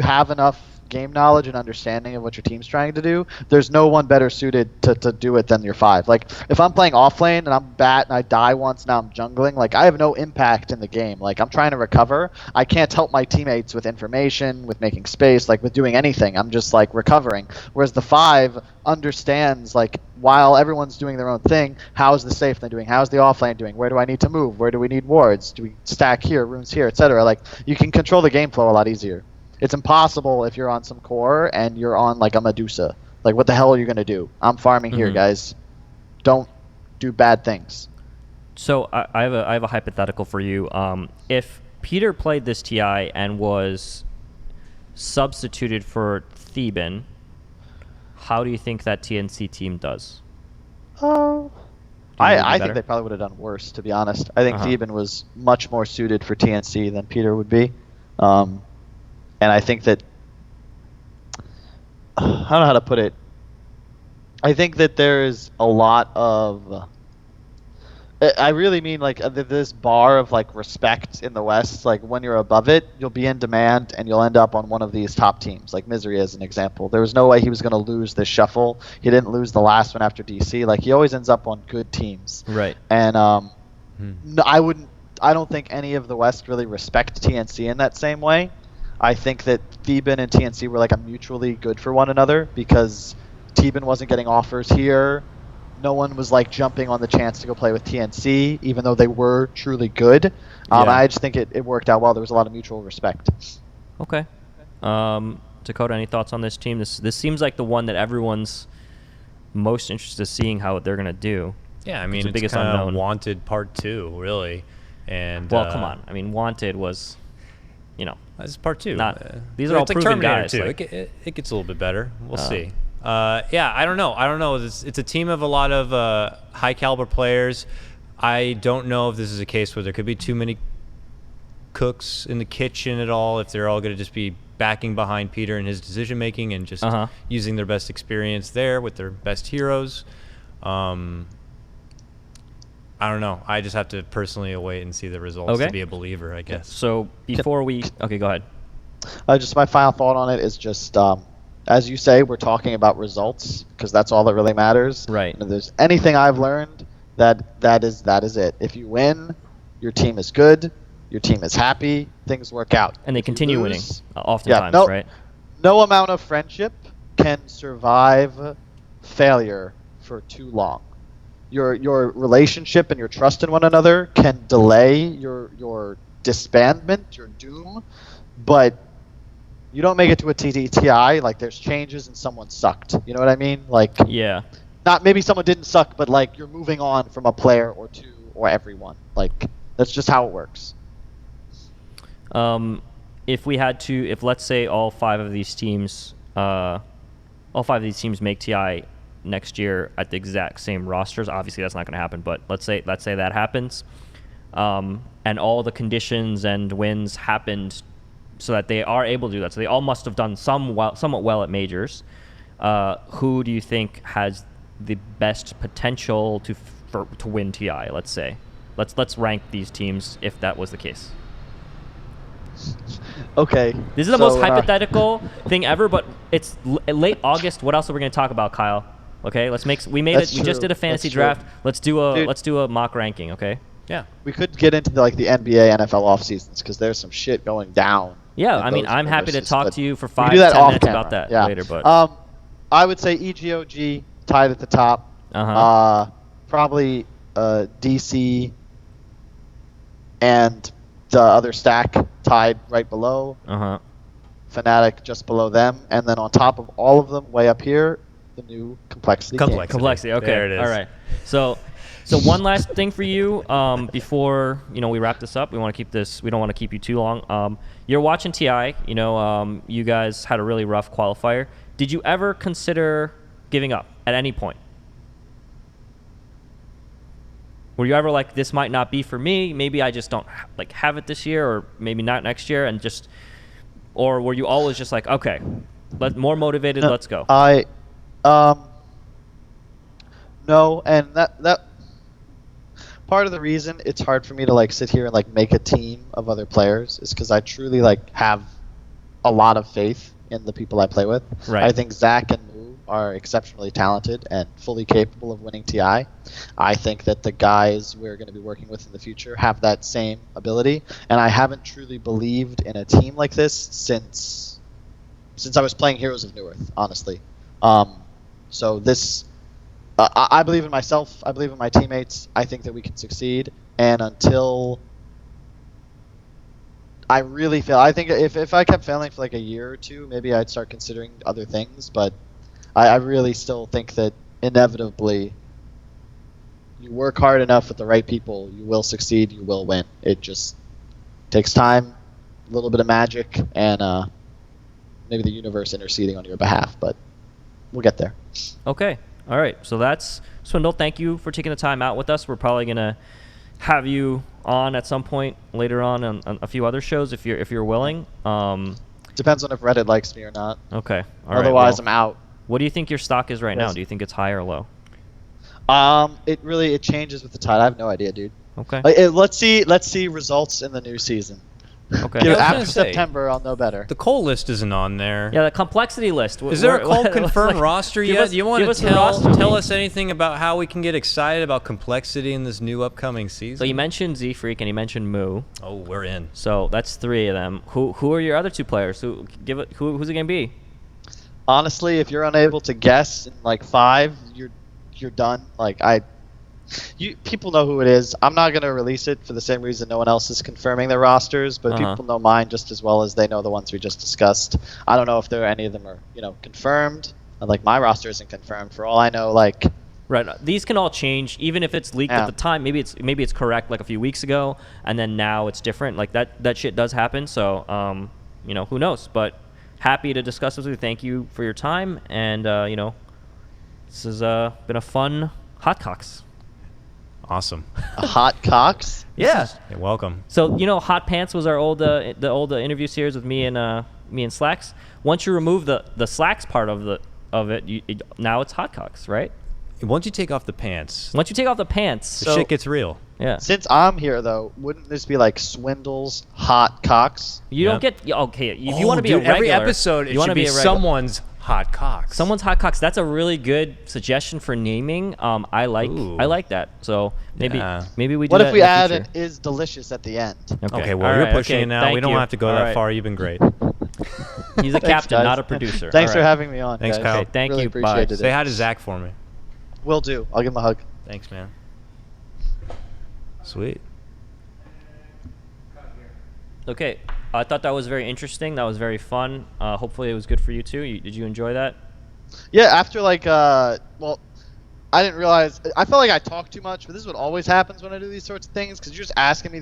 Speaker 1: have enough game knowledge and understanding of what your team's trying to do. There's no one better suited to do it than your 5. Like, if I'm playing offlane and I'm bat and I die once, now I'm jungling, like, I have no impact in the game. Like, I'm trying to recover. I can't help my teammates with information, with making space, like with doing anything. I'm just like recovering. Whereas the 5 understands, like, while everyone's doing their own thing, how's the safe thing doing? How's the offlane doing? Where do I need to move? Where do we need wards? Do we stack here, runes here, etc.? Like, you can control the game flow a lot easier. It's impossible if you're on some core and you're on like a Medusa. Like, what the hell are you gonna do? I'm farming here, guys. Don't do bad things.
Speaker 3: So I have a hypothetical for you. If Peter played this TI and was substituted for Theban, how do you think that TNC team does?
Speaker 1: Oh.
Speaker 3: Do you think it'd be
Speaker 1: I
Speaker 3: better?
Speaker 1: think they probably would have done worse, to be honest. I think
Speaker 3: Uh-huh.
Speaker 1: Theban was much more suited for TNC than Peter would be. And I think that I don't know how to put it. I think that there is a lot of I really mean, like, this bar of like respect in the West. Like, when you're above it, you'll be in demand and you'll end up on one of these top teams. Like Misery as an example. There was no way he was going to lose this shuffle. He didn't lose the last one after DC. Like, he always ends up on good teams.
Speaker 3: Right.
Speaker 1: And no, I don't think any of the West really respect TNC in that same way. I think that Theban and TNC were like a mutually good for one another, because Theban wasn't getting offers here. No one was like jumping on the chance to go play with TNC, even though they were truly good. I just think it worked out well. There was a lot of mutual respect.
Speaker 3: Okay. Dakota, any thoughts on this team? This seems like the one that everyone's most interested in seeing how they're gonna do.
Speaker 2: Yeah, I mean,
Speaker 3: the
Speaker 2: it's
Speaker 3: biggest
Speaker 2: kind of
Speaker 3: unknown.
Speaker 2: Wanted Part 2, really. And
Speaker 3: Well, come on. I mean, Wanted was you know,
Speaker 2: This is part 2.
Speaker 3: these are all
Speaker 2: it's like
Speaker 3: proven
Speaker 2: Terminator
Speaker 3: guys.
Speaker 2: 2.
Speaker 3: Like,
Speaker 2: It gets a little bit better. We'll see. Yeah, I don't know. It's a team of a lot of high caliber players. I don't know if this is a case where there could be too many cooks in the kitchen at all, if they're all going to just be backing behind Peter in his decision making and just using their best experience there with their best heroes. I don't know. I just have to personally wait and see the results to be a believer, I guess.
Speaker 3: So before we okay, go ahead.
Speaker 1: Just my final thought on it is just, as you say, we're talking about results because that's all that really matters.
Speaker 3: Right.
Speaker 1: And if there's anything I've learned, that is it. If you win, your team is good, your team is happy, things work out.
Speaker 3: And they
Speaker 1: If you
Speaker 3: continue winning,
Speaker 1: lose,
Speaker 3: oftentimes, right?
Speaker 1: No amount of friendship can survive failure for too long. Your relationship and your trust in one another can delay your disbandment, your doom, but you don't make it to a TTTI, like there's changes and someone sucked. You know what I mean? Like,
Speaker 3: Yeah.
Speaker 1: not maybe someone didn't suck, but like you're moving on from a player or two or everyone. Like, that's just how it works.
Speaker 3: If let's say all five of these teams make TI next year at the exact same rosters, obviously that's not going to happen, but let's say that happens, and all the conditions and wins happened so that they are able to do that. So they all must have done somewhat well at majors. Who do you think has the best potential to win TI? Let's say, let's rank these teams if that was the case.
Speaker 1: Okay.
Speaker 3: This is the most hypothetical thing ever, but it's late August. What else are we going to talk about, Kyle? Okay, we made
Speaker 1: That's
Speaker 3: it. We just
Speaker 1: true.
Speaker 3: did a fantasy
Speaker 1: That's true.
Speaker 3: draft. Let's do a
Speaker 1: Dude.
Speaker 3: mock ranking. Okay.
Speaker 2: Yeah.
Speaker 1: We could get into the NBA, NFL off seasons because there's some shit going down.
Speaker 3: Yeah,
Speaker 1: in
Speaker 3: I mean,
Speaker 1: those
Speaker 3: I'm happy to
Speaker 1: universes,
Speaker 3: talk
Speaker 1: but
Speaker 3: to you for
Speaker 1: we
Speaker 3: 5
Speaker 1: can do that
Speaker 3: 10
Speaker 1: off
Speaker 3: minutes
Speaker 1: camera.
Speaker 3: about that
Speaker 1: Yeah.
Speaker 3: later. But
Speaker 1: I would say EGOG tied at the top. Probably DC and the other stack tied right below. Fanatic just below them, and then on top of all of them, way up here, the new complexity.
Speaker 3: Complexity. Okay.
Speaker 2: There it is.
Speaker 3: All right. So one last thing for you before we wrap this up. We want to keep this. We don't want to keep you too long. You're watching TI. You guys had a really rough qualifier. Did you ever consider giving up at any point? Were you ever like, this might not be for me? Maybe I just don't have it this year, or maybe not next year, and just, or were you always just like, okay, more motivated, let's go?
Speaker 1: No, and that part of the reason it's hard for me to sit here and make a team of other players is because I truly have a lot of faith in the people I play with.
Speaker 3: Right.
Speaker 1: I think Zach and Moo are exceptionally talented and fully capable of winning TI. I think that the guys we're going to be working with in the future have that same ability, and I haven't truly believed in a team like this since I was playing Heroes of Newerth, honestly. So this, I believe in myself. I believe in my teammates. I think that we can succeed, and until I really fail, I think if I kept failing for a year or two, maybe I'd start considering other things, but I really still think that inevitably you work hard enough with the right people, you will succeed, you will win. It just takes time, a little bit of magic, and maybe the universe interceding on your behalf, but we'll get there.
Speaker 3: Okay. All right. So that's Swindle. Thank you for taking the time out with us. We're probably going to have you on at some point later on a few other shows if you're willing.
Speaker 1: Depends on if Reddit likes me or not.
Speaker 3: Okay. All right.
Speaker 1: Otherwise,
Speaker 3: Well,
Speaker 1: I'm out.
Speaker 3: what do you think your stock is right now? Do you think it's high or low?
Speaker 1: It changes with the tide. I have no idea, dude.
Speaker 3: Okay.
Speaker 1: Let's see results in the new season.
Speaker 3: Okay.
Speaker 2: Yeah, I was
Speaker 1: After
Speaker 2: gonna say,
Speaker 1: September, I'll know better.
Speaker 2: The coal list isn't on there.
Speaker 3: Yeah, the complexity list.
Speaker 2: Is there a coal confirmed roster yet? Do you want to tell us anything about how we can get excited about complexity in this new upcoming season?
Speaker 3: So you mentioned Z Freak and you mentioned Moo.
Speaker 2: Oh, we're in.
Speaker 3: So that's 3 of them. Who are your other 2 players? Who's it gonna be?
Speaker 1: Honestly, if you're unable to guess in 5, you're done. People know who it is. I'm not gonna release it for the same reason no one else is confirming their rosters, but people know mine just as well as they know the ones we just discussed. I don't know if any of them are confirmed. My roster isn't confirmed. For all I know,
Speaker 3: Right. These can all change, even if it's leaked
Speaker 1: Yeah.
Speaker 3: at the time. Maybe it's correct like a few weeks ago, and then now it's different. Like that shit does happen. So who knows? But happy to discuss this with you. Thank you for your time, and this has been a fun HotCox.
Speaker 2: Awesome.
Speaker 1: A HotCox?
Speaker 3: Yeah.
Speaker 2: You're welcome.
Speaker 3: So Hot Pants was our old the old interview series with me and Slacks. Once you remove the Slacks part of it, now it's HotCox, right?
Speaker 2: Once you take off the pants,
Speaker 3: Once you take off the pants,
Speaker 2: the shit gets real.
Speaker 3: yeah.
Speaker 1: Since I'm here, though, wouldn't this be like Swindle's HotCox?
Speaker 3: You don't
Speaker 2: Yep.
Speaker 3: get okay. If you want to be a
Speaker 2: Oh, dude,
Speaker 3: regular,
Speaker 2: every episode it
Speaker 3: you wanna
Speaker 2: should be
Speaker 3: a regular.
Speaker 2: someone's hot cocks.
Speaker 3: Someone's HotCox. That's a really good suggestion for naming. I
Speaker 2: Ooh.
Speaker 3: like that. So maybe
Speaker 2: Yeah.
Speaker 3: maybe we do
Speaker 1: What
Speaker 3: that
Speaker 1: if we
Speaker 3: in the
Speaker 1: add
Speaker 3: future.
Speaker 1: an "is delicious" at the end?
Speaker 2: Okay,
Speaker 3: All
Speaker 2: well you're
Speaker 3: right,
Speaker 2: pushing
Speaker 3: okay,
Speaker 2: it now.
Speaker 3: thank
Speaker 2: We don't
Speaker 3: you.
Speaker 2: have to go
Speaker 3: All
Speaker 2: that
Speaker 3: right.
Speaker 2: far. You've been great.
Speaker 3: He's a
Speaker 1: Thanks,
Speaker 3: captain,
Speaker 1: guys.
Speaker 3: not a producer.
Speaker 1: Thanks
Speaker 3: All
Speaker 1: for
Speaker 3: right.
Speaker 1: having me on.
Speaker 2: Thanks,
Speaker 1: guys.
Speaker 2: Kyle.
Speaker 3: Okay, thank
Speaker 1: Really
Speaker 3: you. Bye.
Speaker 1: appreciated
Speaker 2: Say
Speaker 1: it.
Speaker 2: hi to Zach for me.
Speaker 1: Will do. I'll give him a hug.
Speaker 2: Thanks, man. Sweet.
Speaker 3: Okay, I thought that was very interesting. That was very fun. Hopefully, it was good for you too. Did you enjoy that?
Speaker 1: Yeah, after well, I didn't realize. I felt like I talked too much, but this is what always happens when I do these sorts of things because you're just asking me